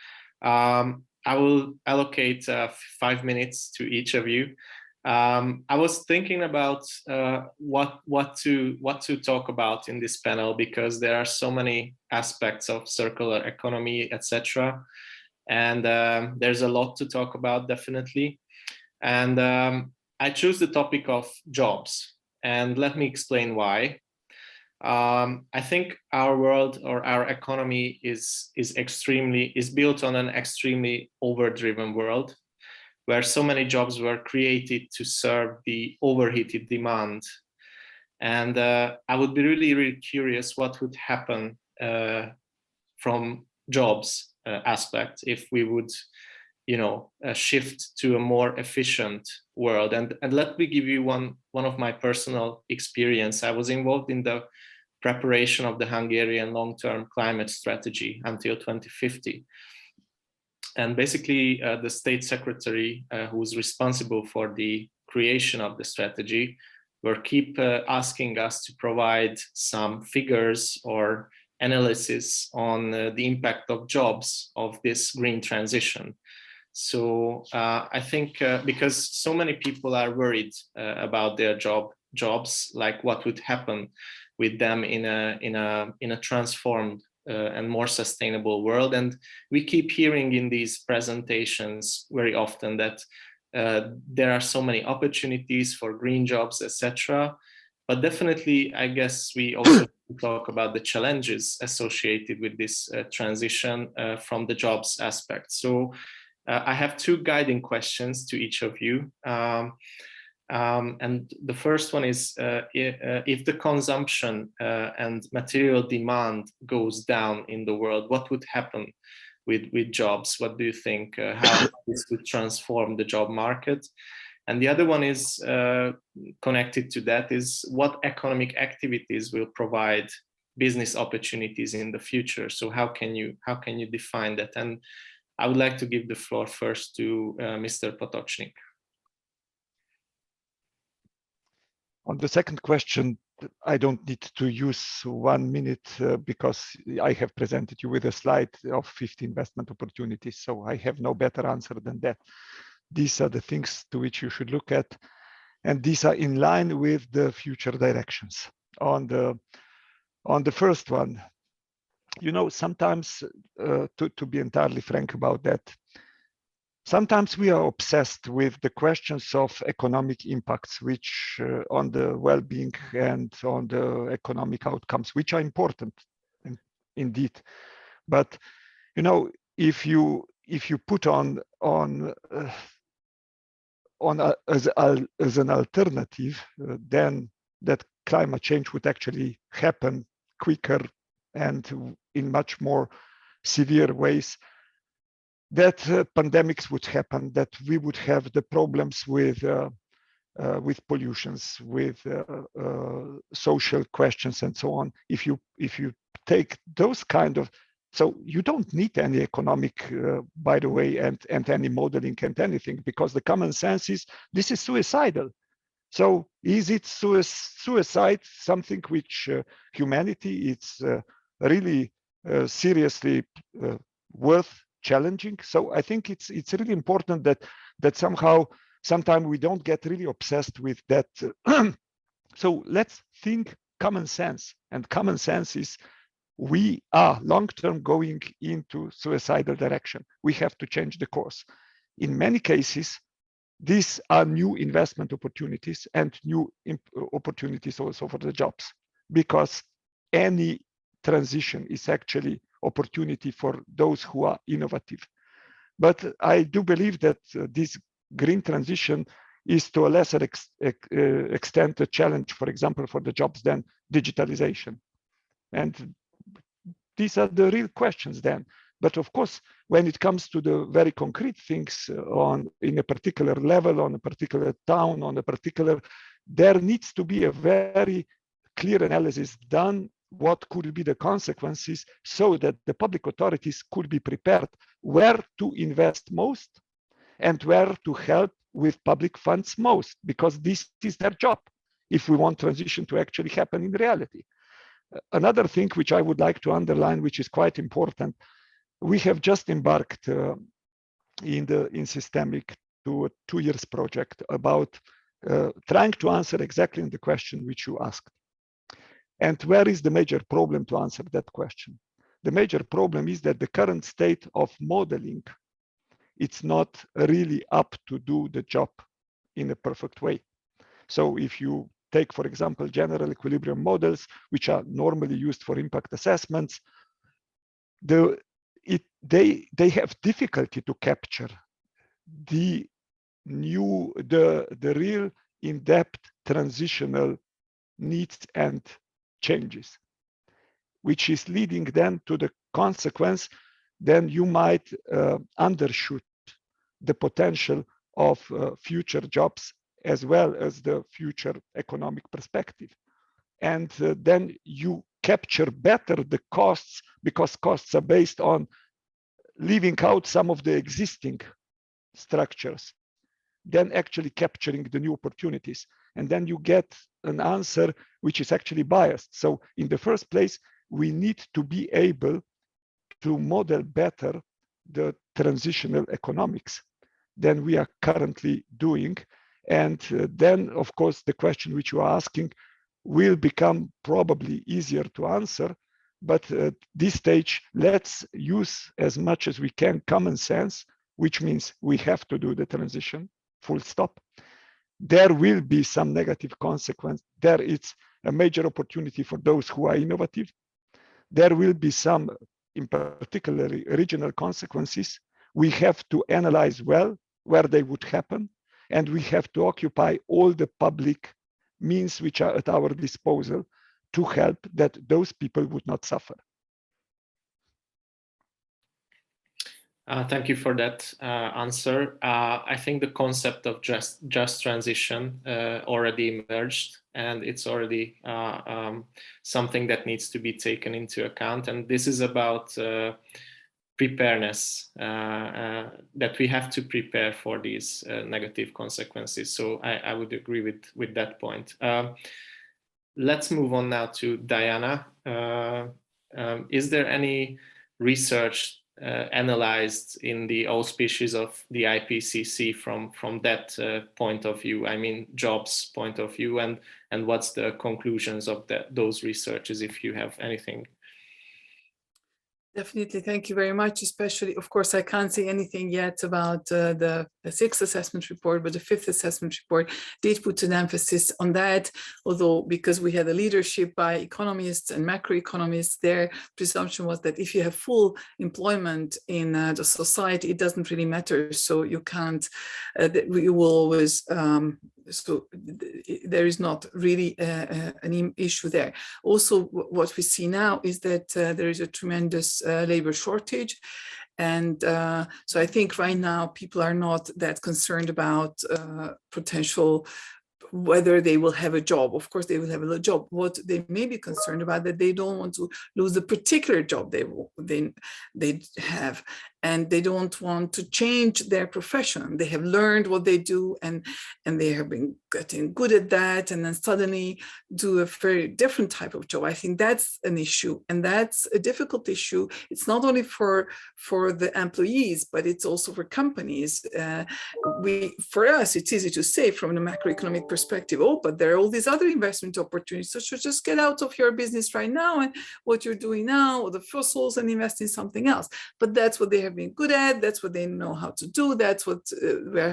I will allocate 5 minutes to each of you. I was thinking about what to talk about in this panel, because there are so many aspects of circular economy, etc. And there's a lot to talk about, definitely. And I choose the topic of jobs, and let me explain why. I think our world or our economy is built on an extremely overdriven world, where so many jobs were created to serve the overheated demand. And I would be really, really curious what would happen from jobs aspect if we would, shift to a more efficient world. And let me give you one of my personal experience. I was involved in the preparation of the Hungarian long-term climate strategy until 2050. And basically, the state secretary who was responsible for the creation of the strategy keep asking us to provide some figures or analysis on the impact of jobs of this green transition. So I think because so many people are worried about their jobs, like what would happen with them in a transformed and more sustainable world. And we keep hearing in these presentations very often that there are so many opportunities for green jobs, etc. But definitely, I guess we also talk about the challenges associated with this transition from the jobs aspect. So I have 2 guiding questions to each of you. And the first one is, if the consumption and material demand goes down in the world, what would happen with jobs? What do you think? How this would transform the job market? And the other one is connected to that, is what economic activities will provide business opportunities in the future? So how can you define that? And I would like to give the floor first to Mr. Potocnik. On the second question, I don't need to use 1 minute because I have presented you with a slide of 50 investment opportunities. So I have no better answer than that. These are the things to which you should look at. And these are in line with the future directions. On the first one, sometimes to be entirely frank about that, sometimes we are obsessed with the questions of economic impacts, which on the well-being and on the economic outcomes, which are important indeed. But you know, if you put as an alternative, then that climate change would actually happen quicker and in much more severe ways, that pandemics would happen, that we would have the problems with pollutions, with social questions and so on. If you take those kind of, so you don't need any economic, by the way, and any modeling and anything, because the common sense is this is suicidal. So is it suicide something which humanity it's really seriously worth challenging? So I think it's really important that sometimes we don't get really obsessed with that. So let's think common sense, and common sense is we are long-term going into suicidal direction. We have to change the course. In many cases, these are new investment opportunities and new opportunities also for the jobs, because any transition is actually opportunity for those who are innovative. But I do believe that this green transition is to a lesser extent a challenge, for example, for the jobs than digitalization. And these are the real questions then. But of course, when it comes to the very concrete things in a particular level, on a particular town, on a particular, there needs to be a very clear analysis done what could be the consequences, so that the public authorities could be prepared where to invest most and where to help with public funds most, because this is their job if we want transition to actually happen in reality. Another thing which I would like to underline, which is quite important, we have just embarked in Systemic to a 2 years project about trying to answer exactly the question which you asked. And where is the major problem to answer that question? The major problem is that the current state of modeling, it's not really up to do the job in a perfect way. So if you take, for example, general equilibrium models, which are normally used for impact assessments, they have difficulty to capture the real in-depth transitional needs and changes, which is leading then to the consequence, then you might undershoot the potential of future jobs as well as the future economic perspective. And then you capture better the costs, because costs are based on leaving out some of the existing structures, then actually capturing the new opportunities. And then you get an answer which is actually biased. So in the first place, we need to be able to model better the transitional economics than we are currently doing. And then, of course, the question which you are asking will become probably easier to answer. But at this stage, let's use as much as we can common sense, which means we have to do the transition, full stop. There will be some negative consequence. There it's a major opportunity for those who are innovative. There will be some, in particular, regional consequences. We have to analyze well where they would happen, and we have to occupy all the public means which are at our disposal to help that those people would not suffer. Thank you for that answer. I think the concept of just transition already emerged, and it's already something that needs to be taken into account. And this is about preparedness, that we have to prepare for these negative consequences. So I would agree with that point. Let's move on now to Diana. Is there any research analyzed in the auspices of the IPCC from that point of view? I mean, jobs point of view, and what's the conclusions of those researches, if you have anything? Definitely, thank you very much. Especially, of course, I can't say anything yet about the sixth assessment report, but the fifth assessment report did put an emphasis on that. Although, because we had a leadership by economists and macroeconomists, their presumption was that if you have full employment in the society, it doesn't really matter. So you can't, you will always. So there is not really an issue there. Also, what we see now is that there is a tremendous labor shortage. And so I think right now people are not that concerned about potential whether they will have a job. Of course, they will have a job. What they may be concerned about that they don't want to lose the particular job they have, and they don't want to change their profession. They have learned what they do, and they have been getting good at that, and then suddenly do a very different type of job. I think that's an issue, and that's a difficult issue. It's not only for the employees, but it's also for companies. For us, it's easy to say from the macroeconomic perspective, oh, but there are all these other investment opportunities. So just get out of your business right now and what you're doing now, or the fossils, and invest in something else. But that's what they have been good at. That's what they know how to do. That's what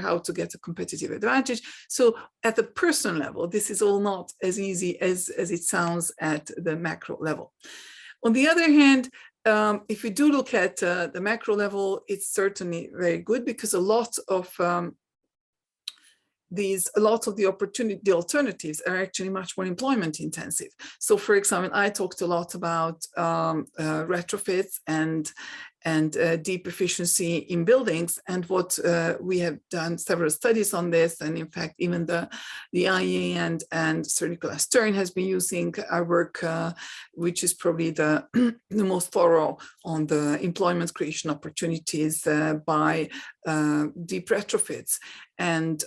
how to get a competitive advantage. So at the personal level, this is all not as easy as it sounds at the macro level. On the other hand, if we do look at the macro level, it's certainly very good, because a lot of the alternatives are actually much more employment intensive. So, for example, I talked a lot about retrofits and deep efficiency in buildings, and what we have done several studies on this, and in fact even the IEA and Sir Nicholas Stern has been using our work, which is probably the most thorough on the employment creation opportunities by deep retrofits, and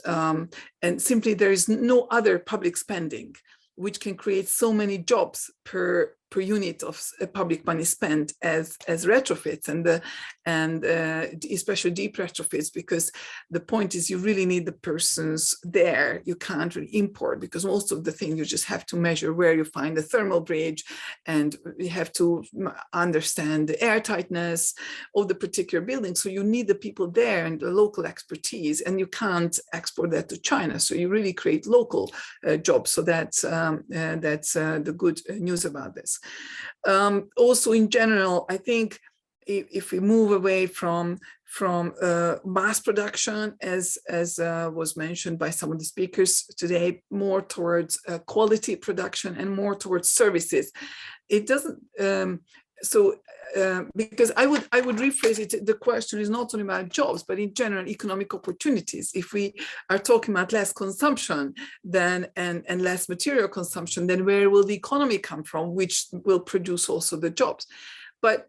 simply there is no other public spending which can create so many jobs per unit of public money spent as retrofits, and especially deep retrofits, because the point is you really need the persons there. You can't really import, because most of the thing you just have to measure where you find the thermal bridge, and you have to understand the air tightness of the particular building. So you need the people there and the local expertise, and you can't export that to China. So you really create local jobs. So that's the good news about this. Also, in general, I think if we move away from mass production, as was mentioned by some of the speakers today, more towards quality production and more towards services, it doesn't. Because I would rephrase it, the question is not only about jobs, but in general economic opportunities. If we are talking about less consumption and less material consumption, then where will the economy come from, which will produce also the jobs? But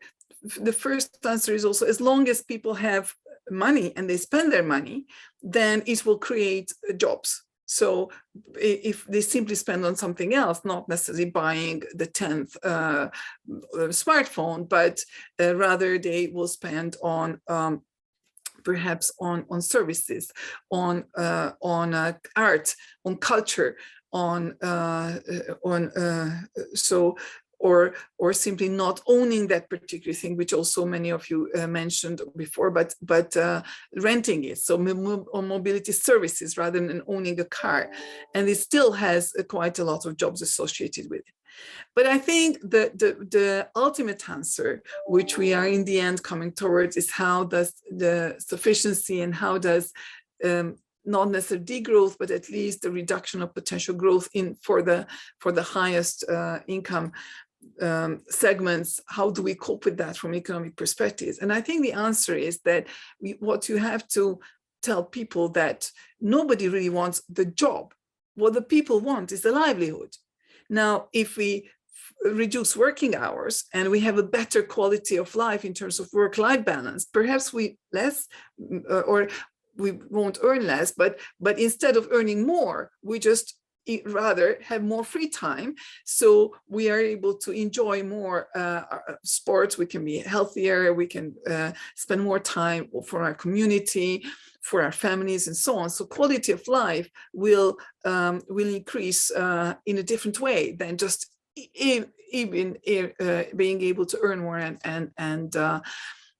the first answer is also, as long as people have money and they spend their money, then it will create jobs. So if they simply spend on something else, not necessarily buying the 10th smartphone, but rather they will spend on perhaps on services, on art, on culture, or simply not owning that particular thing, which also many of you mentioned before, but renting it. So on mobility services rather than owning a car. And it still has quite a lot of jobs associated with it. But I think the ultimate answer, which we are in the end coming towards, is how does the sufficiency and how does not necessarily degrowth, but at least the reduction of potential growth for the highest income segments, how do we cope with that from economic perspectives? And I think the answer is that what you have to tell people that nobody really wants the job. What the people want is the livelihood. Now, if we reduce working hours and we have a better quality of life in terms of work-life balance, perhaps we won't earn less, but instead of earning more, we just rather have more free time, so we are able to enjoy more sports. We can be healthier, we can spend more time for our community, for our families, and so on. So quality of life will increase in a different way than just even being able to earn more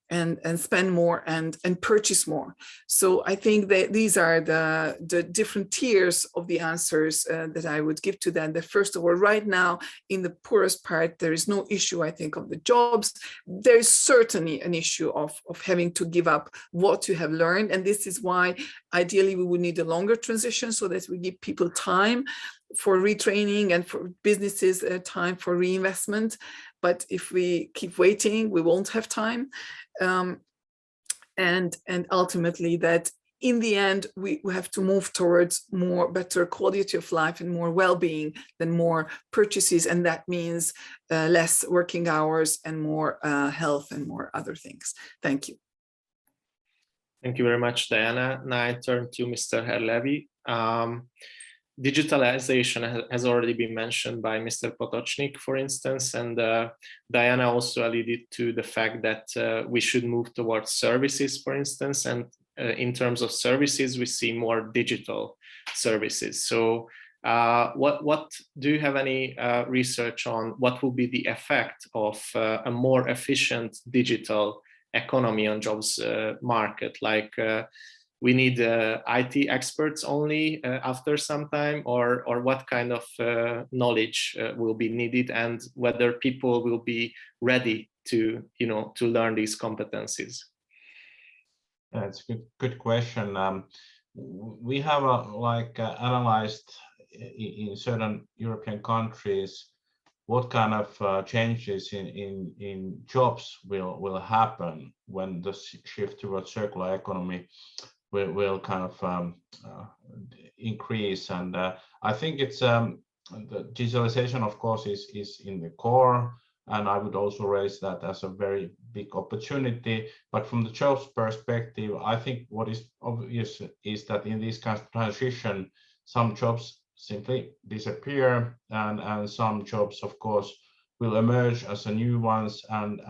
and spend more and purchase more. So I think that these are the different tiers of the answers that I would give to that. First of all, right now in the poorest part, there is no issue, I think, of the jobs. There is certainly an issue of having to give up what you have learned. And this is why ideally we would need a longer transition so that we give people time for retraining and for businesses time for reinvestment. But if we keep waiting, we won't have time. And ultimately that in the end, we have to move towards better quality of life and more well-being than more purchases. And that means less working hours and more health and more other things. Thank you. Thank you very much, Diana. Now I turn to Mr. Herlevi. Digitalization has already been mentioned by Mr. Potocnik, for instance, and Diana also alluded to the fact that we should move towards services, for instance, and in terms of services, we see more digital services. So what do you have any research on what will be the effect of a more efficient digital economy on jobs market? Like we need IT experts only after some time, or what kind of knowledge will be needed, and whether people will be ready to learn these competencies? That's a good question. We have analyzed in certain European countries what kind of changes in jobs will happen when the shift towards circular economy will kind of increase. And I think it's the digitalization, of course, is in the core. And I would also raise that as a very big opportunity. But from the jobs perspective, I think what is obvious is that in this kind of transition, some jobs simply disappear, and some jobs, of course, will emerge as a new ones, and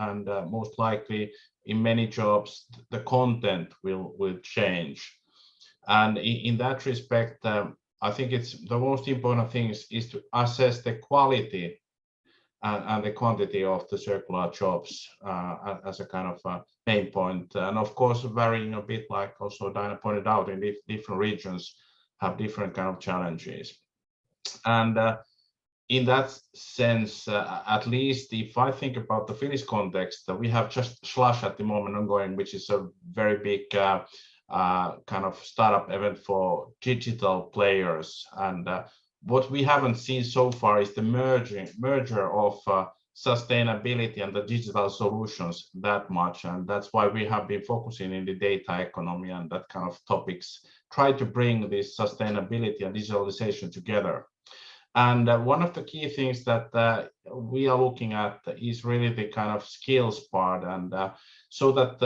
most likely in many jobs the content will change. And in that respect, I think it's the most important thing is to assess the quality and the quantity of the circular jobs as a kind of main point. And of course, varying a bit, like also Diana pointed out, in different regions have different kind of challenges. And in that sense, at least if I think about the Finnish context, we have just Slush at the moment ongoing, which is a very big kind of startup event for digital players. And what we haven't seen so far is the merger of sustainability and the digital solutions that much. And that's why we have been focusing in the data economy and that kind of topics, try to bring this sustainability and digitalization together. And one of the key things that we are looking at is really the kind of skills part. And so that,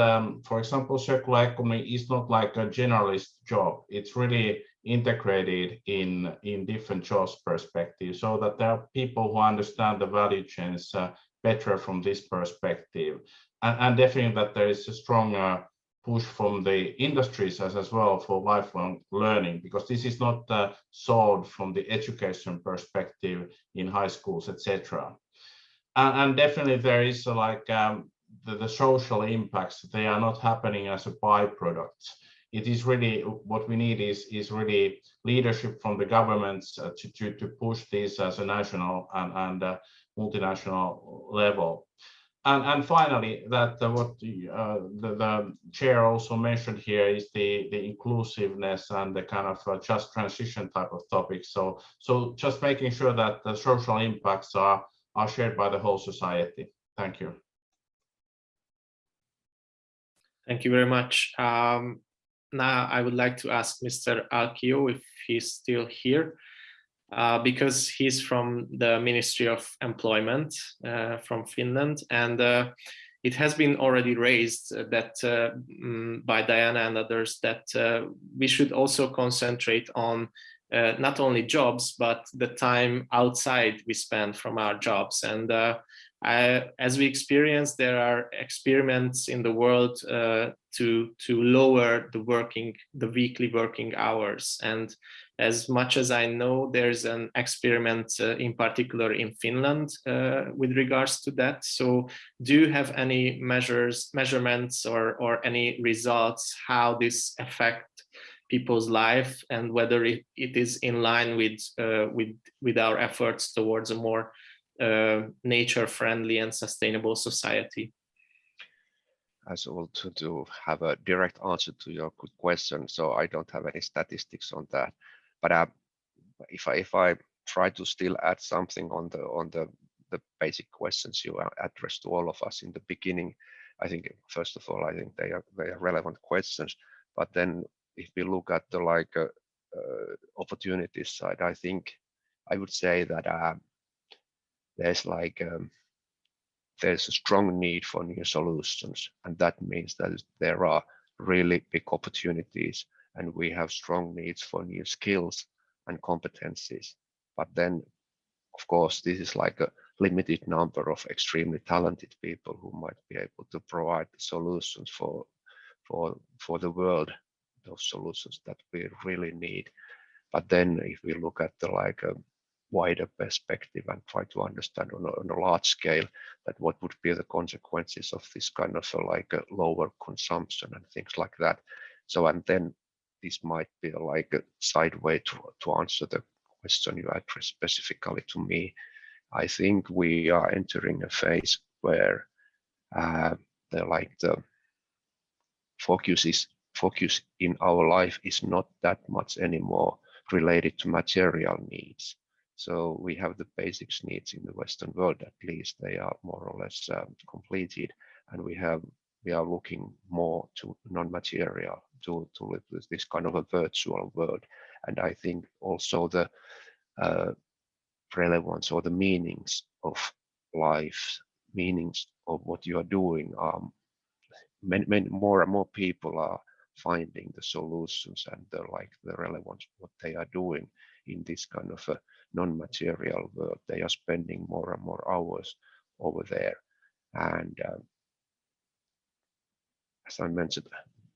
for example, circular economy is not like a generalist job. It's really integrated in different jobs perspective, so that there are people who understand the value chains better from this perspective. And definitely that there is a strong push from the industries as well for lifelong learning, because this is not solved from the education perspective in high schools, etc. And definitely there is the social impacts. They are not happening as a byproduct. It is really what we need is really leadership from the governments to push this as a national and multinational level. And finally, that what the chair also mentioned here is the inclusiveness and the kind of just transition type of topics. So just making sure that the social impacts are shared by the whole society. Thank you. Thank you very much. Now I would like to ask Mr. Alkio if he's still here, because he's from the Ministry of Employment from Finland, and it has been already raised that by Diana and others that we should also concentrate on not only jobs, but the time outside we spend from our jobs. And as we experience, there are experiments in the world to lower the weekly working hours. And As much as I know, there's an experiment in particular in Finland with regards to that. So do you have any measurements or any results how this affect people's life, and whether it is in line with our efforts towards a more nature-friendly and sustainable society? As well, to have a direct answer to your good question, so I don't have any statistics on that. But if I try to still add something on the basic questions you addressed to all of us in the beginning, I think first of all, I think they are relevant questions. But then if we look at the opportunities side, I think I would say that there's a strong need for new solutions, and that means that there are really big opportunities, and we have strong needs for new skills and competencies. But then, of course, this is like a limited number of extremely talented people who might be able to provide the solutions for the world, those solutions that we really need. But then, if we look at the wider perspective and try to understand on a large scale that what would be the consequences of this kind of a lower consumption and things like that. So, and then this might be a side way to answer the question you addressed specifically to me. I think we are entering a phase where the focus in our life is not that much anymore related to material needs. So we have the basics needs in the Western world, at least they are more or less completed, and we are looking more to non-material to live with this kind of a virtual world. And I think also the relevance or the meanings of life, meanings of what you are doing, many more and more people are finding the solutions and the relevance of what they are doing in this kind of a non-material world. They are spending more and more hours over there, and as I mentioned,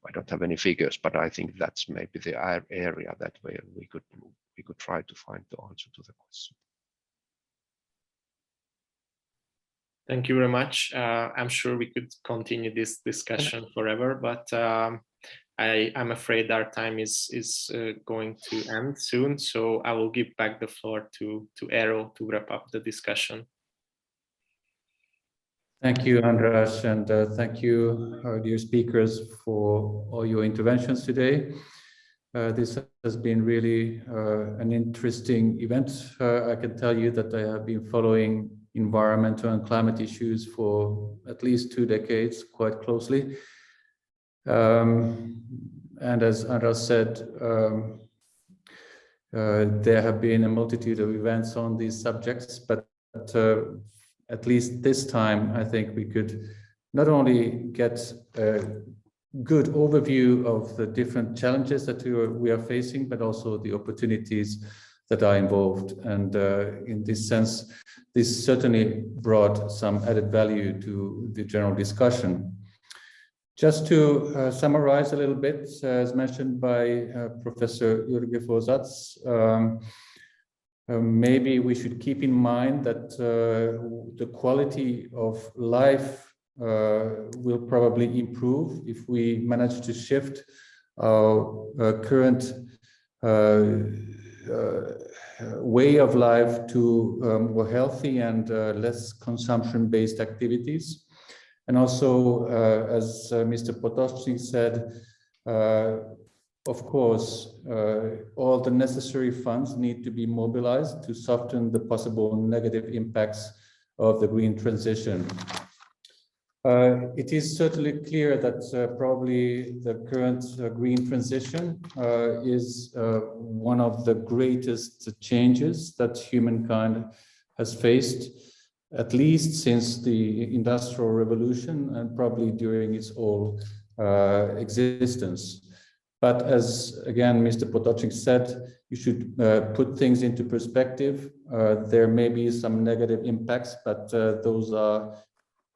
I don't have any figures, but I think that's maybe the area that we could try to find the answer to the question. Thank you very much. I'm sure we could continue this discussion forever, but I'm afraid our time is going to end soon, so I will give back the floor to Eero to wrap up the discussion. Thank you, András, and thank you, our dear speakers, for all your interventions today. This has been really an interesting event. I can tell you that I have been following environmental and climate issues for at least 2 decades quite closely. And as András said, there have been a multitude of events on these subjects, but at least this time, I think we could not only get a good overview of the different challenges that we are facing, but also the opportunities that are involved. And in this sense, this certainly brought some added value to the general discussion. Just to summarize a little bit, as mentioned by Professor Ürge-Vorsatz, maybe we should keep in mind that the quality of life will probably improve if we manage to shift our current way of life to more healthy and less consumption-based activities. And also, as Mr. Potocnik said, of course, all the necessary funds need to be mobilized to soften the possible negative impacts of the green transition. It is certainly clear that probably the current green transition is one of the greatest changes that humankind has faced, at least since the Industrial Revolution and probably during its whole existence. But as again, Mr. Potocnik said, you should put things into perspective. There may be some negative impacts, but those are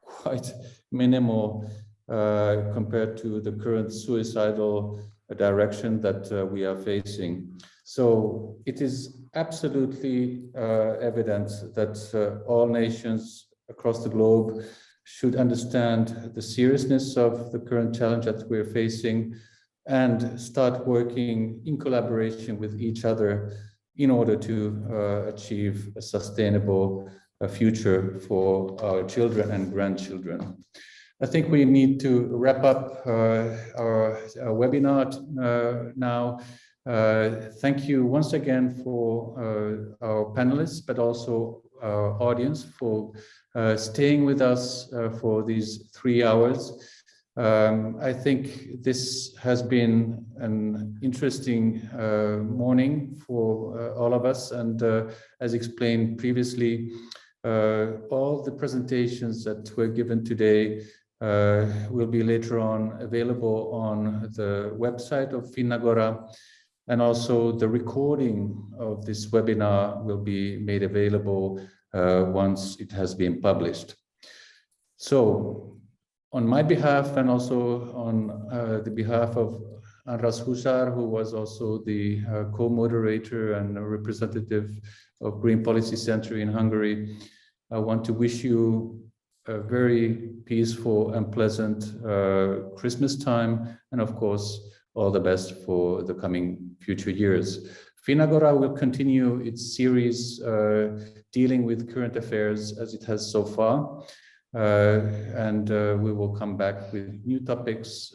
quite minimal compared to the current suicidal direction that we are facing. So it is absolutely evident that all nations across the globe should understand the seriousness of the current challenge that we're facing and start working in collaboration with each other in order to achieve a sustainable future for our children and grandchildren. I think we need to wrap up our webinar now. Thank you once again for our panelists, but also our audience for staying with us for these 3 hours. I think this has been an interesting morning for all of us, and as explained previously, all the presentations that were given today will be later on available on the website of FinnAgora, and also the recording of this webinar will be made available once it has been published. So on my behalf, and also on the behalf of András Huszár, who was also the co-moderator and a representative of Green Policy Center in Hungary, I want to wish you a very peaceful and pleasant Christmas time, and of course, all the best for the coming future years. FinnAgora will continue its series dealing with current affairs as it has so far. And we will come back with new topics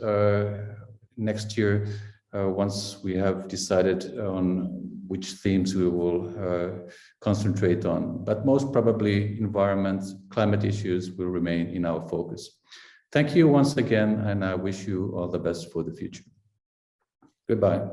next year once we have decided on which themes we will concentrate on. But most probably environment, climate issues will remain in our focus. Thank you once again, and I wish you all the best for the future. Goodbye.